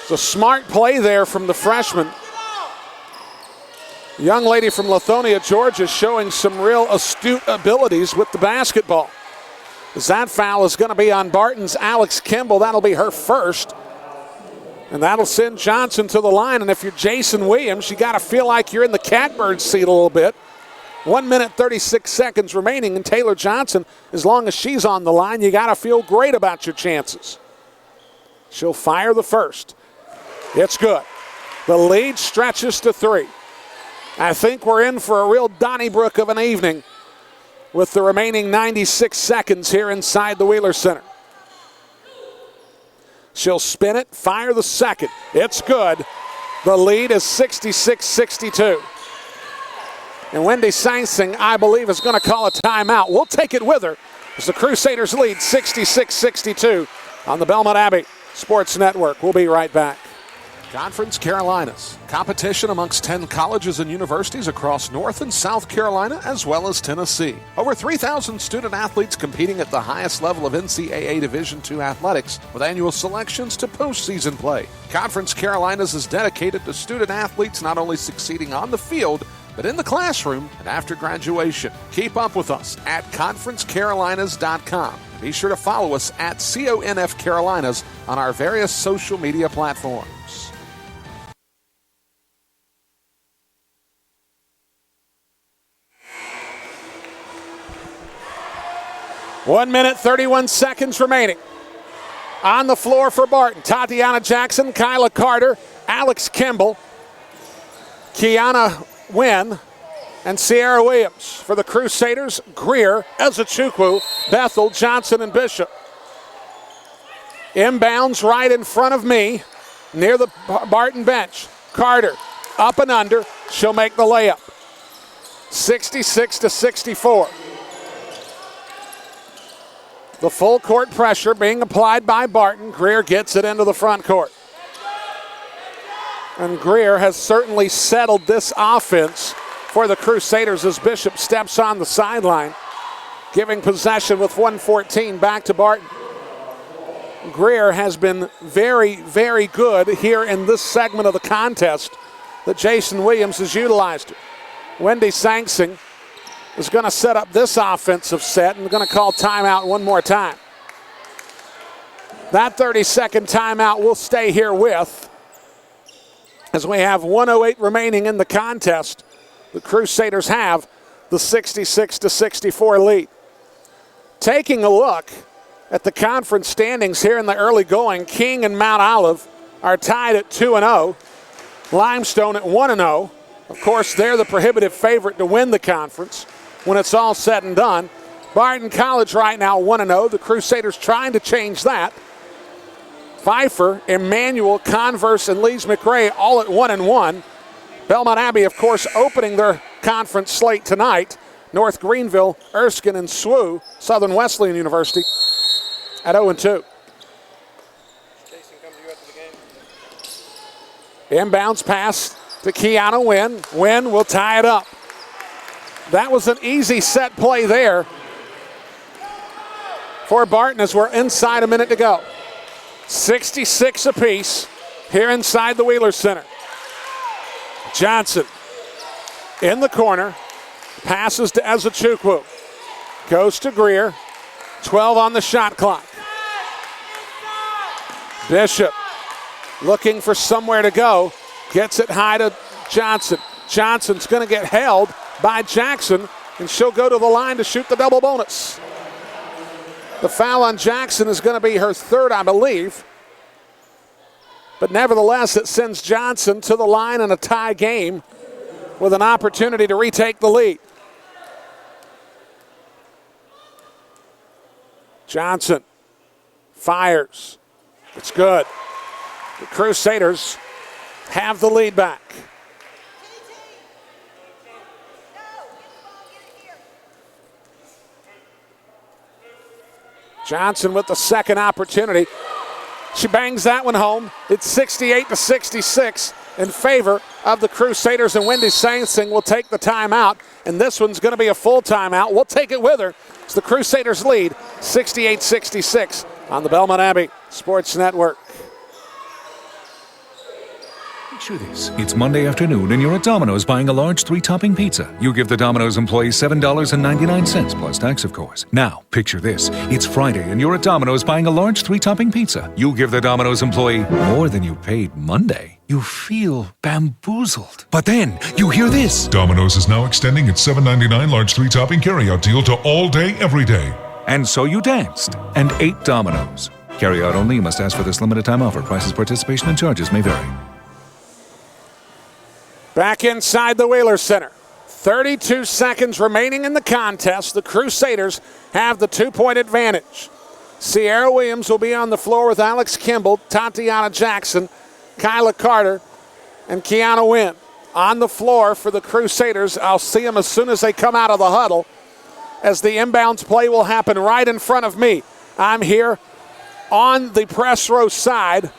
It's a smart play there from the freshman. The young lady from Lithonia, Georgia, showing some real astute abilities with the basketball. As that foul is going to be on Barton's Alex Kimball. That'll be her first. And that'll send Johnson to the line. And if you're Jason Williams, you got to feel like you're in the catbird seat a little bit. 1 minute, 36 seconds remaining, and Taylor Johnson, as long as she's on the line, you got to feel great about your chances. She'll fire the first. It's good. The lead stretches to 3. I think we're in for a real Donnybrook of an evening with the remaining 96 seconds here inside the Wheeler Center. She'll spin it, fire the second. It's good. The lead is 66-62. And Wendy Sangsing, I believe, is going to call a timeout. We'll take it with her as the Crusaders lead 66-62 on the Belmont Abbey Sports Network. We'll be right back. Conference Carolinas, competition amongst 10 colleges and universities across North and South Carolina, as well as Tennessee. Over 3,000 student athletes competing at the highest level of NCAA Division II athletics, with annual selections to postseason play. Conference Carolinas is dedicated to student athletes not only succeeding on the field, but in the classroom and after graduation. Keep up with us at conferencecarolinas.com. Be sure to follow us at CONF Carolinas on our various social media platforms. One minute, 31 seconds remaining. On the floor for Barton, Tatiana Jackson, Kyla Carter, Alex Kimball, Kiana Nguyen, and Sierra Williams. For the Crusaders, Greer, Ezechukwu, Bethel, Johnson, and Bishop. Inbounds right in front of me, near the Barton bench. Carter, up and under. She'll make the layup. 66-64. The full court pressure being applied by Barton. Greer gets it into the front court. And Greer has certainly settled this offense for the Crusaders as Bishop steps on the sideline, giving possession with 1:14 back to Barton. Greer has been very, very good here in this segment of the contest that Jason Williams has utilized. Wendy Sangsing is going to set up this offensive set and going to call timeout one more time. That 30-second timeout will stay here with, as we have 1:08 remaining in the contest. The Crusaders have the 66-64 lead. Taking a look at the conference standings here in the early going, King and Mount Olive are tied at 2-0. Limestone at 1-0. Of course, they're the prohibitive favorite to win the conference. when it's all said and done. Barton College right now 1-0. The Crusaders trying to change that. Pfeiffer, Emmanuel, Converse, and Lees McRae all at 1-1. Belmont Abbey, of course, opening their conference slate tonight. North Greenville, Erskine, and SWU, Southern Wesleyan University, at 0-2. Inbounds pass to Kiana Wynn. Wynn will tie it up. That was an easy set play there for Barton as we're inside a minute to go. 66 apiece here inside the Wheeler Center. Johnson in the corner. Passes to Ezechukwu. Goes to Greer. 12 on the shot clock. Bishop looking for somewhere to go. Gets it high to Johnson. Johnson's going to get held by Jackson, and she'll go to the line to shoot the double bonus. The foul on Jackson is going to be her third, I believe. But nevertheless, it sends Johnson to the line in a tie game with an opportunity to retake the lead. Johnson fires. It's good. The Crusaders have the lead back. Johnson with the second opportunity. She bangs that one home. It's 68-66 in favor of the Crusaders, and Wendy Sansing will take the timeout, and this one's going to be a full timeout. We'll take it with her. It's the Crusaders lead 68-66 on the Belmont Abbey Sports Network. Picture this. It's Monday afternoon and you're at Domino's buying a large 3-topping pizza. You give the Domino's employee $7.99 plus tax, of course. Now, picture this. It's Friday and you're at Domino's buying a large 3-topping pizza. You give the Domino's employee more than you paid Monday. You feel bamboozled. But then you hear this. Domino's is now extending its $7.99 large 3-topping carryout deal to all day, every day. And so you danced and ate Domino's. Carryout only. You must ask for this limited time offer. Prices, participation, and charges may vary. Back inside the Wheeler Center. 32 seconds remaining in the contest. The Crusaders have the 2-point advantage. Sierra Williams will be on the floor with Alex Kimball, Tatiana Jackson, Kyla Carter, and Kiana Wynn. On the floor for the Crusaders. I'll see them as soon as they come out of the huddle, as the inbounds play will happen right in front of me. I'm here on the press row side,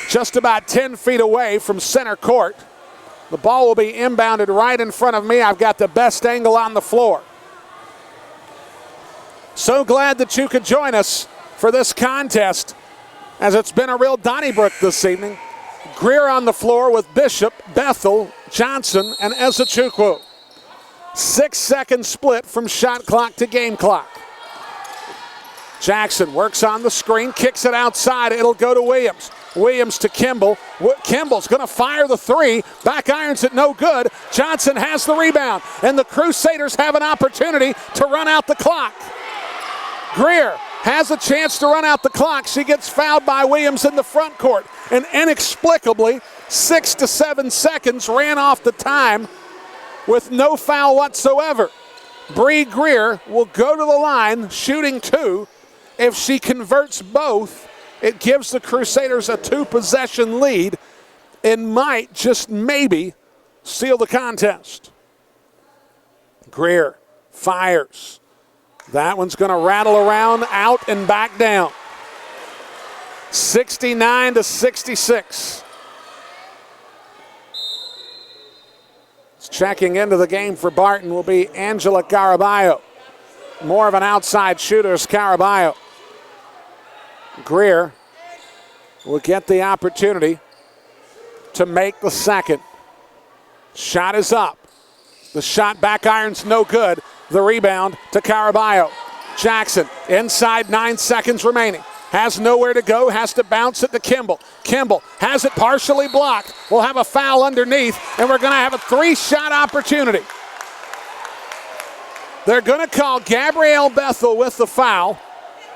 just about 10 feet away from center court. The ball will be inbounded right in front of me. I've got the best angle on the floor. So glad that you could join us for this contest, as it's been a real Donnybrook this evening. Greer on the floor with Bishop, Bethel, Johnson, and Ezechukwu. 6-second split from shot clock to game clock. Jackson works on the screen, kicks it outside. It'll go to Williams. Williams to Kimball. Kimball's going to fire the three. Back irons it, no good. Johnson has the rebound, and the Crusaders have an opportunity to run out the clock. Greer has a chance to run out the clock. She gets fouled by Williams in the front court, and inexplicably, 6 to 7 seconds ran off the time with no foul whatsoever. Bree Greer will go to the line shooting 2. If she converts both, it gives the Crusaders a 2-possession lead and might just maybe seal the contest. Greer fires. That one's going to rattle around, out, and back down. 69-66. Checking into the game for Barton will be Angela Caraballo. More of an outside shooter is Caraballo. Greer will get the opportunity to make the second. Shot is up. The shot back iron's no good. The rebound to Caraballo. Jackson inside, 9 seconds remaining. Has nowhere to go, has to bounce it to Kimball. Kimball has it partially blocked. We'll have a foul underneath, and we're going to have a 3-shot opportunity. They're going to call Gabrielle Bethel with the foul.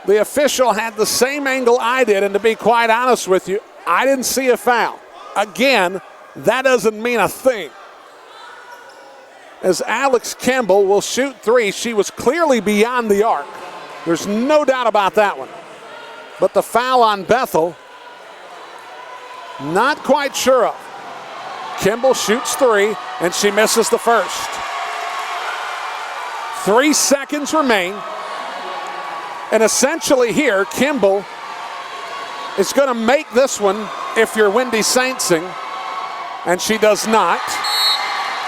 The official had the same angle I did, and to be quite honest with you, I didn't see a foul. Again, that doesn't mean a thing. as Alex Kimball will shoot three. She was clearly beyond the arc. There's no doubt about that one. But the foul on Bethel, not quite sure of. Kimball shoots three, and she misses the first. 3 seconds remain. And essentially here, Kimball is going to make this one if you're Wendy Saintsing, and she does not.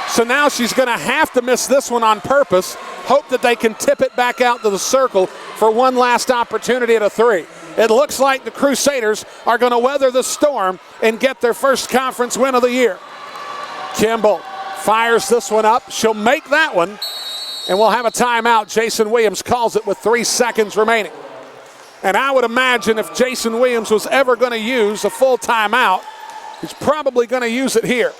So now she's going to have to miss this one on purpose, hope that they can tip it back out to the circle for one last opportunity at a three. It looks like the Crusaders are going to weather the storm and get their first conference win of the year. Kimball fires this one up. She'll make that one, and we'll have a timeout. Jason Williams calls it with 3 seconds remaining. And I would imagine if Jason Williams was ever going to use a full timeout, he's probably going to use it here.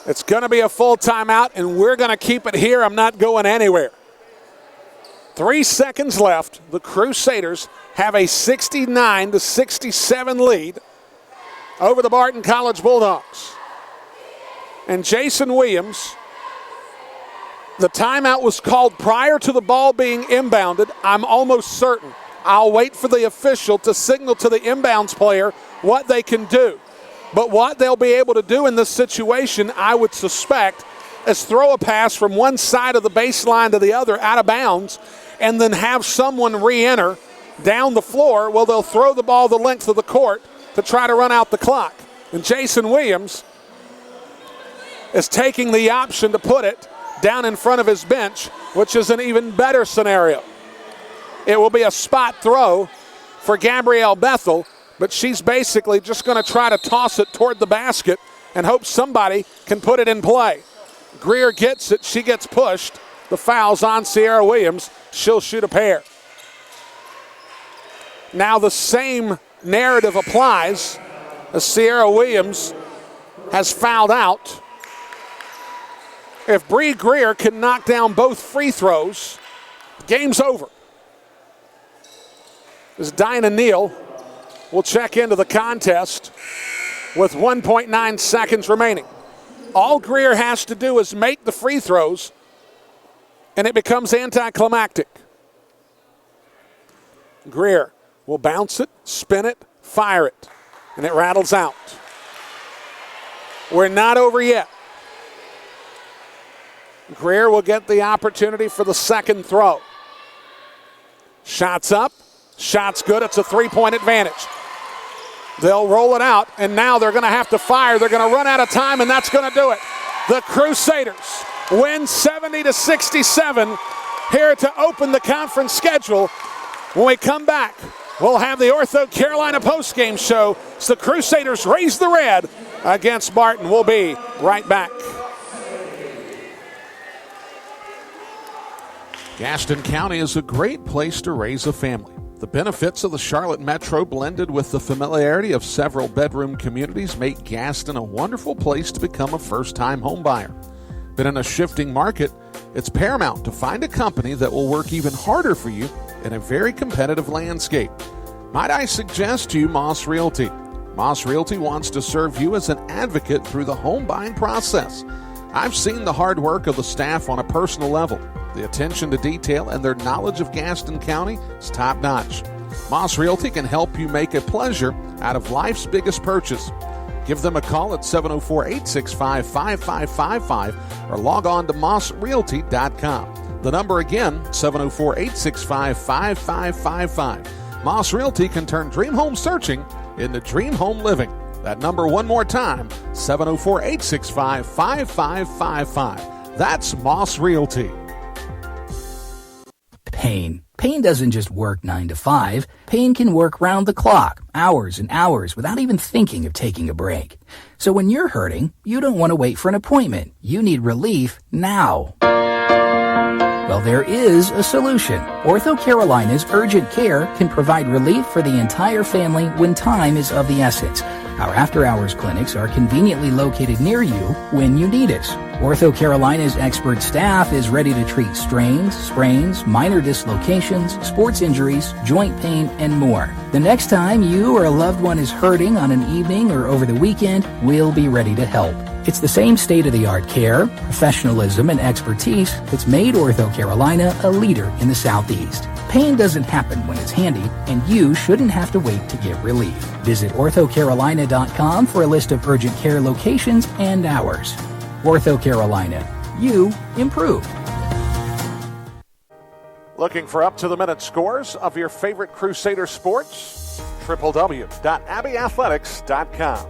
It's going to be a full timeout, and we're going to keep it here. I'm not going anywhere. 3 seconds left. The Crusaders have a 69-67 lead over the Barton College Bulldogs. And Jason Williams, the timeout was called prior to the ball being inbounded. I'm almost certain. I'll wait for the official to signal to the inbounds player what they can do. But what they'll be able to do in this situation, I would suspect, is throw a pass from one side of the baseline to the other out of bounds and then have someone re-enter down the floor. Well, they'll throw the ball the length of the court to try to run out the clock. And Jason Williams is taking the option to put it down in front of his bench, which is an even better scenario. It will be a spot throw for Gabrielle Bethel, but she's basically just going to try to toss it toward the basket and hope somebody can put it in play. Greer gets it. She gets pushed. The foul's on Sierra Williams. She'll shoot a pair. Now the same narrative applies as Sierra Williams has fouled out. If Bree Greer can knock down both free throws, game's over. As Dinah Neal will check into the contest with 1.9 seconds remaining. All Greer has to do is make the free throws, and it becomes anticlimactic. Greer will bounce it, spin it, fire it, and it rattles out. We're not over yet. Greer will get the opportunity for the second throw. Shots up, shots good. It's a three-point advantage. They'll roll it out, and now they're going to have to fire. They're going to run out of time, and that's going to do it. The Crusaders win 70-67 here to open the conference schedule. When we come back, we'll have the Ortho Carolina postgame show. As the Crusaders raise the red against Barton. We'll be right back. Gaston County is a great place to raise a family. The benefits of the Charlotte Metro blended with the familiarity of several bedroom communities make Gaston a wonderful place to become a first-time home buyer. But in a shifting market, it's paramount to find a company that will work even harder for you in a very competitive landscape. Might I suggest to you Moss Realty? Moss Realty wants to serve you as an advocate through the home buying process. I've seen the hard work of the staff on a personal level. The attention to detail and their knowledge of Gaston County is top-notch. Moss Realty can help you make a pleasure out of life's biggest purchase. Give them a call at 704-865-5555 or log on to mossrealty.com. The number again, 704-865-5555. Moss Realty can turn dream home searching into dream home living. That number one more time, 704-865-5555. That's Moss Realty. Pain. Pain doesn't just work 9 to 5. Pain can work round the clock, hours and hours, without even thinking of taking a break. So when you're hurting, you don't want to wait for an appointment. You need relief now. Well, there is a solution. Ortho Carolina's Urgent Care can provide relief for the entire family when time is of the essence. Our after-hours clinics are conveniently located near you when you need us. Ortho Carolina's expert staff is ready to treat strains, sprains, minor dislocations, sports injuries, joint pain, and more. The next time you or a loved one is hurting on an evening or over the weekend, we'll be ready to help. It's the same state-of-the-art care, professionalism, and expertise that's made Ortho Carolina a leader in the Southeast. Pain doesn't happen when it's handy, and you shouldn't have to wait to get relief. Visit orthocarolina.com for a list of urgent care locations and hours. Ortho Carolina. You improved. Looking for up-to-the-minute scores of your favorite Crusader sports? www.abbeyathletics.com.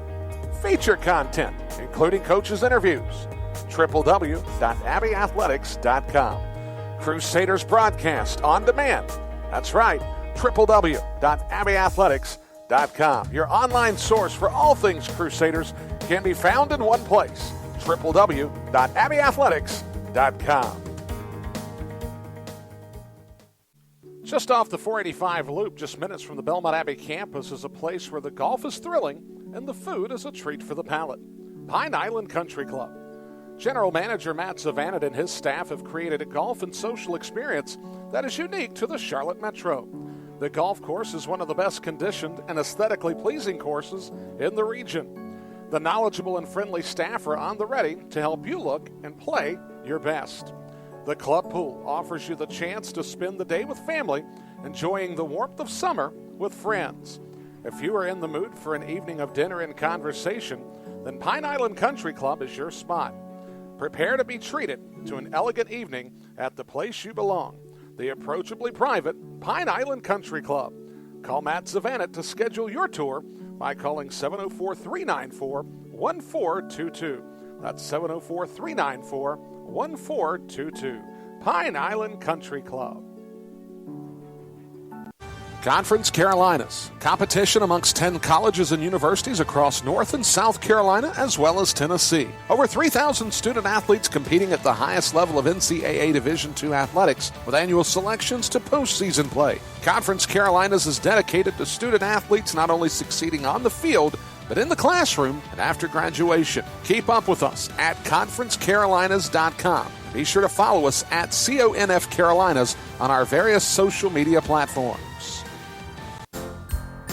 Feature content, including coaches' interviews. www.abbeyathletics.com. Crusaders broadcast on demand. That's right, www.abbeyathletics.com. Your online source for all things Crusaders can be found in one place, www.abbeyathletics.com. Just off the 485 loop, just minutes from the Belmont Abbey campus, is a place where the golf is thrilling and the food is a treat for the palate. Pine Island Country Club. General Manager Matt Zavanit and his staff have created a golf and social experience that is unique to the Charlotte Metro. The golf course is one of the best conditioned and aesthetically pleasing courses in the region. The knowledgeable and friendly staff are on the ready to help you look and play your best. The club pool offers you the chance to spend the day with family, enjoying the warmth of summer with friends. If you are in the mood for an evening of dinner and conversation, then Pine Island Country Club is your spot. Prepare to be treated to an elegant evening at the place you belong, the approachably private Pine Island Country Club. Call Matt Zavanit to schedule your tour by calling 704-394-1422. That's 704-394-1422. Pine Island Country Club. Conference Carolinas, competition amongst 10 colleges and universities across North and South Carolina, as well as Tennessee. Over 3,000 student athletes competing at the highest level of NCAA Division II athletics, with annual selections to postseason play. Conference Carolinas is dedicated to student athletes not only succeeding on the field, but in the classroom and after graduation. Keep up with us at conferencecarolinas.com. Be sure to follow us at CONF Carolinas on our various social media platforms.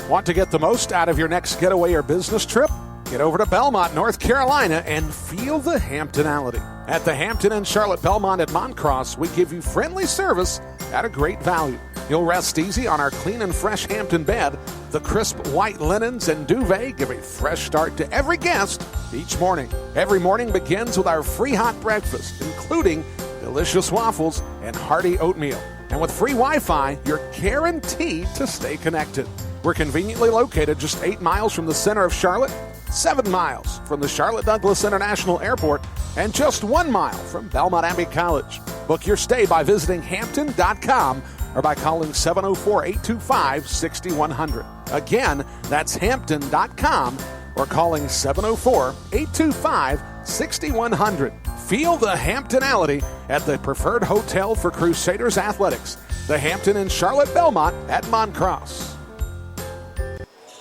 Want to get the most out of your next getaway or business trip? Get over to Belmont, North Carolina, and feel the Hamptonality. At the Hampton Inn Charlotte Belmont at Moncross, we give you friendly service at a great value. You'll rest easy on our clean and fresh Hampton bed. The crisp white linens and duvet give a fresh start to every guest each morning. Every morning begins with our free hot breakfast, including delicious waffles and hearty oatmeal. And with free Wi-Fi, you're guaranteed to stay connected. We're conveniently located just 8 miles from the center of Charlotte, 7 miles from the Charlotte Douglas International Airport, and just 1 mile from Belmont Abbey College. Book your stay by visiting Hampton.com or by calling 704-825-6100. Again, that's Hampton.com or calling 704-825-6100. Feel the Hamptonality at the preferred hotel for Crusaders athletics, the Hampton Inn Charlotte Belmont at Moncross.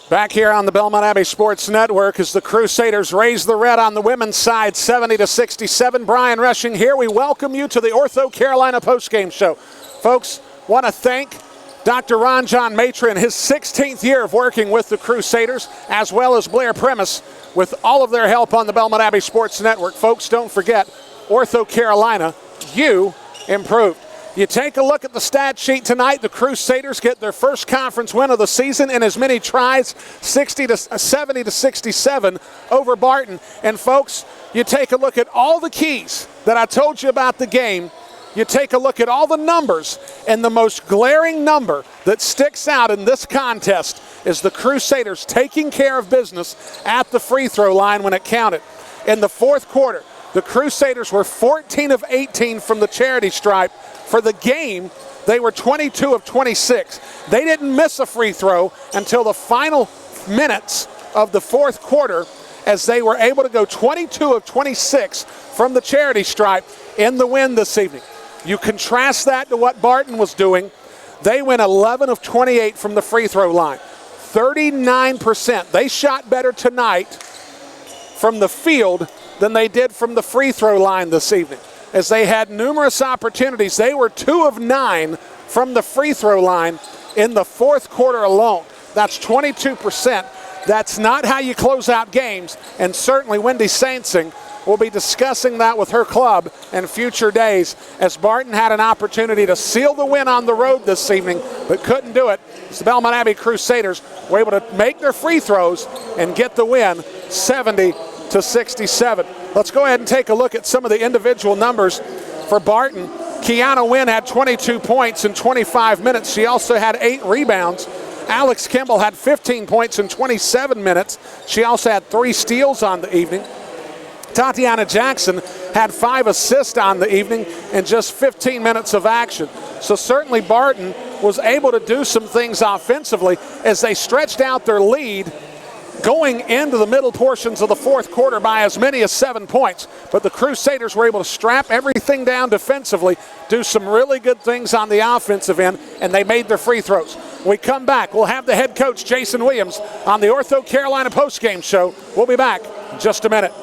Back here on the Belmont Abbey Sports Network as the Crusaders raise the red on the women's side, 70-67. Brian Rushing here. We welcome you to the Ortho Carolina postgame show. Folks, want to thank Dr. Ron John Matra in his 16th year of working with the Crusaders, as well as Blair Premise, with all of their help on the Belmont Abbey Sports Network. Folks, don't forget, Ortho Carolina, you improved. You take a look at the stat sheet tonight. The Crusaders get their first conference win of the season in as many tries, 70-67 over Barton. And folks, you take a look at all the keys that I told you about the game. You take a look at all the numbers, and the most glaring number that sticks out in this contest is the Crusaders taking care of business at the free throw line when it counted. In the fourth quarter, the Crusaders were 14 of 18 from the charity stripe. For the game, they were 22 of 26. They didn't miss a free throw until the final minutes of the fourth quarter, as they were able to go 22 of 26 from the charity stripe in the win this evening. You contrast that to what Barton was doing. They went 11 of 28 from the free throw line. 39%. They shot better tonight from the field than they did from the free throw line this evening, as they had numerous opportunities. They were 2 of 9 from the free throw line in the fourth quarter alone. That's 22%. That's not how you close out games, and certainly Wendy Saintsing will be discussing that with her club in future days, as Barton had an opportunity to seal the win on the road this evening but couldn't do it. The Belmont Abbey Crusaders were able to make their free throws and get the win 70-67. Let's go ahead and take a look at some of the individual numbers for Barton. Kiana Wynn had 22 points in 25 minutes. She also had 8 rebounds. Alex Kimball had 15 points in 27 minutes. She also had 3 steals on the evening. Tatiana Jackson had 5 assists on the evening in just 15 minutes of action. So certainly Barton was able to do some things offensively as they stretched out their lead going into the middle portions of the fourth quarter by as many as 7 points. But the Crusaders were able to strap everything down defensively, do some really good things on the offensive end, and they made their free throws. When we come back, we'll have the head coach, Jason Williams, on the Ortho Carolina postgame show. We'll be back in just a minute.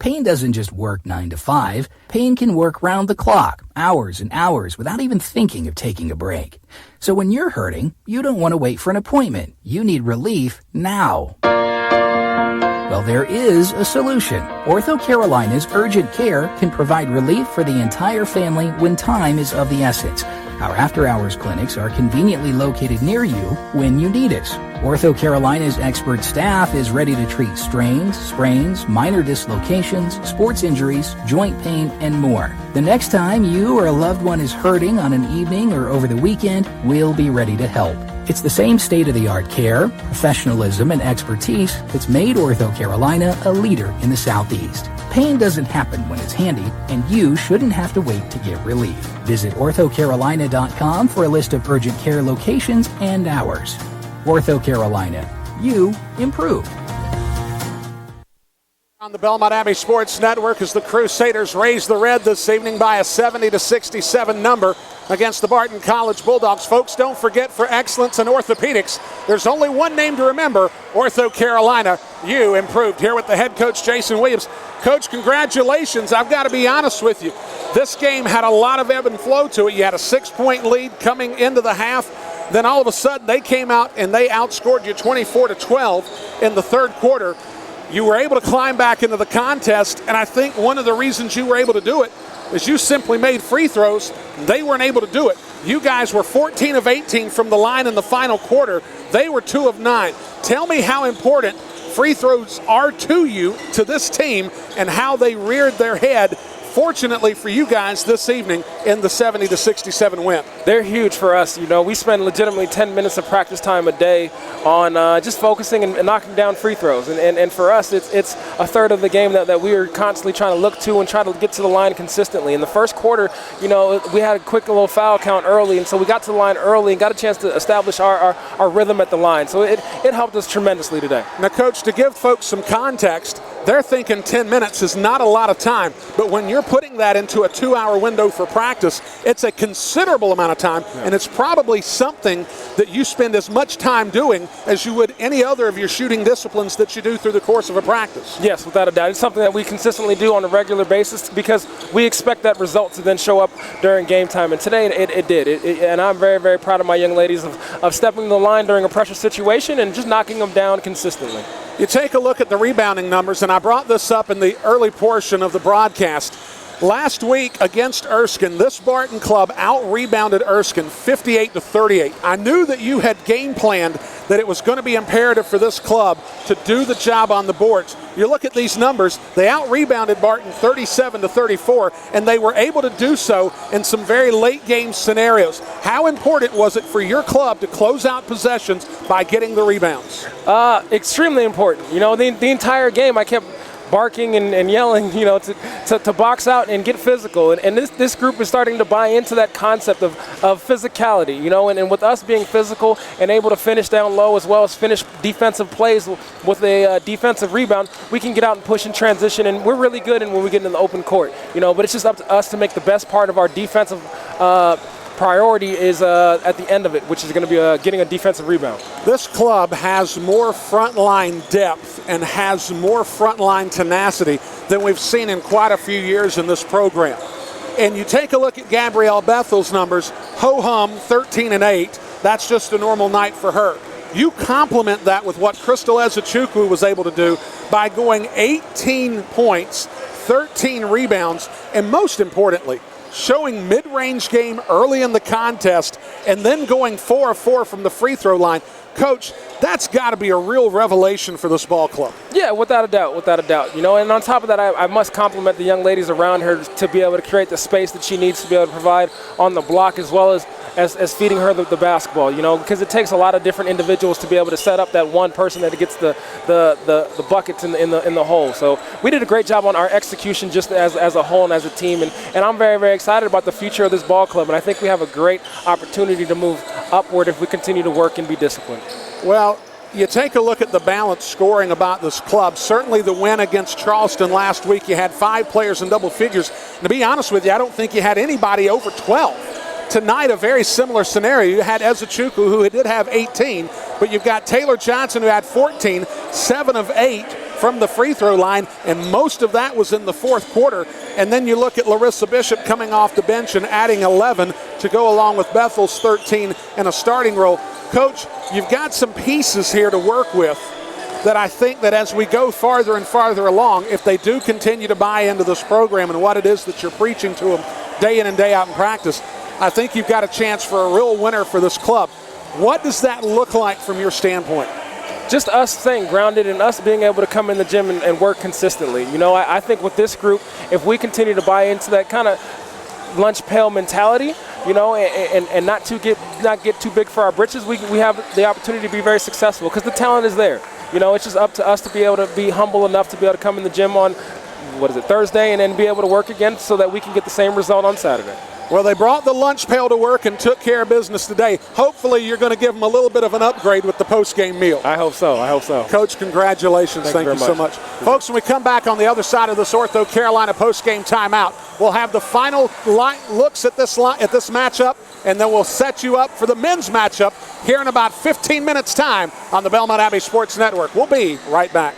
Pain doesn't just work 9 to 5. Pain can work round the clock, hours and hours, without even thinking of taking a break. So when you're hurting, you don't want to wait for an appointment. You need relief now. Well, there is a solution. Ortho Carolina's Urgent Care can provide relief for the entire family when time is of the essence. Our after-hours clinics are conveniently located near you when you need us. Ortho Carolina's expert staff is ready to treat strains, sprains, minor dislocations, sports injuries, joint pain, and more. The next time you or a loved one is hurting on an evening or over the weekend, we'll be ready to help. It's the same state-of-the-art care, professionalism, and expertise that's made Ortho Carolina a leader in the Southeast. Pain doesn't happen when it's handy, and you shouldn't have to wait to get relief. Visit orthocarolina.com for a list of urgent care locations and hours. Ortho Carolina. You improve. On the Belmont Abbey Sports Network, as the Crusaders raise the red this evening by a 70-67 number against the Barton College Bulldogs. Folks, don't forget, for excellence in orthopedics, there's only one name to remember: Ortho Carolina. You improved. Here with the head coach, Jason Williams. Coach, congratulations. I've got to be honest with you. This game had a lot of ebb and flow to it. You had a 6-point lead coming into the half. Then all of a sudden they came out and they outscored you 24-12 in the third quarter. You were able to climb back into the contest, and I think one of the reasons you were able to do it is you simply made free throws. They weren't able to do it. You guys were 14 of 18 from the line in the final quarter. They were 2 of 9. Tell me how important free throws are to you, to this team, and how they reared their head, fortunately for you guys, this evening in the 70-67 win. They're huge for us. You know, we spend legitimately 10 minutes of practice time a day on just focusing and knocking down free throws. And for us, it's a third of the game that we are constantly trying to look to and try to get to the line consistently. In the first quarter, you know, we had a quick little foul count early, and so we got to the line early and got a chance to establish our rhythm at the line. So it helped us tremendously today. Now, Coach, to give folks some context, they're thinking 10 minutes is not a lot of time, but when you're putting that into a 2-hour window for practice, it's a considerable amount of time, and it's probably something that you spend as much time doing as you would any other of your shooting disciplines that you do through the course of a practice. Yes, without a doubt. It's something that we consistently do on a regular basis because we expect that result to then show up during game time, and today it did. And I'm very, very proud of my young ladies of stepping the line during a pressure situation and just knocking them down consistently. You take a look at the rebounding numbers, and I brought this up in the early portion of the broadcast. Last week against Erskine, this Barton club out-rebounded Erskine 58-38. I knew that you had game planned that it was going to be imperative for this club to do the job on the boards. You look at these numbers, they out-rebounded Barton 37-34, and they were able to do so in some very late game scenarios. How important was it for your club to close out possessions by getting the rebounds? Extremely important. You know, the entire game I kept barking and yelling, you know, to box out and get physical. And this group is starting to buy into that concept of physicality, you know, and with us being physical and able to finish down low as well as finish defensive plays with a defensive rebound, we can get out and push and transition, and we're really good when we get into the open court, you know, but it's just up to us to make the best part of our defensive priority is at the end of it, which is going to be getting a defensive rebound. This club has more frontline depth and has more frontline tenacity than we've seen in quite a few years in this program. And you take a look at Gabrielle Bethel's numbers, ho-hum, 13 and 8. That's just a normal night for her. You complement that with what Crystal Ezechukwu was able to do by going 18 points, 13 rebounds, and most importantly, showing mid-range game early in the contest and then going 4 of 4 from the free throw line. Coach, that's got to be a real revelation for this ball club. Yeah, without a doubt, without a doubt. You know, and on top of that, I must compliment the young ladies around her to be able to create the space that she needs to be able to provide on the block, as well as feeding her the basketball, you know, because it takes a lot of different individuals to be able to set up that one person that gets the buckets in the hole. So we did a great job on our execution just as a whole and as a team, and I'm very, very excited about the future of this ball club, and I think we have a great opportunity to move upward if we continue to work and be disciplined. Well, you take a look at the balanced scoring about this club. Certainly the win against Charleston last week, you had 5 players in double figures. And to be honest with you, I don't think you had anybody over 12. Tonight, a very similar scenario. You had Ezechukwu, who did have 18, but you've got Taylor Johnson, who had 14, 7 of 8 from the free throw line, and most of that was in the fourth quarter. And then you look at Larissa Bishop coming off the bench and adding 11 to go along with Bethel's 13 in a starting role. Coach, you've got some pieces here to work with that I think that as we go farther and farther along, if they do continue to buy into this program and what it is that you're preaching to them day in and day out in practice, I think you've got a chance for a real winner for this club. What does that look like from your standpoint? Just us staying grounded and us being able to come in the gym and work consistently. You know, I think with this group, if we continue to buy into that kind of lunch pail mentality, you know, and not get too big for our britches, we have the opportunity to be very successful because the talent is there. You know, it's just up to us to be able to be humble enough to be able to come in the gym on, Thursday, and then be able to work again so that we can get the same result on Saturday. Well, they brought the lunch pail to work and took care of business today. Hopefully, you're going to give them a little bit of an upgrade with the post-game meal. I hope so. Coach, congratulations. Thank you so much. Folks, when we come back on the other side of this Ortho Carolina post-game timeout, we'll have the final looks at this matchup, and then we'll set you up for the men's matchup here in about 15 minutes' time on the Belmont Abbey Sports Network. We'll be right back.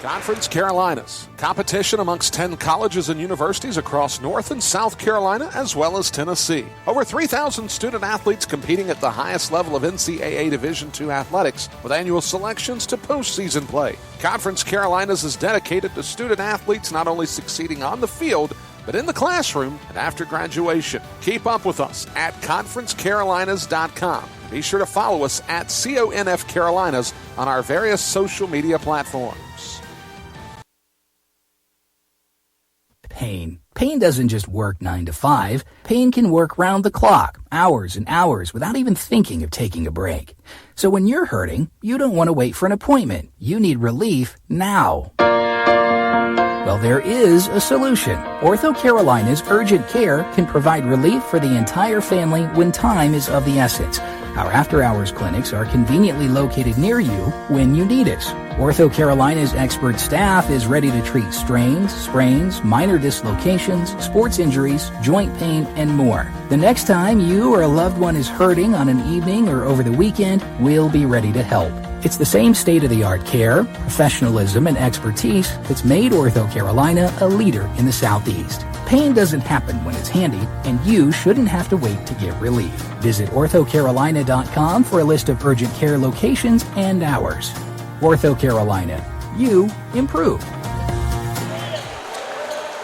Conference Carolinas, competition amongst 10 colleges and universities across North and South Carolina, as well as Tennessee. Over 3,000 student athletes competing at the highest level of NCAA Division II athletics, with annual selections to postseason play. Conference Carolinas is dedicated to student athletes not only succeeding on the field, but in the classroom and after graduation. Keep up with us at conferencecarolinas.com. Be sure to follow us at CONF Carolinas on our various social media platforms. Pain. Pain doesn't just work 9 to 5. Pain can work round the clock, hours and hours, without even thinking of taking a break. So when you're hurting, you don't want to wait for an appointment. You need relief now. Well, there is a solution. Ortho Carolina's Urgent Care can provide relief for the entire family when time is of the essence. Our after-hours clinics are conveniently located near you when you need us. Ortho Carolina's expert staff is ready to treat strains, sprains, minor dislocations, sports injuries, joint pain, and more. The next time you or a loved one is hurting on an evening or over the weekend, we'll be ready to help. It's the same state-of-the-art care, professionalism, and expertise that's made Ortho Carolina a leader in the Southeast. Pain doesn't happen when it's handy, and you shouldn't have to wait to get relief. Visit orthocarolina.com for a list of urgent care locations and hours. Ortho Carolina. You improve.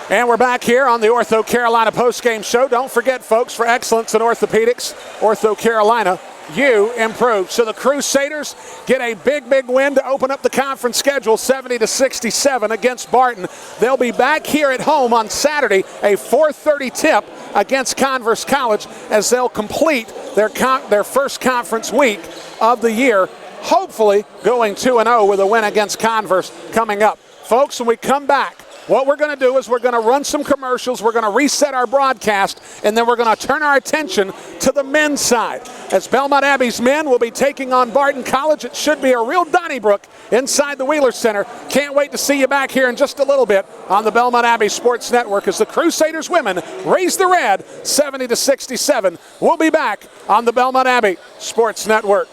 And we're back here on the Ortho Carolina postgame show. Don't forget, folks, for excellence in orthopedics, Ortho Carolina, you improve. So the Crusaders get a big win to open up the conference schedule, 70-67 against Barton. They'll be back here at home on Saturday, a 4:30 tip against Converse College, as they'll complete their first conference week of the year, hopefully going 2-0 with a win against Converse coming up. Folks, when we come back, What we're going to do is we're going to run some commercials, we're going to reset our broadcast, and then we're going to turn our attention to the men's side. As Belmont Abbey's men will be taking on Barton College, it should be a real Donnybrook inside the Wheeler Center. Can't wait to see you back here in just a little bit on the Belmont Abbey Sports Network as the Crusaders women raise the red 70-67. We'll be back on the Belmont Abbey Sports Network.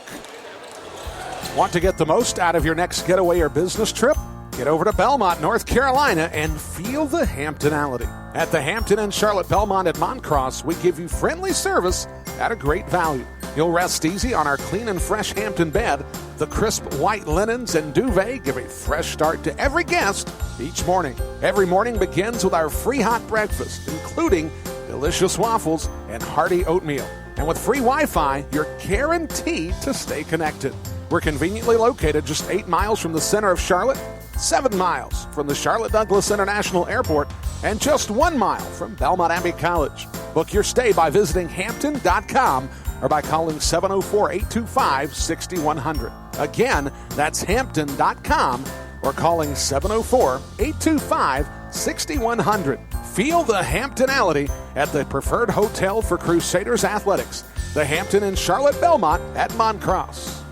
Want to get the most out of your next getaway or business trip? Get over to Belmont, North Carolina, and feel the Hamptonality. At the Hampton Inn Charlotte Belmont at Moncross, we give you friendly service at a great value. You'll rest easy on our clean and fresh Hampton bed. The crisp white linens and duvet give a fresh start to every guest each morning. Every morning begins with our free hot breakfast, including delicious waffles and hearty oatmeal. And with free Wi-Fi, you're guaranteed to stay connected. We're conveniently located just 8 miles from the center of Charlotte, 7 miles from the Charlotte Douglas International Airport, and just 1 mile from Belmont Abbey College. Book your stay by visiting Hampton.com or by calling 704-825-6100. Again, that's Hampton.com or calling 704-825-6100. Feel the Hamptonality at the preferred hotel for Crusaders athletics, the Hampton Inn Charlotte Belmont at Moncross.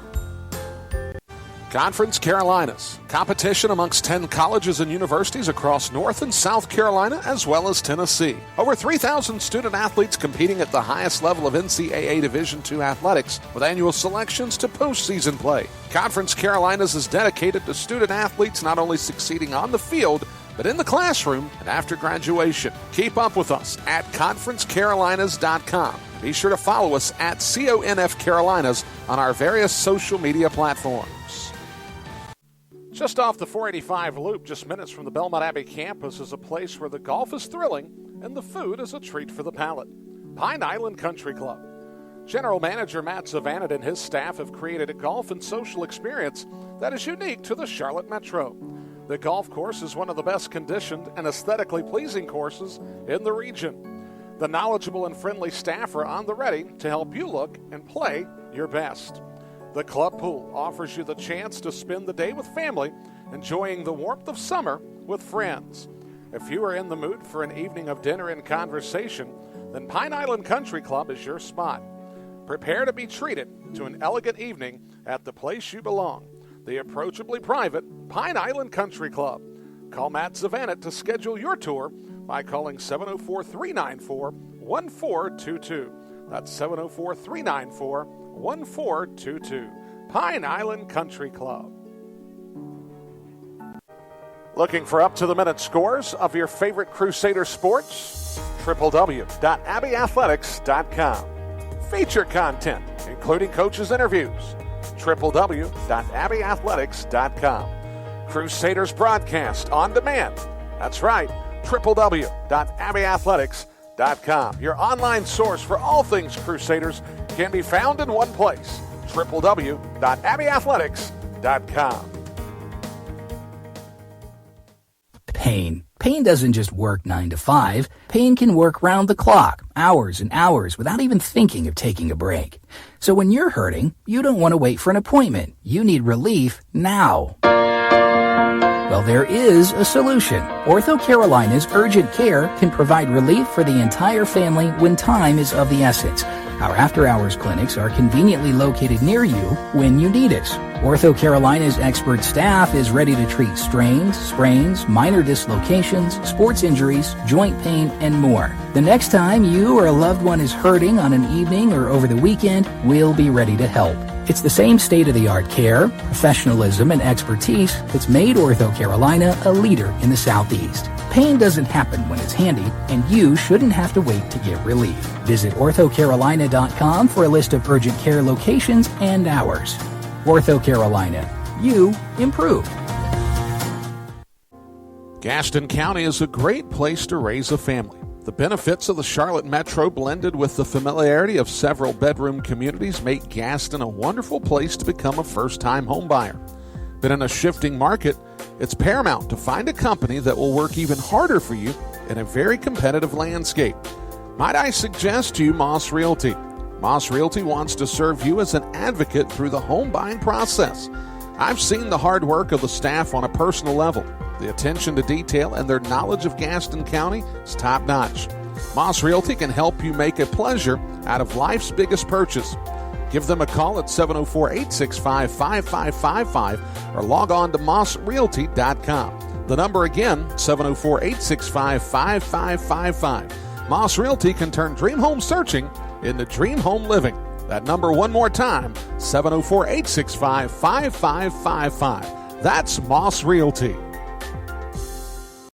Conference Carolinas, competition amongst 10 colleges and universities across North and South Carolina as well as Tennessee. Over 3,000 student athletes competing at the highest level of NCAA Division II athletics with annual selections to postseason play. Conference Carolinas is dedicated to student athletes not only succeeding on the field, but in the classroom and after graduation. Keep up with us at conferencecarolinas.com. Be sure to follow us at CONF Carolinas on our various social media platforms. Just off the 485 loop, just minutes from the Belmont Abbey campus, is a place where the golf is thrilling and the food is a treat for the palate. Pine Island Country Club. General Manager Matt Zavanit and his staff have created a golf and social experience that is unique to the Charlotte Metro. The golf course is one of the best conditioned and aesthetically pleasing courses in the region. The knowledgeable and friendly staff are on the ready to help you look and play your best. The club pool offers you the chance to spend the day with family, enjoying the warmth of summer with friends. If you are in the mood for an evening of dinner and conversation, then Pine Island Country Club is your spot. Prepare to be treated to an elegant evening at the place you belong, the approachably private Pine Island Country Club. Call Matt Zavanit to schedule your tour by calling 704-394-1422. That's 704-394-1422. Pine Island Country Club. Looking for up-to-the-minute scores of your favorite Crusader sports? www.abbeyathletics.com. Feature content, including coaches' interviews. www.abbeyathletics.com. Crusaders broadcast on demand. That's right, www.abbeyathletics.com. Your online source for all things Crusaders can be found in one place, www.abbeyathletics.com. Pain doesn't just work 9 to 5. Pain can work round the clock, hours and hours, without even thinking of taking a break. So when you're hurting, you don't want to wait for an appointment. You need relief now. Well, there is a solution. Ortho Carolina's Urgent Care can provide relief for the entire family when time is of the essence. Our after-hours clinics are conveniently located near you when you need us. Ortho Carolina's expert staff is ready to treat strains, sprains, minor dislocations, sports injuries, joint pain, and more. The next time you or a loved one is hurting on an evening or over the weekend, we'll be ready to help. It's the same state-of-the-art care, professionalism, and expertise that's made Ortho Carolina a leader in the Southeast. Pain doesn't happen when it's handy, and you shouldn't have to wait to get relief. Visit orthocarolina.com for a list of urgent care locations and hours. Ortho Carolina. You improve. Gaston County is a great place to raise a family. The benefits of the Charlotte Metro blended with the familiarity of several bedroom communities make Gaston a wonderful place to become a first-time homebuyer. But in a shifting market, it's paramount to find a company that will work even harder for you in a very competitive landscape. Might I suggest to you Moss Realty? Moss Realty wants to serve you as an advocate through the home buying process. I've seen the hard work of the staff on a personal level. The attention to detail and their knowledge of Gaston County is top-notch. Moss Realty can help you make a pleasure out of life's biggest purchase. Give them a call at 704-865-5555 or log on to mossrealty.com. The number again, 704-865-5555. Moss Realty can turn dream home searching into dream home living. That number one more time, 704-865-5555. That's Moss Realty.